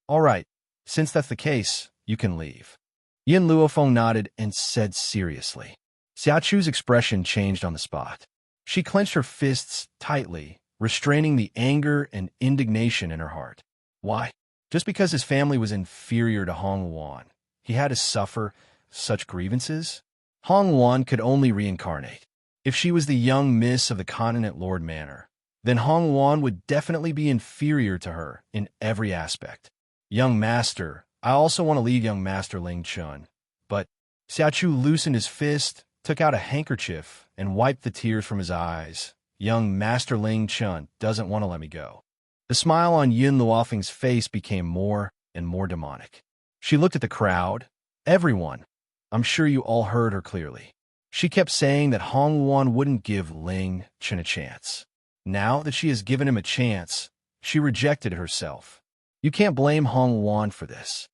"All right, since that's the case, you can leave." Yin Luofeng nodded and said seriously. Xiaochu's expression changed on the spot. She clenched her fists tightly, restraining the anger and indignation in her heart. Why? Just because his family was inferior to Hong Wan, he had to suffer such grievances? Hong Wan could only reincarnate. If she was the young miss of the Continent Lord Manor, then Hong Wan would definitely be inferior to her in every aspect. "Young master, I also want to leave young Master Ling Chun, but..." Xiaochu loosened his fist, took out a handkerchief, and wiped the tears from his eyes. "Young Master Ling Chun doesn't want to let me go." The smile on Yin Luofeng's face became more and more demonic. She looked at the crowd. "Everyone, I'm sure you all heard her clearly. She kept saying that Hong Wan wouldn't give Ling Chun a chance. Now that she has given him a chance, she rejected herself. You can't blame Hong Wan for this."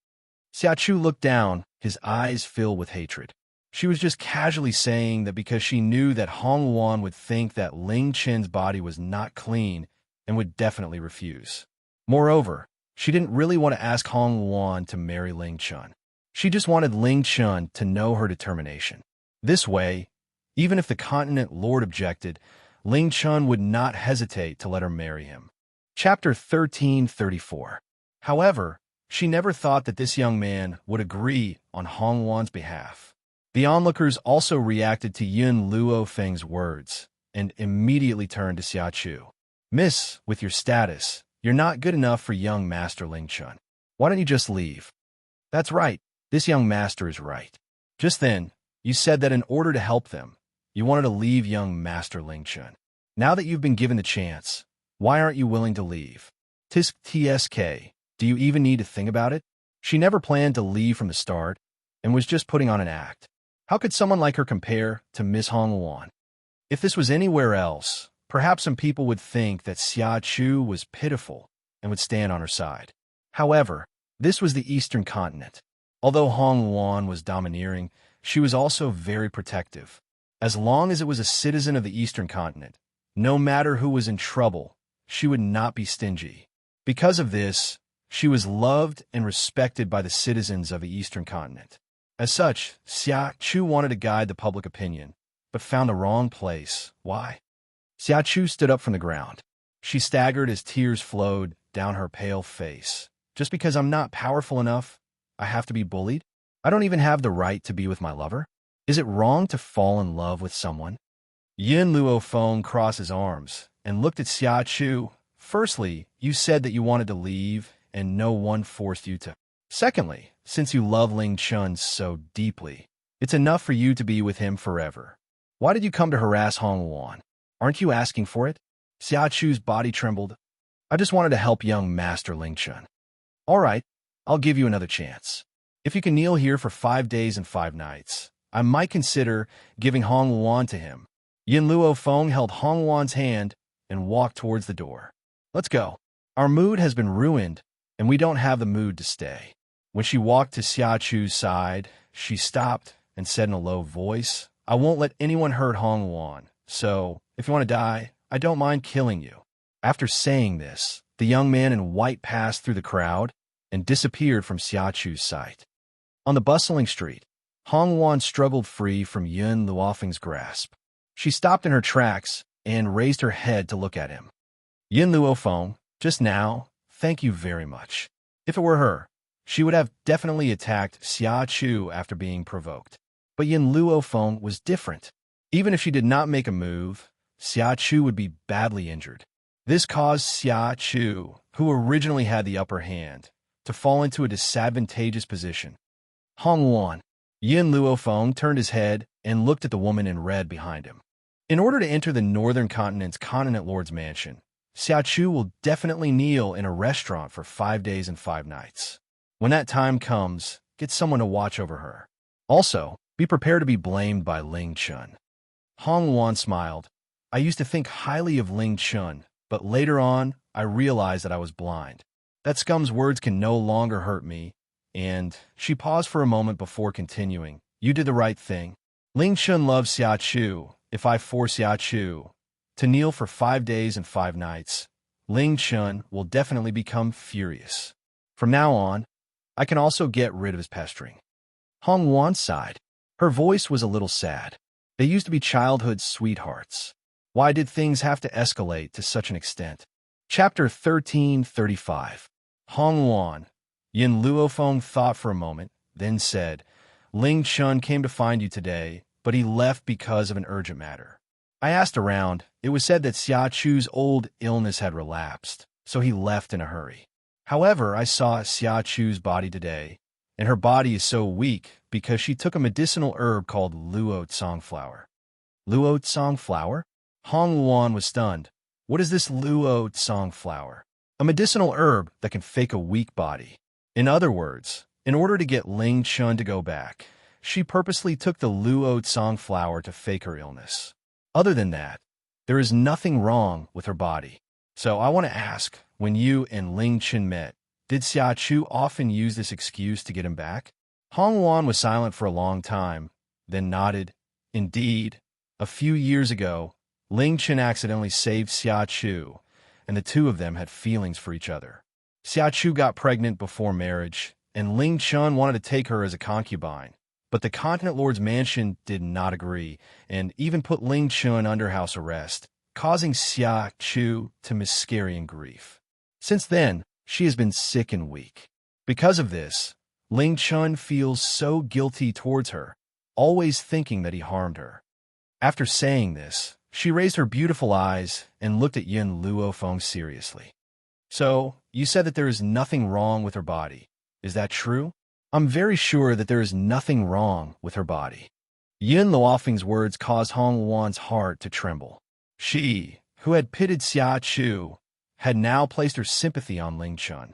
Xiaochu looked down, his eyes filled with hatred. She was just casually saying that because she knew that Hong Wan would think that Ling Chun's body was not clean and would definitely refuse. Moreover, she didn't really want to ask Hong Wan to marry Ling Chun. She just wanted Ling Chun to know her determination. This way, even if the Continent Lord objected, Ling Chun would not hesitate to let her marry him. Chapter 1334. However, she never thought that this young man would agree on Hong Wan's behalf. The onlookers also reacted to Yin Luo Feng's words, and immediately turned to Xia Chu. Miss, with your status, you're not good enough for young Master Ling Chun. Why don't you just leave? That's right. This young master is right. Just then, you said that in order to help them, you wanted to leave young Master Ling Chun. Now that you've been given the chance, why aren't you willing to leave? Tisk TSK, do you even need to think about it? She never planned to leave from the start and was just putting on an act. How could someone like her compare to Miss Hong Luan? If this was anywhere else, perhaps some people would think that Xia Chu was pitiful and would stand on her side. However, this was the Eastern continent. Although Hong Luan was domineering, she was also very protective. As long as it was a citizen of the Eastern continent, no matter who was in trouble, she would not be stingy. Because of this, she was loved and respected by the citizens of the Eastern continent. As such, Xia Chu wanted to guide the public opinion, but found the wrong place. Why? Xia Chu stood up from the ground. She staggered as tears flowed down her pale face. Just because I'm not powerful enough, I have to be bullied? I don't even have the right to be with my lover? Is it wrong to fall in love with someone? Yin Luo Feng crossed his arms and looked at Xia Chu. Firstly, you said that you wanted to leave and no one forced you to. Secondly, since you love Ling Chun so deeply, it's enough for you to be with him forever. Why did you come to harass Hong Luan? Aren't you asking for it? Xia Chu's body trembled. I just wanted to help young Master Ling Chun. All right, I'll give you another chance. If you can kneel here for 5 days and 5 nights, I might consider giving Hong Luan to him. Yin Luo Feng held Hong Luan's hand and walked towards the door. Let's go. Our mood has been ruined, and we don't have the mood to stay. When she walked to Xia Chu's side, she stopped and said in a low voice, I won't let anyone hurt Hong Luan, so if you want to die, I don't mind killing you. After saying this, the young man in white passed through the crowd and disappeared from Xia Chu's sight. On the bustling street, Hong Luan struggled free from Yin Luofeng's grasp. She stopped in her tracks and raised her head to look at him. Yin Luofeng, just now, thank you very much. If it were her, she would have definitely attacked Xia Chu after being provoked. But Yin Luofeng was different. Even if she did not make a move, Xia Chu would be badly injured. This caused Xia Chu, who originally had the upper hand, to fall into a disadvantageous position. Hong Luan. Yin Luofeng turned his head and looked at the woman in red behind him. In order to enter the Northern Continent's Continent Lord's mansion, Xia Chu will definitely kneel in a restaurant for 5 days and 5 nights. When that time comes, get someone to watch over her. Also, be prepared to be blamed by Ling Chun. Hong Luan smiled. I used to think highly of Ling Chun, but later on, I realized that I was blind. That scum's words can no longer hurt me, and she paused for a moment before continuing. You did the right thing. Ling Chun loves Xia Chu. If I force Xia Chu to kneel for 5 days and 5 nights, Ling Chun will definitely become furious. From now on, I can also get rid of his pestering. Hong Luan sighed. Her voice was a little sad. They used to be childhood sweethearts. Why did things have to escalate to such an extent? Chapter 1335. Hong Luan. Yin Luofeng thought for a moment, then said, Ling Chun came to find you today, but he left because of an urgent matter. I asked around. It was said that Xia Chu's old illness had relapsed, so he left in a hurry. However, I saw Xia Chu's body today, and her body is so weak because she took a medicinal herb called luo tsong flower. Luo tsong flower? Hong Luan was stunned. What is this luo tsong flower? A medicinal herb that can fake a weak body. In other words, in order to get Ling Chun to go back, she purposely took the luo tsong flower to fake her illness. Other than that, there is nothing wrong with her body. So I want to ask, when you and Ling Chun met, did Xia Chu often use this excuse to get him back? Hong Luan was silent for a long time, then nodded. Indeed, a few years ago, Ling Chun accidentally saved Xia Chu, and the two of them had feelings for each other. Xia Chu got pregnant before marriage, and Ling Chun wanted to take her as a concubine. But the Continent Lord's mansion did not agree, and even put Ling Chun under house arrest, causing Xia Chu to miscarry in grief. Since then, she has been sick and weak. Because of this, Ling Chun feels so guilty towards her, always thinking that he harmed her. After saying this, She raised her beautiful eyes and looked at Yin Luofeng seriously. So, you said that there is nothing wrong with her body. Is that true? I'm very sure that there is nothing wrong with her body. Yin Luofeng's words caused Hong Wan's heart to tremble. She, who had pitied Xia Chu, had now placed her sympathy on Ling Chun.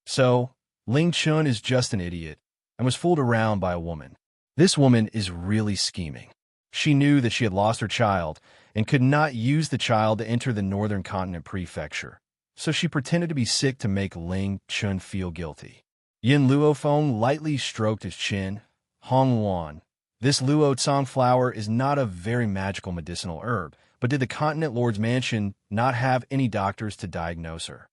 So, Ling Chun is just an idiot and was fooled around by a woman. This woman is really scheming. She knew that she had lost her child and could not use the child to enter the Northern Continent Prefecture, so she pretended to be sick to make Ling Chun feel guilty. Yin Luofeng lightly stroked his chin. Hong Wan, this Luo Tsang flower is not a very magical medicinal herb, but did the Continent Lord's mansion not have any doctors to diagnose her?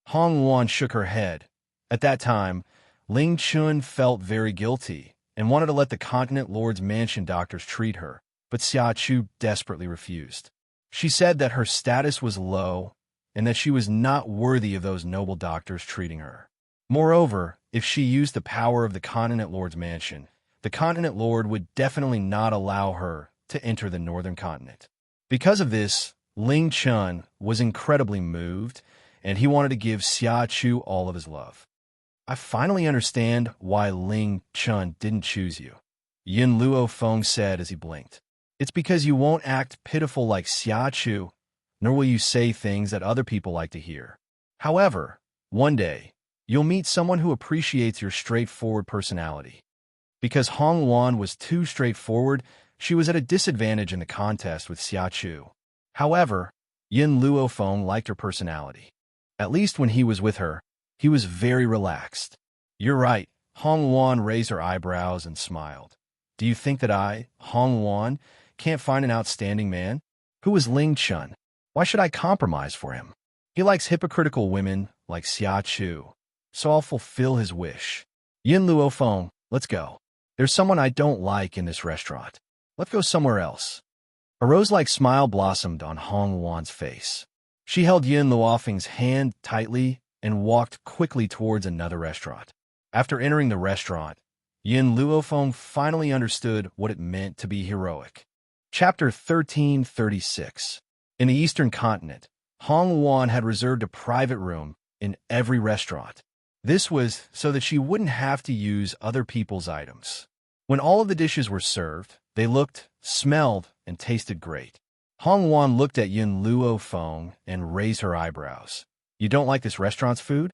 Hong Wan shook her head. At that time, Ling Chun felt very guilty and wanted to let the Continent Lord's mansion doctors treat her, but Xia Chu desperately refused. She said that her status was low and that she was not worthy of those noble doctors treating her. Moreover, if she used the power of the Continent Lord's mansion, the Continent Lord would definitely not allow her to enter the Northern Continent. Because of this, Ling Chun was incredibly moved, and he wanted to give Xia Chu all of his love. I finally understand why Ling Chun didn't choose you, Yin Luofeng said as he blinked. It's because you won't act pitiful like Xia Chu, nor will you say things that other people like to hear. However, one day, you'll meet someone who appreciates your straightforward personality. Because Hong Wan was too straightforward, she was at a disadvantage in the contest with Xia Chu. However, Yin Luofeng liked her personality. At least when he was with her, he was very relaxed. You're right, Hong Wan raised her eyebrows and smiled. Do you think that I, Hong Wan, can't find an outstanding man? Who is Ling Chun? Why should I compromise for him? He likes hypocritical women like Xia Chu, so I'll fulfill his wish. Yin Luofeng, let's go. There's someone I don't like in this restaurant. Let's go somewhere else. A rose-like smile blossomed on Hong Wan's face. She held Yin Luofeng's hand tightly and walked quickly towards another restaurant. After entering the restaurant, Yin Luofeng finally understood what it meant to be heroic. Chapter 1336. In the Eastern Continent, Hong Wan had reserved a private room in every restaurant. This was so that she wouldn't have to use other people's items. When all of the dishes were served, they looked, smelled, and tasted great. Hong Wan looked at Yin Luofeng and raised her eyebrows. You don't like this restaurant's food?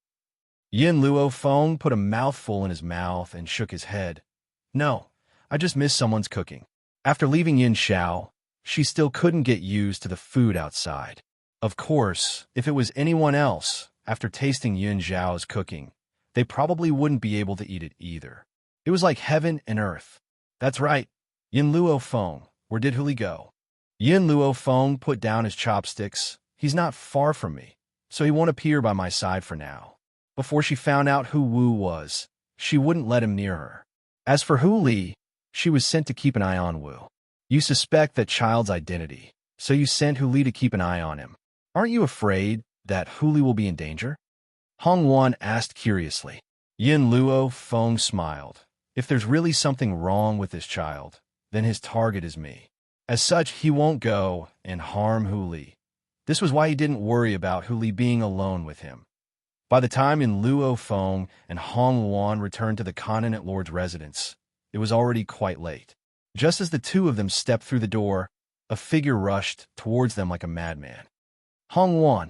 Yin Luofeng put a mouthful in his mouth and shook his head. No, I just miss someone's cooking. After leaving Yin Xiao, she still couldn't get used to the food outside. Of course, if it was anyone else, after tasting Yin Xiao's cooking, they probably wouldn't be able to eat it either. It was like heaven and earth. That's right. Yin Luofeng, where did Huli go? Yin Luofeng put down his chopsticks. He's not far from me, so he won't appear by my side for now. Before she found out who Wu was, she wouldn't let him near her. As for Huli, she was sent to keep an eye on Wu. You suspect that child's identity, so you sent Huli to keep an eye on him. Aren't you afraid that Huli will be in danger? Hong Wan asked curiously. Yin Luofeng smiled. If there's really something wrong with this child, then his target is me. As such, he won't go and harm Huli. This was why he didn't worry about Huli being alone with him. By the time Yin Luofeng and Hong Wan returned to the Continent Lord's residence, it was already quite late. Just as the two of them stepped through the door, a figure rushed towards them like a madman. Hong Wan.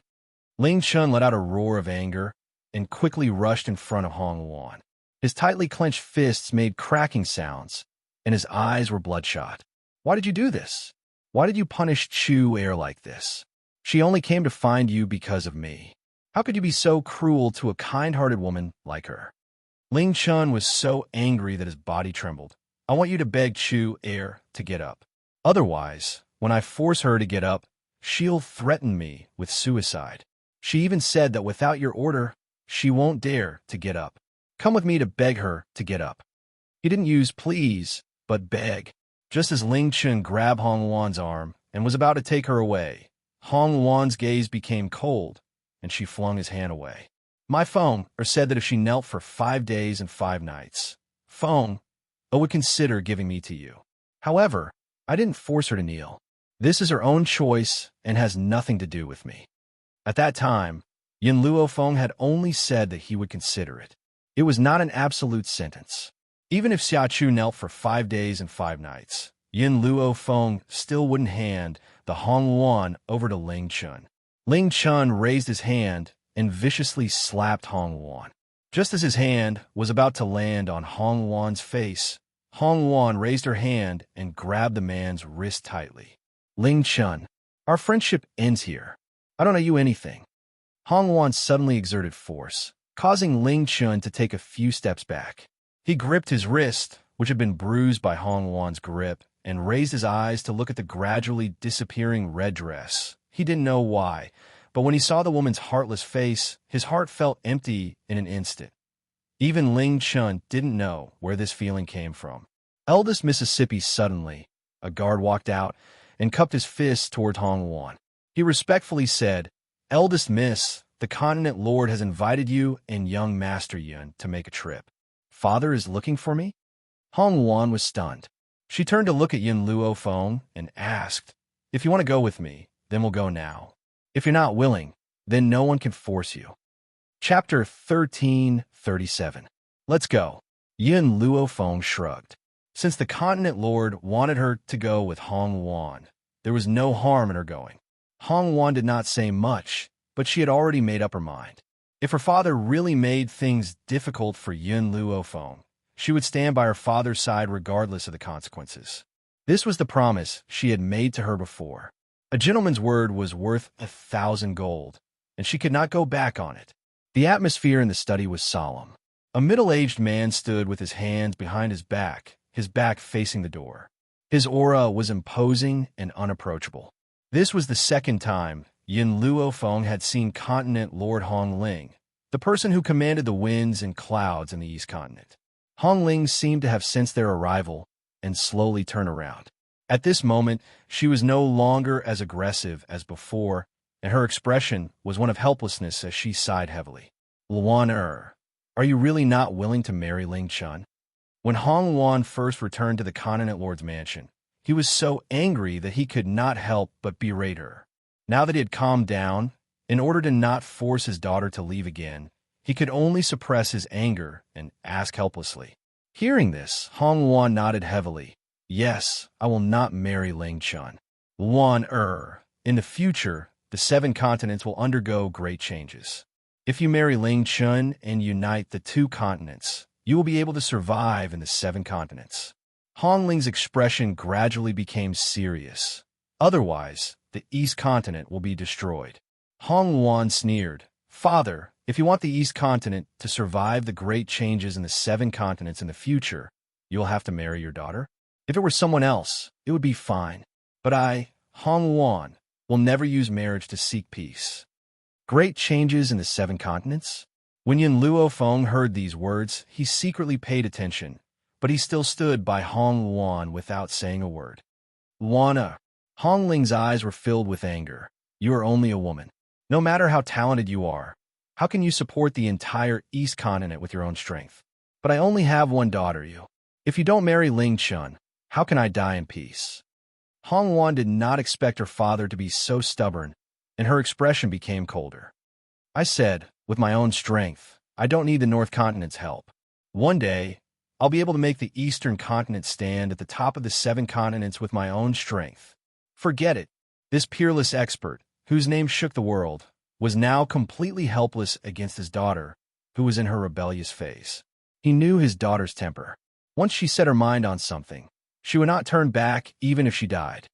Ling Chun let out a roar of anger and quickly rushed in front of Hong Wan. His tightly clenched fists made cracking sounds, and his eyes were bloodshot. Why did you do this? Why did you punish Chu Air like this? She only came to find you because of me. How could you be so cruel to a kind-hearted woman like her? Ling Chun was so angry that his body trembled. I want you to beg Chu Air to get up. Otherwise, when I force her to get up, she'll threaten me with suicide. She even said that without your order, she won't dare to get up. Come with me to beg her to get up. He didn't use please, but beg. Just as Ling Chun grabbed Hong Wan's arm and was about to take her away, Hong Wan's gaze became cold, and she flung his hand away. My phone said that if she knelt for 5 days and 5 nights, I would consider giving me to you. However, I didn't force her to kneel. This is her own choice and has nothing to do with me. At that time, Yin Luofeng had only said that he would consider it. It was not an absolute sentence. Even if Xiachu knelt for 5 days and 5 nights, Yin Luofeng still wouldn't hand the Hong Yuan over to Ling Chun. Ling Chun raised his hand and viciously slapped Hong Yuan. Just as his hand was about to land on Hong Yuan's face, Hong Yuan raised her hand and grabbed the man's wrist tightly. Ling Chun, our friendship ends here. I don't owe you anything. Hong Yuan suddenly exerted force, causing Ling Chun to take a few steps back. He gripped his wrist, which had been bruised by Hong Yuan's grip, and raised his eyes to look at the gradually disappearing red dress. He didn't know why, but when he saw the woman's heartless face, his heart felt empty in an instant. Even Ling Chun didn't know where this feeling came from. Eldest Mississippi suddenly, a guard walked out and cupped his fist toward Hong Yuan. He respectfully said, "Eldest Miss, the Continent Lord has invited you and young Master Yun to make a trip. Father is looking for me?" Hong Yuan was stunned. She turned to look at Yin Luofeng and asked, "If you want to go with me, then we'll go now. If you're not willing, then no one can force you." Chapter 1337. Let's go. Yin Luofeng shrugged. Since the Continent Lord wanted her to go with Hong Yuan, there was no harm in her going. Hong Yuan did not say much, but she had already made up her mind. If her father really made things difficult for Yin Luofeng, she would stand by her father's side regardless of the consequences. This was the promise she had made to her before. A gentleman's word was worth 1,000 gold, and she could not go back on it. The atmosphere in the study was solemn. A middle-aged man stood with his hands behind his back facing the door. His aura was imposing and unapproachable. This was the second time Yin Luofeng had seen Continent Lord Hong Ling, the person who commanded the winds and clouds in the East Continent. Hong Ling seemed to have sensed their arrival and slowly turned around. At this moment, she was no longer as aggressive as before, and her expression was one of helplessness as she sighed heavily. "Luan are you really not willing to marry Ling Chun?" When Hong Yuan first returned to the Continent Lord's mansion, he was so angry that he could not help but berate her. Now that he had calmed down, in order to not force his daughter to leave again, he could only suppress his anger and ask helplessly. Hearing this, Hong Yuan nodded heavily. "Yes, I will not marry Ling Chun. Luan in the future, the 7 continents will undergo great changes. If you marry Ling Chun and unite the 2 continents, you will be able to survive in the 7 continents." Hong Ling's expression gradually became serious. "Otherwise, the East Continent will be destroyed." Hong Yuan sneered. "Father, if you want the East Continent to survive the great changes in the 7 continents in the future, you will have to marry your daughter. If it were someone else, it would be fine. But I, Hong Yuan, will never use marriage to seek peace." Great changes in the 7 continents? When Yin Luofeng heard these words, he secretly paid attention, but he still stood by Hong Yuan without saying a word. "Luana." Hong Ling's eyes were filled with anger. "You are only a woman. No matter how talented you are, how can you support the entire East Continent with your own strength? But I only have one daughter, you. If you don't marry Ling Chun, how can I die in peace?" Hong Yuan did not expect her father to be so stubborn, and her expression became colder. "I said, with my own strength, I don't need the North Continent's help. One day, I'll be able to make the Eastern Continent stand at the top of the 7 continents with my own strength." Forget it. This peerless expert, whose name shook the world, was now completely helpless against his daughter, who was in her rebellious phase. He knew his daughter's temper. Once she set her mind on something, she would not turn back even if she died.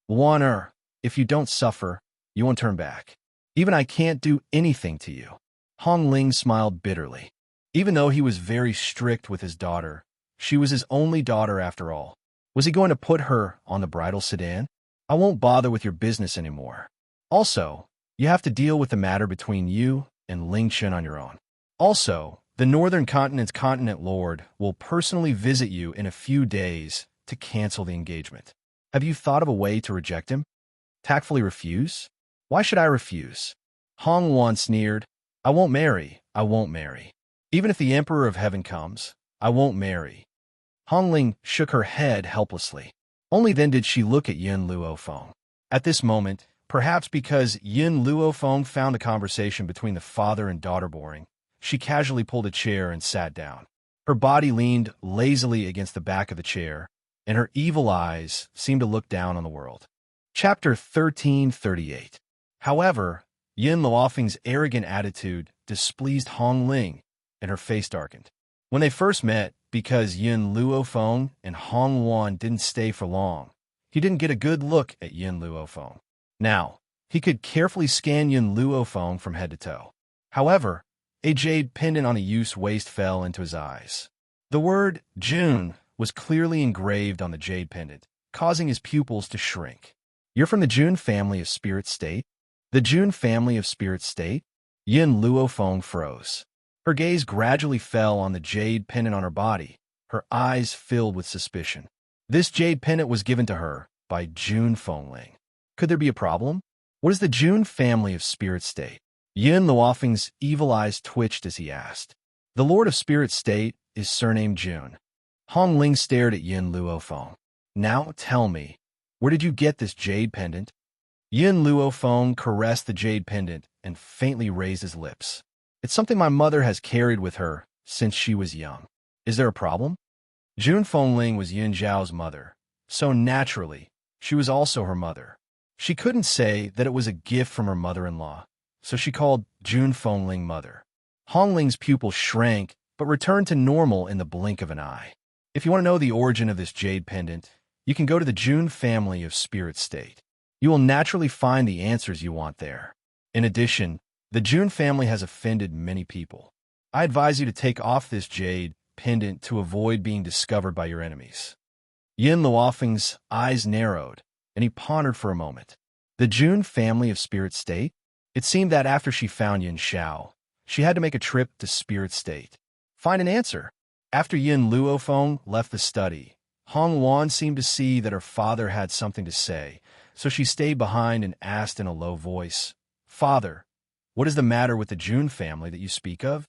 "Luan if you don't suffer, you won't turn back. Even I can't do anything to you." Hong Ling smiled bitterly. Even though he was very strict with his daughter, she was his only daughter after all. Was he going to put her on the bridal sedan? "I won't bother with your business anymore. Also, you have to deal with the matter between you and Ling Chun on your own. Also, the Northern Continent's Continent Lord will personally visit you in a few days to cancel the engagement. Have you thought of a way to reject him? Tactfully refuse? Why should I refuse?" Hong Yuan sneered. I won't marry. Even if the Emperor of Heaven comes, I won't marry." Hong Ling shook her head helplessly. Only then did she look at Yin Luofeng. At this moment, perhaps because Yin Luofeng found the conversation between the father and daughter boring, she casually pulled a chair and sat down. Her body leaned lazily against the back of the chair, and her evil eyes seemed to look down on the world. Chapter 1338. However, Yin Luofeng's arrogant attitude displeased Hong Ling, and her face darkened. When they first met, because Yin Luofeng and Hong Wan didn't stay for long, he didn't get a good look at Yin Luofeng. Now, he could carefully scan Yin Luofeng from head to toe. However, a jade pendant on a youth's waist fell into his eyes. The word June was clearly engraved on the jade pendant, causing his pupils to shrink. You're from the June family of spirit state? The June family of spirit state? Yin Luofeng froze. Her gaze gradually fell on the jade pendant on her body, her eyes filled with suspicion. This jade pendant was given to her by June Fengling. Could there be a problem? What is the June family of spirit state? Yin Luofeng's evil eyes twitched as he asked. The Lord of Spirit State is surnamed June. Hong Ling stared at Yin Luofeng. Now tell me, where did you get this jade pendant? Yin Luofeng caressed the jade pendant and faintly raised his lips. It's something my mother has carried with her since she was young. Is there a problem? June Fengling was Yin Zhao's mother, so naturally, she was also her mother. She couldn't say that it was a gift from her mother-in-law, so she called June Fengling mother. Hong Ling's pupil shrank, but returned to normal in the blink of an eye. If you want to know the origin of this jade pendant, you can go to the June family of spirit state. You will naturally find the answers you want there. In addition, the June family has offended many people. I advise you to take off this jade pendant to avoid being discovered by your enemies. Yin Luofeng's eyes narrowed, and he pondered for a moment. The June family of spirit state? It seemed that after she found Yin Xiao, she had to make a trip to spirit state. Find an answer. After Yin Luofeng left the study, Hong Wan seemed to see that her father had something to say, so she stayed behind and asked in a low voice, Father, what is the matter with the June family that you speak of?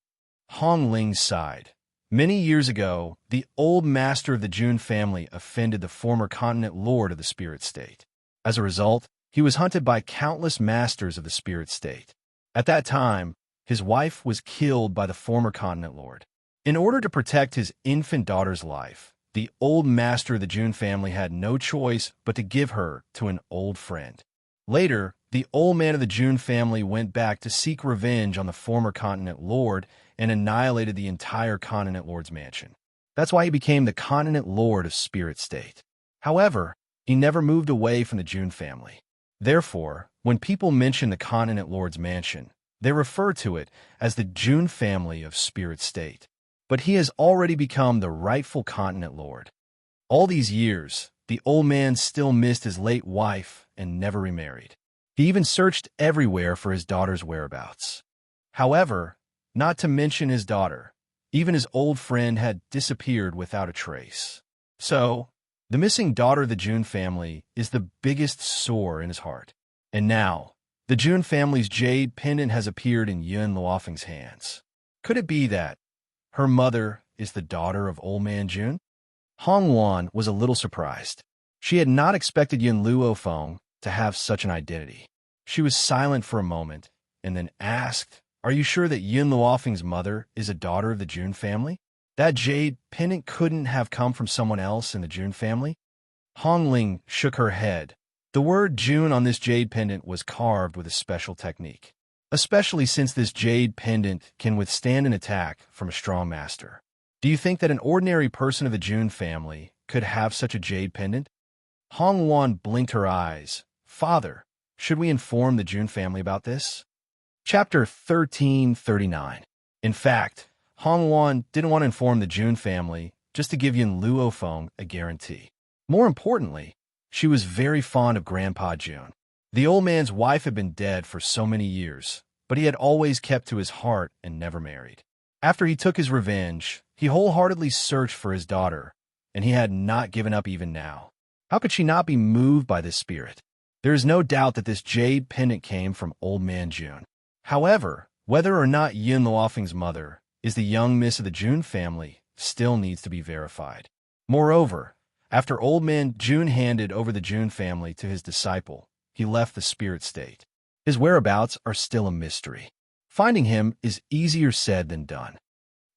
Hong Ling sighed. Many years ago, the old master of the June family offended the former continent lord of the spirit state. As a result, he was hunted by countless masters of the spirit state. At that time, his wife was killed by the former continent lord. In order to protect his infant daughter's life, the old master of the June family had no choice but to give her to an old friend. Later, the old man of the June family went back to seek revenge on the former continent lord and annihilated the entire continent lord's mansion. That's why he became the continent lord of spirit state. However, he never moved away from the June family. Therefore, when people mention the continent lord's mansion, they refer to it as the June family of spirit state. But he has already become the rightful continent lord. All these years, the old man still missed his late wife and never remarried. He even searched everywhere for his daughter's whereabouts. However, not to mention his daughter, even his old friend had disappeared without a trace. So, the missing daughter of the June family is the biggest sore in his heart. And now, the June family's jade pendant has appeared in Yin Luofeng's hands. Could it be that her mother is the daughter of Old Man June? Hong Wan was a little surprised. She had not expected Yin Luofeng to have such an identity. She was silent for a moment, and then asked, Are you sure that Yin Luofeng's mother is a daughter of the June family? That jade pendant couldn't have come from someone else in the June family? Hong Ling shook her head. The word June on this jade pendant was carved with a special technique, especially since this jade pendant can withstand an attack from a strong master. Do you think that an ordinary person of the June family could have such a jade pendant? Hong Wan blinked her eyes. Father, should we inform the June family about this? Chapter 1339. In fact, Hong Wan didn't want to inform the June family just to give Yin Luofeng a guarantee. More importantly, she was very fond of Grandpa June. The old man's wife had been dead for so many years, but he had always kept to his heart and never married. After he took his revenge, he wholeheartedly searched for his daughter, and he had not given up even now. How could she not be moved by this spirit? There is no doubt that this jade pendant came from Old Man June. However, whether or not Yin Luofeng's mother is the young miss of the June family still needs to be verified. Moreover, after Old Man June handed over the June family to his disciple, he left the spirit state. His whereabouts are still a mystery. Finding him is easier said than done.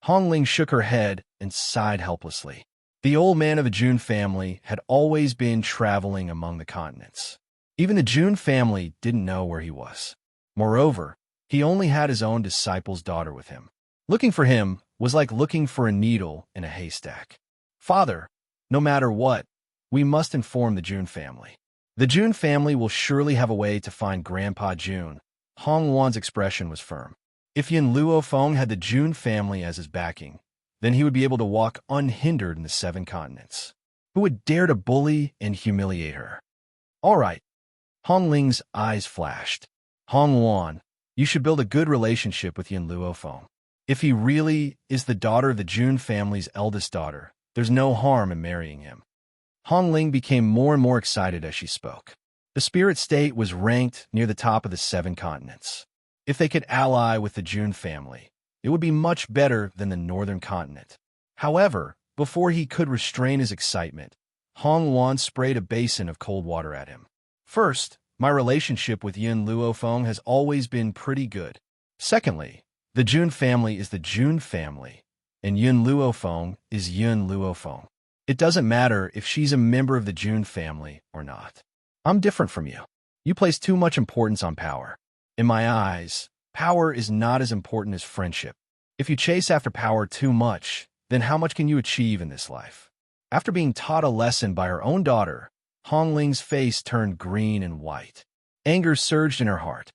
Hongling shook her head and sighed helplessly. The old man of the Jun family had always been traveling among the continents. Even the Jun family didn't know where he was. Moreover, he only had his own disciple's daughter with him. Looking for him was like looking for a needle in a haystack. Father, no matter what, we must inform the Jun family. The Jun family will surely have a way to find Grandpa Jun. Hong Wan's expression was firm. If Yin Luofeng had the Jun family as his backing, then he would be able to walk unhindered in the 7 continents. Who would dare to bully and humiliate her? All right. Hong Ling's eyes flashed. Hong Wan, you should build a good relationship with Yin Luofeng. If he really is the daughter of the Jun family's eldest daughter, there's no harm in marrying him. Hong Ling became more and more excited as she spoke. The spirit state was ranked near the top of the 7 continents. If they could ally with the Jun family, it would be much better than the northern continent. However, before he could restrain his excitement, Hong Wan sprayed a basin of cold water at him. First, my relationship with Yin Luofeng has always been pretty good. Secondly, the Jun family is the Jun family, and Yin Luofeng is Yin Luofeng. It doesn't matter if she's a member of the Jun family or not. I'm different from you. You place too much importance on power. In my eyes, power is not as important as friendship. If you chase after power too much, then how much can you achieve in this life? After being taught a lesson by her own daughter, Hong Ling's face turned green and white. Anger surged in her heart.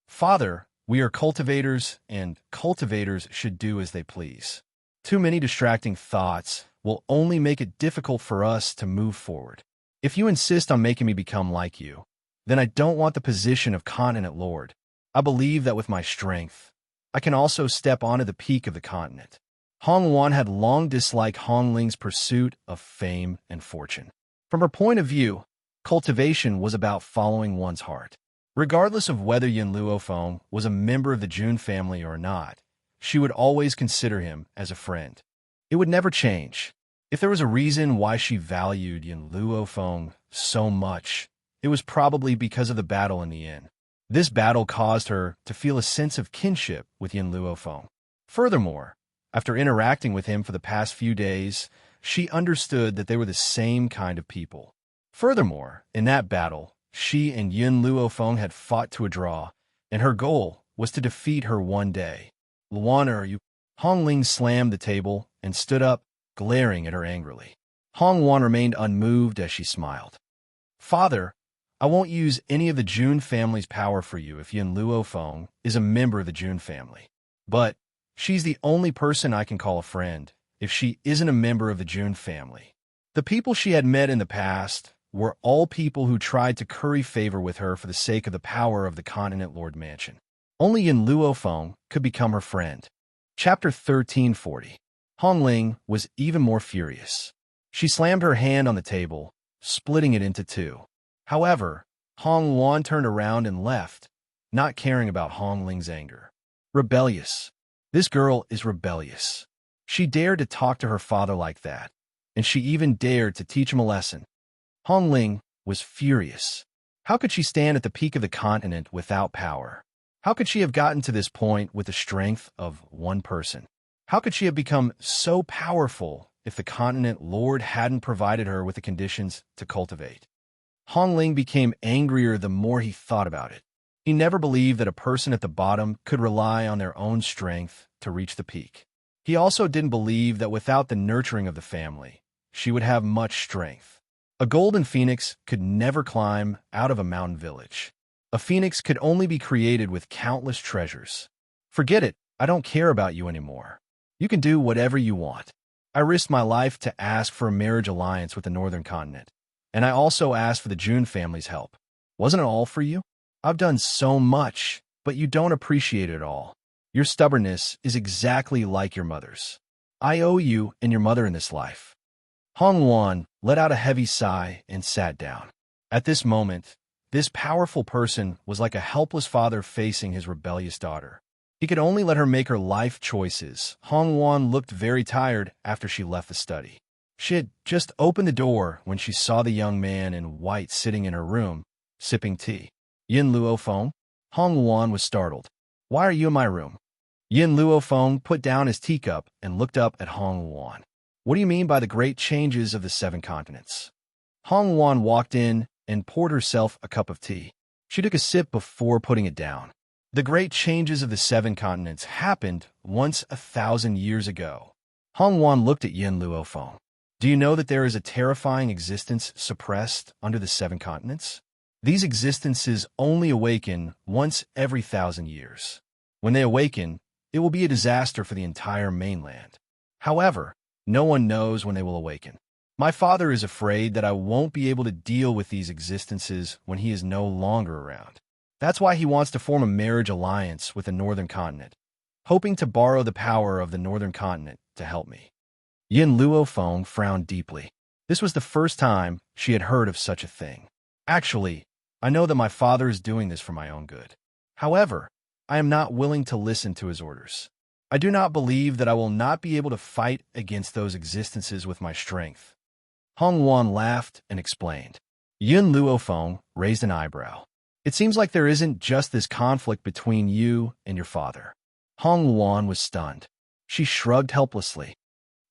Father, we are cultivators, and cultivators should do as they please. Too many distracting thoughts will only make it difficult for us to move forward. If you insist on making me become like you, then I don't want the position of continent lord. I believe that with my strength, I can also step onto the peak of the continent. Hong Wan had long disliked Hong Ling's pursuit of fame and fortune. From her point of view, cultivation was about following one's heart. Regardless of whether Yin Luofeng was a member of the Jun family or not, she would always consider him as a friend. It would never change. If there was a reason why she valued Yin Luofeng so much, it was probably because of the battle in the inn. This battle caused her to feel a sense of kinship with Yin Luofeng. Furthermore, after interacting with him for the past few days, she understood that they were the same kind of people. Furthermore, in that battle, she and Yin Luofeng had fought to a draw, and her goal was to defeat her one day. Luan, are you? Hong Ling slammed the table and stood up, glaring at her angrily. Hong Wan remained unmoved as she smiled. Father, I won't use any of the Jun family's power for you if Yin Luofeng is a member of the Jun family. But she's the only person I can call a friend if she isn't a member of the Jun family. The people she had met in the past were all people who tried to curry favor with her for the sake of the power of the Continent Lord Mansion. Only Yin Luofeng could become her friend. Chapter 1340. Hong Ling was even more furious. She slammed her hand on the table, splitting it into 2. However, Hong Wan turned around and left, not caring about Hong Ling's anger. Rebellious. This girl is rebellious. She dared to talk to her father like that, and she even dared to teach him a lesson. Hong Ling was furious. How could she stand at the peak of the continent without power? How could she have gotten to this point with the strength of one person? How could she have become so powerful if the continent lord hadn't provided her with the conditions to cultivate? Hong Ling became angrier the more he thought about it. He never believed that a person at the bottom could rely on their own strength to reach the peak. He also didn't believe that without the nurturing of the family, she would have much strength. A golden phoenix could never climb out of a mountain village. A phoenix could only be created with countless treasures. Forget it, I don't care about you anymore. You can do whatever you want. I risked my life to ask for a marriage alliance with the northern continent, and I also asked for the Jun family's help. Wasn't it all for you? I've done so much, but you don't appreciate it all. Your stubbornness is exactly like your mother's. I owe you and your mother in this life. Hong Wan let out a heavy sigh and sat down. At this moment, this powerful person was like a helpless father facing his rebellious daughter. He could only let her make her life choices. Hong Wan looked very tired after she left the study. She had just opened the door when she saw the young man in white sitting in her room, sipping tea. Yin Luofeng? Hong Wuan was startled. Why are you in my room? Yin Luofeng put down his teacup and looked up at Hong Wuan. What do you mean by the great changes of the 7 continents? Hong Wuan walked in and poured herself a cup of tea. She took a sip before putting it down. The great changes of the 7 continents happened once 1,000 years ago. Hong Wuan looked at Yin Luofeng. Do you know that there is a terrifying existence suppressed under the 7 continents? These existences only awaken once every 1,000 years. When they awaken, it will be a disaster for the entire mainland. However, no one knows when they will awaken. My father is afraid that I won't be able to deal with these existences when he is no longer around. That's why he wants to form a marriage alliance with the northern continent, hoping to borrow the power of the northern continent to help me. Yin Luofeng frowned deeply. This was the first time she had heard of such a thing. Actually, I know that my father is doing this for my own good. However, I am not willing to listen to his orders. I do not believe that I will not be able to fight against those existences with my strength. Hong Wuan laughed and explained. Yin Luofeng raised an eyebrow. It seems like there isn't just this conflict between you and your father. Hong Wuan was stunned. She shrugged helplessly.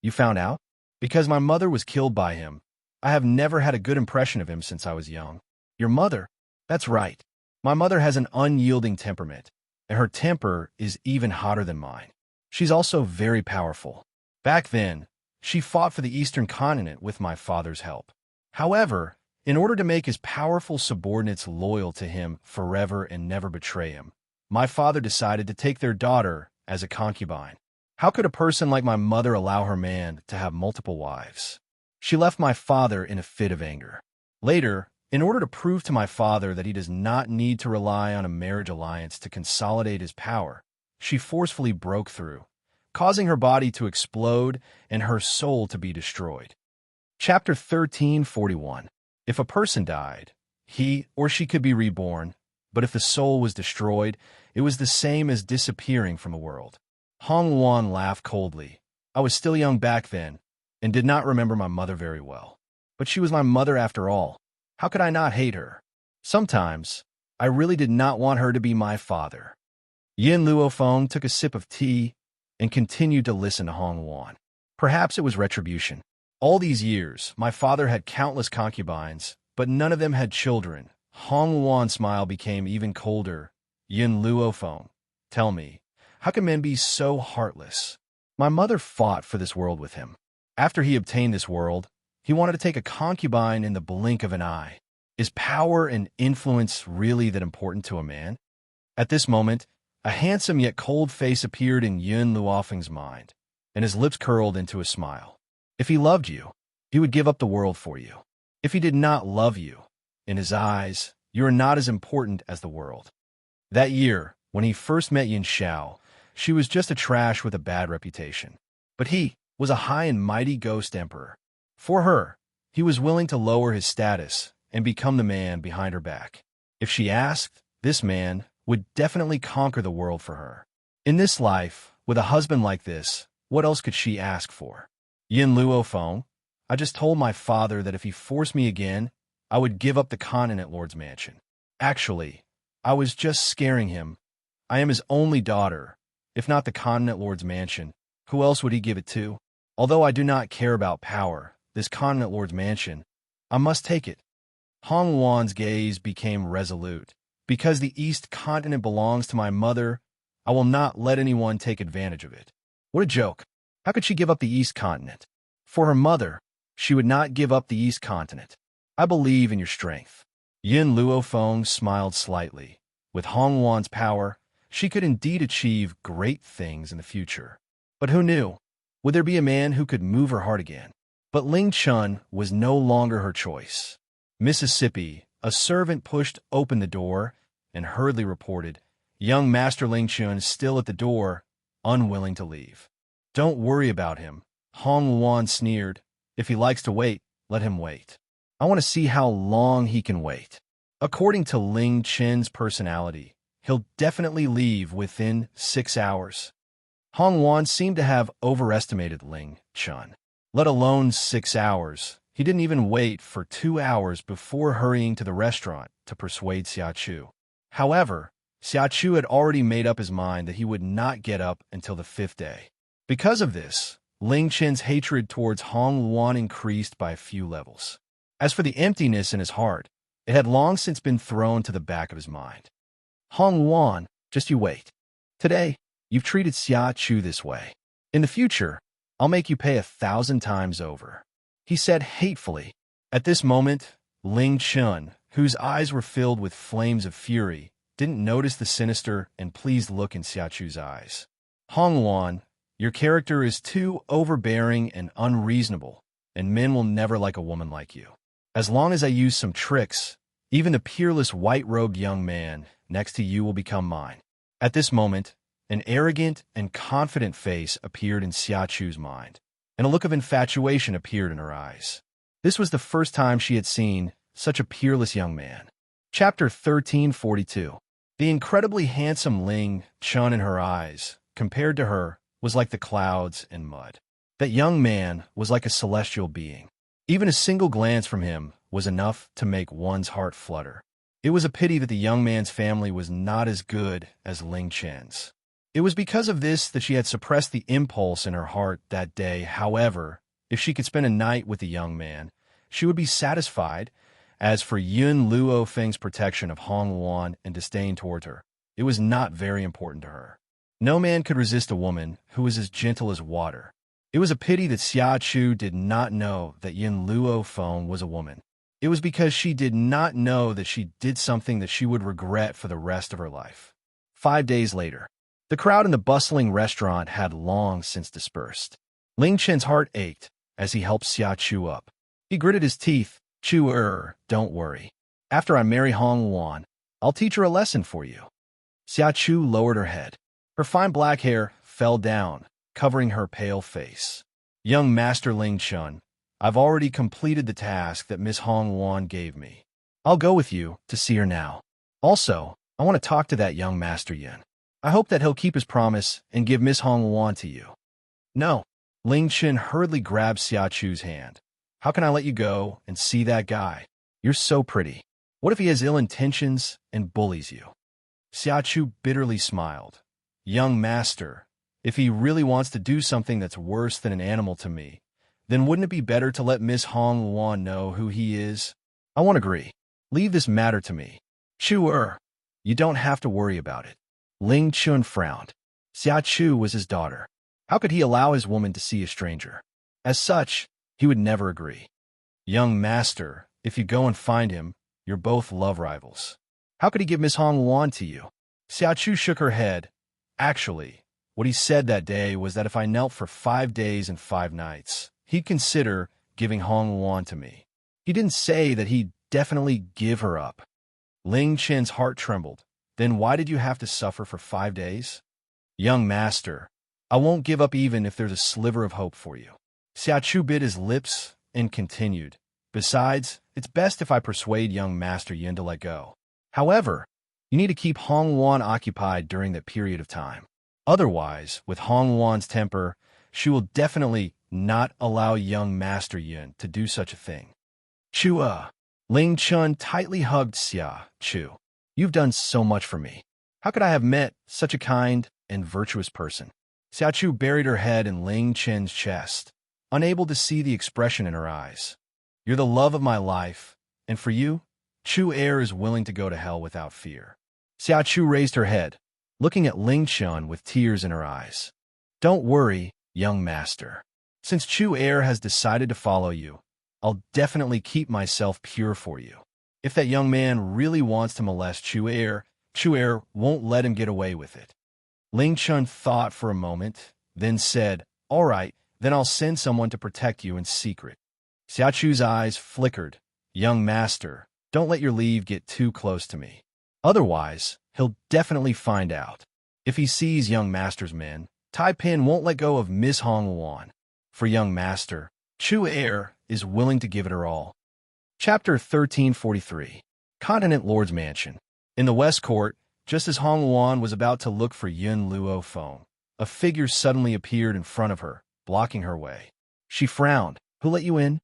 You found out? Because my mother was killed by him. I have never had a good impression of him since I was young. Your mother? That's right. My mother has an unyielding temperament, and her temper is even hotter than mine. She's also very powerful. Back then, she fought for the Eastern continent with my father's help. However, in order to make his powerful subordinates loyal to him forever and never betray him, my father decided to take their daughter as a concubine. How could a person like my mother allow her man to have multiple wives? She left my father in a fit of anger. Later, in order to prove to my father that he does not need to rely on a marriage alliance to consolidate his power, she forcefully broke through, causing her body to explode and her soul to be destroyed. Chapter 1341. If a person died, he or she could be reborn, but if the soul was destroyed, it was the same as disappearing from the world. Hong Wuan laughed coldly. I was still young back then, and did not remember my mother very well. But she was my mother after all. How could I not hate her? Sometimes, I really did not want her to be my father. Yin Luofeng took a sip of tea and continued to listen to Hong Wuan. Perhaps it was retribution. All these years, my father had countless concubines, but none of them had children. Hong Wuan's smile became even colder. Yin Luofeng, tell me, how can men be so heartless? My mother fought for this world with him. After he obtained this world, he wanted to take a concubine in the blink of an eye. Is power and influence really that important to a man? At this moment, a handsome yet cold face appeared in Yin Luofeng's mind, and his lips curled into a smile. If he loved you, he would give up the world for you. If he did not love you, in his eyes, you are not as important as the world. That year, when he first met Yin Xiao, she was just a trash with a bad reputation. But he was a high and mighty ghost emperor. For her, he was willing to lower his status and become the man behind her back. If she asked, this man would definitely conquer the world for her. In this life, with a husband like this, what else could she ask for? Yin Luofeng, I just told my father that if he forced me again, I would give up the continent lord's mansion. Actually, I was just scaring him. I am his only daughter. If not the continent lord's mansion, who else would he give it to? Although I do not care about power, this continent lord's mansion, I must take it. Hong Wuan's gaze became resolute. Because the East continent belongs to my mother, I will not let anyone take advantage of it. What a joke. How could she give up the East continent? For her mother, she would not give up the East continent. I believe in your strength. Yin Luofeng smiled slightly. With Hong Wuan's power, she could indeed achieve great things in the future. But who knew? Would there be a man who could move her heart again? But Ling Chun was no longer her choice. Mississippi, a servant pushed open the door and hurriedly reported, young Master Ling Chun is still at the door, unwilling to leave. Don't worry about him, Hong Wuan sneered. If he likes to wait, let him wait. I want to see how long he can wait. According to Ling Chen's personality, he'll definitely leave within 6 hours. Hong Wuan seemed to have overestimated Ling Chun. Let alone 6 hours, He didn't even wait for 2 hours before hurrying to the restaurant to persuade Xiachu. However, Xiachu had already made up his mind that he would not get up until the 5th day. Because of this, Ling Chen's hatred towards Hong Luan increased by a few levels. As for the emptiness in his heart, it had long since been thrown to the back of his mind. Hong Luan, just you wait. Today, you've treated Xiachu this way. In the future, I'll make you pay 1,000 times over, he said hatefully. At this moment, Ling Chen, whose eyes were filled with flames of fury, didn't notice the sinister and pleased look in Xiachu's eyes. Hong Luan, your character is too overbearing and unreasonable, and men will never like a woman like you. As long as I use some tricks, even the peerless white-robed young man next to you will become mine. At this moment, an arrogant and confident face appeared in Xiachu's mind, and a look of infatuation appeared in her eyes. This was the first time she had seen such a peerless young man. Chapter 1342. The incredibly handsome Ling Chen in her eyes, compared to her, was like the clouds and mud. That young man was like a celestial being. Even a single glance from him was enough to make one's heart flutter. It was a pity that the young man's family was not as good as Ling Chen's. It was because of this that she had suppressed the impulse in her heart that day. However, if she could spend a night with the young man, she would be satisfied. As for Yun Luo Feng's protection of Hong Luan and disdain toward her, it was not very important to her. No man could resist a woman who was as gentle as water. It was a pity that Xiachu did not know that Yun Luo Feng was a woman. It was because she did not know that she did something that she would regret for the rest of her life. 5 days later, the crowd in the bustling restaurant had long since dispersed. Ling Chen's heart ached as he helped Xiachu up. He gritted his teeth. Don't worry. After I marry Hong Luan, I'll teach her a lesson for you. Xiachu lowered her head. Her fine black hair fell down, covering her pale face. Young Master Ling Chen, I've already completed the task that Miss Hong Luan gave me. I'll go with you to see her now. Also, I want to talk to that young Master Yin. I hope that he'll keep his promise and give Miss Hong Luan to you. No. Ling Chen hurriedly grabbed Xiachu's hand. How can I let you go and see that guy? You're so pretty. What if he has ill intentions and bullies you? Xiachu bitterly smiled. Young master, if he really wants to do something that's worse than an animal to me, then wouldn't it be better to let Miss Hong Luan know who he is? I won't agree. Leave this matter to me. You don't have to worry about it. Ling Chun frowned. Xiachu was his daughter. How could he allow his woman to see a stranger? As such, he would never agree. Young master, if you go and find him, you're both love rivals. How could he give Miss Hong Luan to you? Xiachu shook her head. Actually, what he said that day was that if I knelt for 5 days and 5 nights, he'd consider giving Hong Luan to me. He didn't say that he'd definitely give her up. Ling Chen's heart trembled. Then why did you have to suffer for 5 days? Young master, I won't give up even if there's a sliver of hope for you. Xiachu bit his lips and continued. Besides, it's best if I persuade young Master Yin to let go. However, you need to keep Hong Luan occupied during that period of time. Otherwise, with Hong Luan's temper, she will definitely not allow young Master Yin to do such a thing. Ling Chun tightly hugged Xiachu. You've done so much for me. How could I have met such a kind and virtuous person? Xiachu buried her head in Ling Chen's chest, unable to see the expression in her eyes. You're the love of my life, and for you, Chu Er is willing to go to hell without fear. Xiachu raised her head, looking at Ling Chen with tears in her eyes. Don't worry, young master. Since Chu Er has decided to follow you, I'll definitely keep myself pure for you. If that young man really wants to molest Chu Er won't let him get away with it. Ling Chen thought for a moment, then said, All right, then I'll send someone to protect you in secret. Xiachu's eyes flickered. Young master, don't let your leave get too close to me. Otherwise, he'll definitely find out. If he sees young master's men, Tai Pin won't let go of Miss Hong Luan. For young master, Chu Er is willing to give it her all. Chapter 1343. Continent Lord's Mansion. In the West Court, just as Hong Luan was about to look for Yun Luo Feng, a figure suddenly appeared in front of her, blocking her way. She frowned. Who let you in?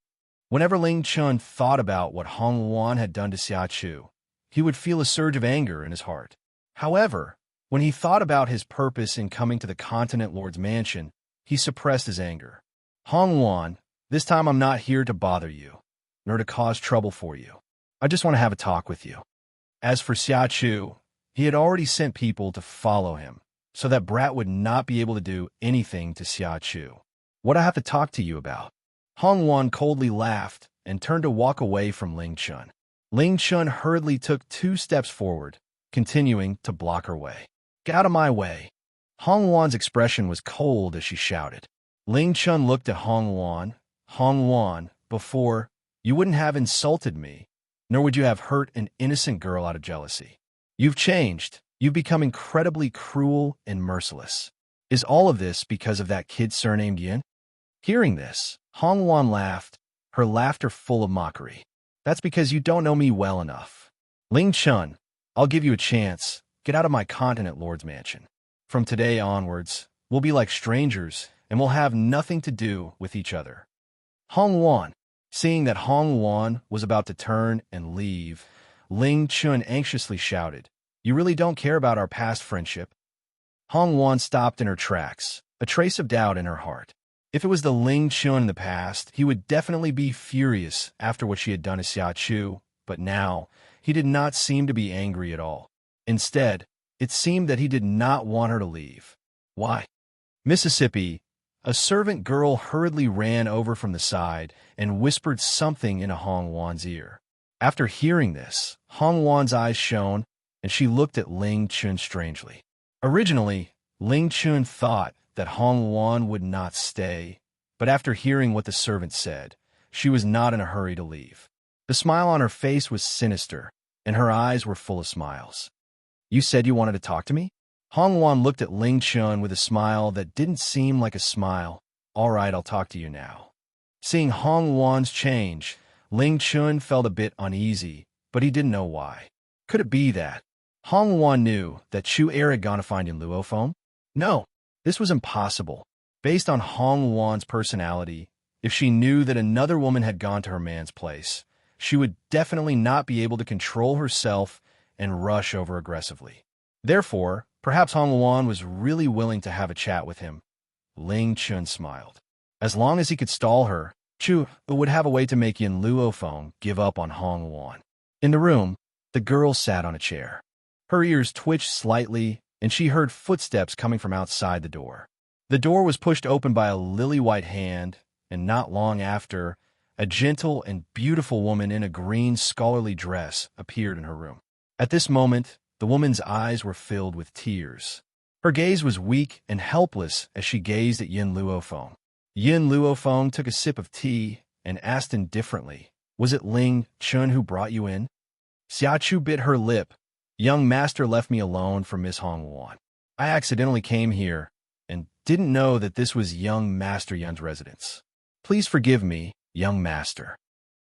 Whenever Ling Chun thought about what Hong Wan had done to Xia Chu, he would feel a surge of anger in his heart. However, when he thought about his purpose in coming to the Continent Lord's mansion, he suppressed his anger. Hong Wan, this time I'm not here to bother you, nor to cause trouble for you. I just want to have a talk with you. As for Xia Chu, he had already sent people to follow him, so that Brat would not be able to do anything to Xia Chu. What I have to talk to you about? Hong Wan coldly laughed and turned to walk away from Ling Chun. Ling Chun hurriedly took 2 steps forward, continuing to block her way. Get out of my way. Hong Wan's expression was cold as she shouted. Ling Chun looked at Hong Wan. Hong Wan, before, you wouldn't have insulted me, nor would you have hurt an innocent girl out of jealousy. You've changed. You've become incredibly cruel and merciless. Is all of this because of that kid surnamed Yin? Hearing this, Hong Wan laughed, her laughter full of mockery. That's because you don't know me well enough. Ling Chun, I'll give you a chance. Get out of my Continent Lord's mansion. From today onwards, we'll be like strangers, and we'll have nothing to do with each other. Hong Wan, seeing that Hong Wan was about to turn and leave, Ling Chun anxiously shouted, You really don't care about our past friendship? Hong Wan stopped in her tracks, a trace of doubt in her heart. If it was the Ling Chun in the past, he would definitely be furious after what she had done to Xia Chu, but now, he did not seem to be angry at all. Instead, it seemed that he did not want her to leave. Why? Mississippi, a servant girl hurriedly ran over from the side and whispered something into Hong Wan's ear. After hearing this, Hong Wan's eyes shone, and she looked at Ling Chun strangely. Originally, Ling Chun thought that Hong Wan would not stay, but after hearing what the servant said, she was not in a hurry to leave. The smile on her face was sinister, and her eyes were full of smiles. You said you wanted to talk to me? Hong Wan looked at Ling Chun with a smile that didn't seem like a smile. All right, I'll talk to you now. Seeing Hong Wan's change, Ling Chun felt a bit uneasy, but he didn't know why. Could it be that Hong Wan knew that Chu Er had gone to find Yin Luophone? No, this was impossible. Based on Hong Wan's personality, if she knew that another woman had gone to her man's place, she would definitely not be able to control herself and rush over aggressively. Therefore, perhaps Hong Wan was really willing to have a chat with him. Ling Chun smiled. As long as he could stall her, Chu would have a way to make Yin Luophone give up on Hong Wan. In the room, the girl sat on a chair. Her ears twitched slightly, and she heard footsteps coming from outside the door. The door was pushed open by a lily-white hand, and not long after, a gentle and beautiful woman in a green scholarly dress appeared in her room. At this moment, the woman's eyes were filled with tears. Her gaze was weak and helpless as she gazed at Yin Luophone. Yin Luophone took a sip of tea and asked indifferently, Was it Ling Chun who brought you in? Xia Chu bit her lip. Young master left me alone for Miss Hong Wan. I accidentally came here and didn't know that this was young Master Yun's residence. Please forgive me, young master.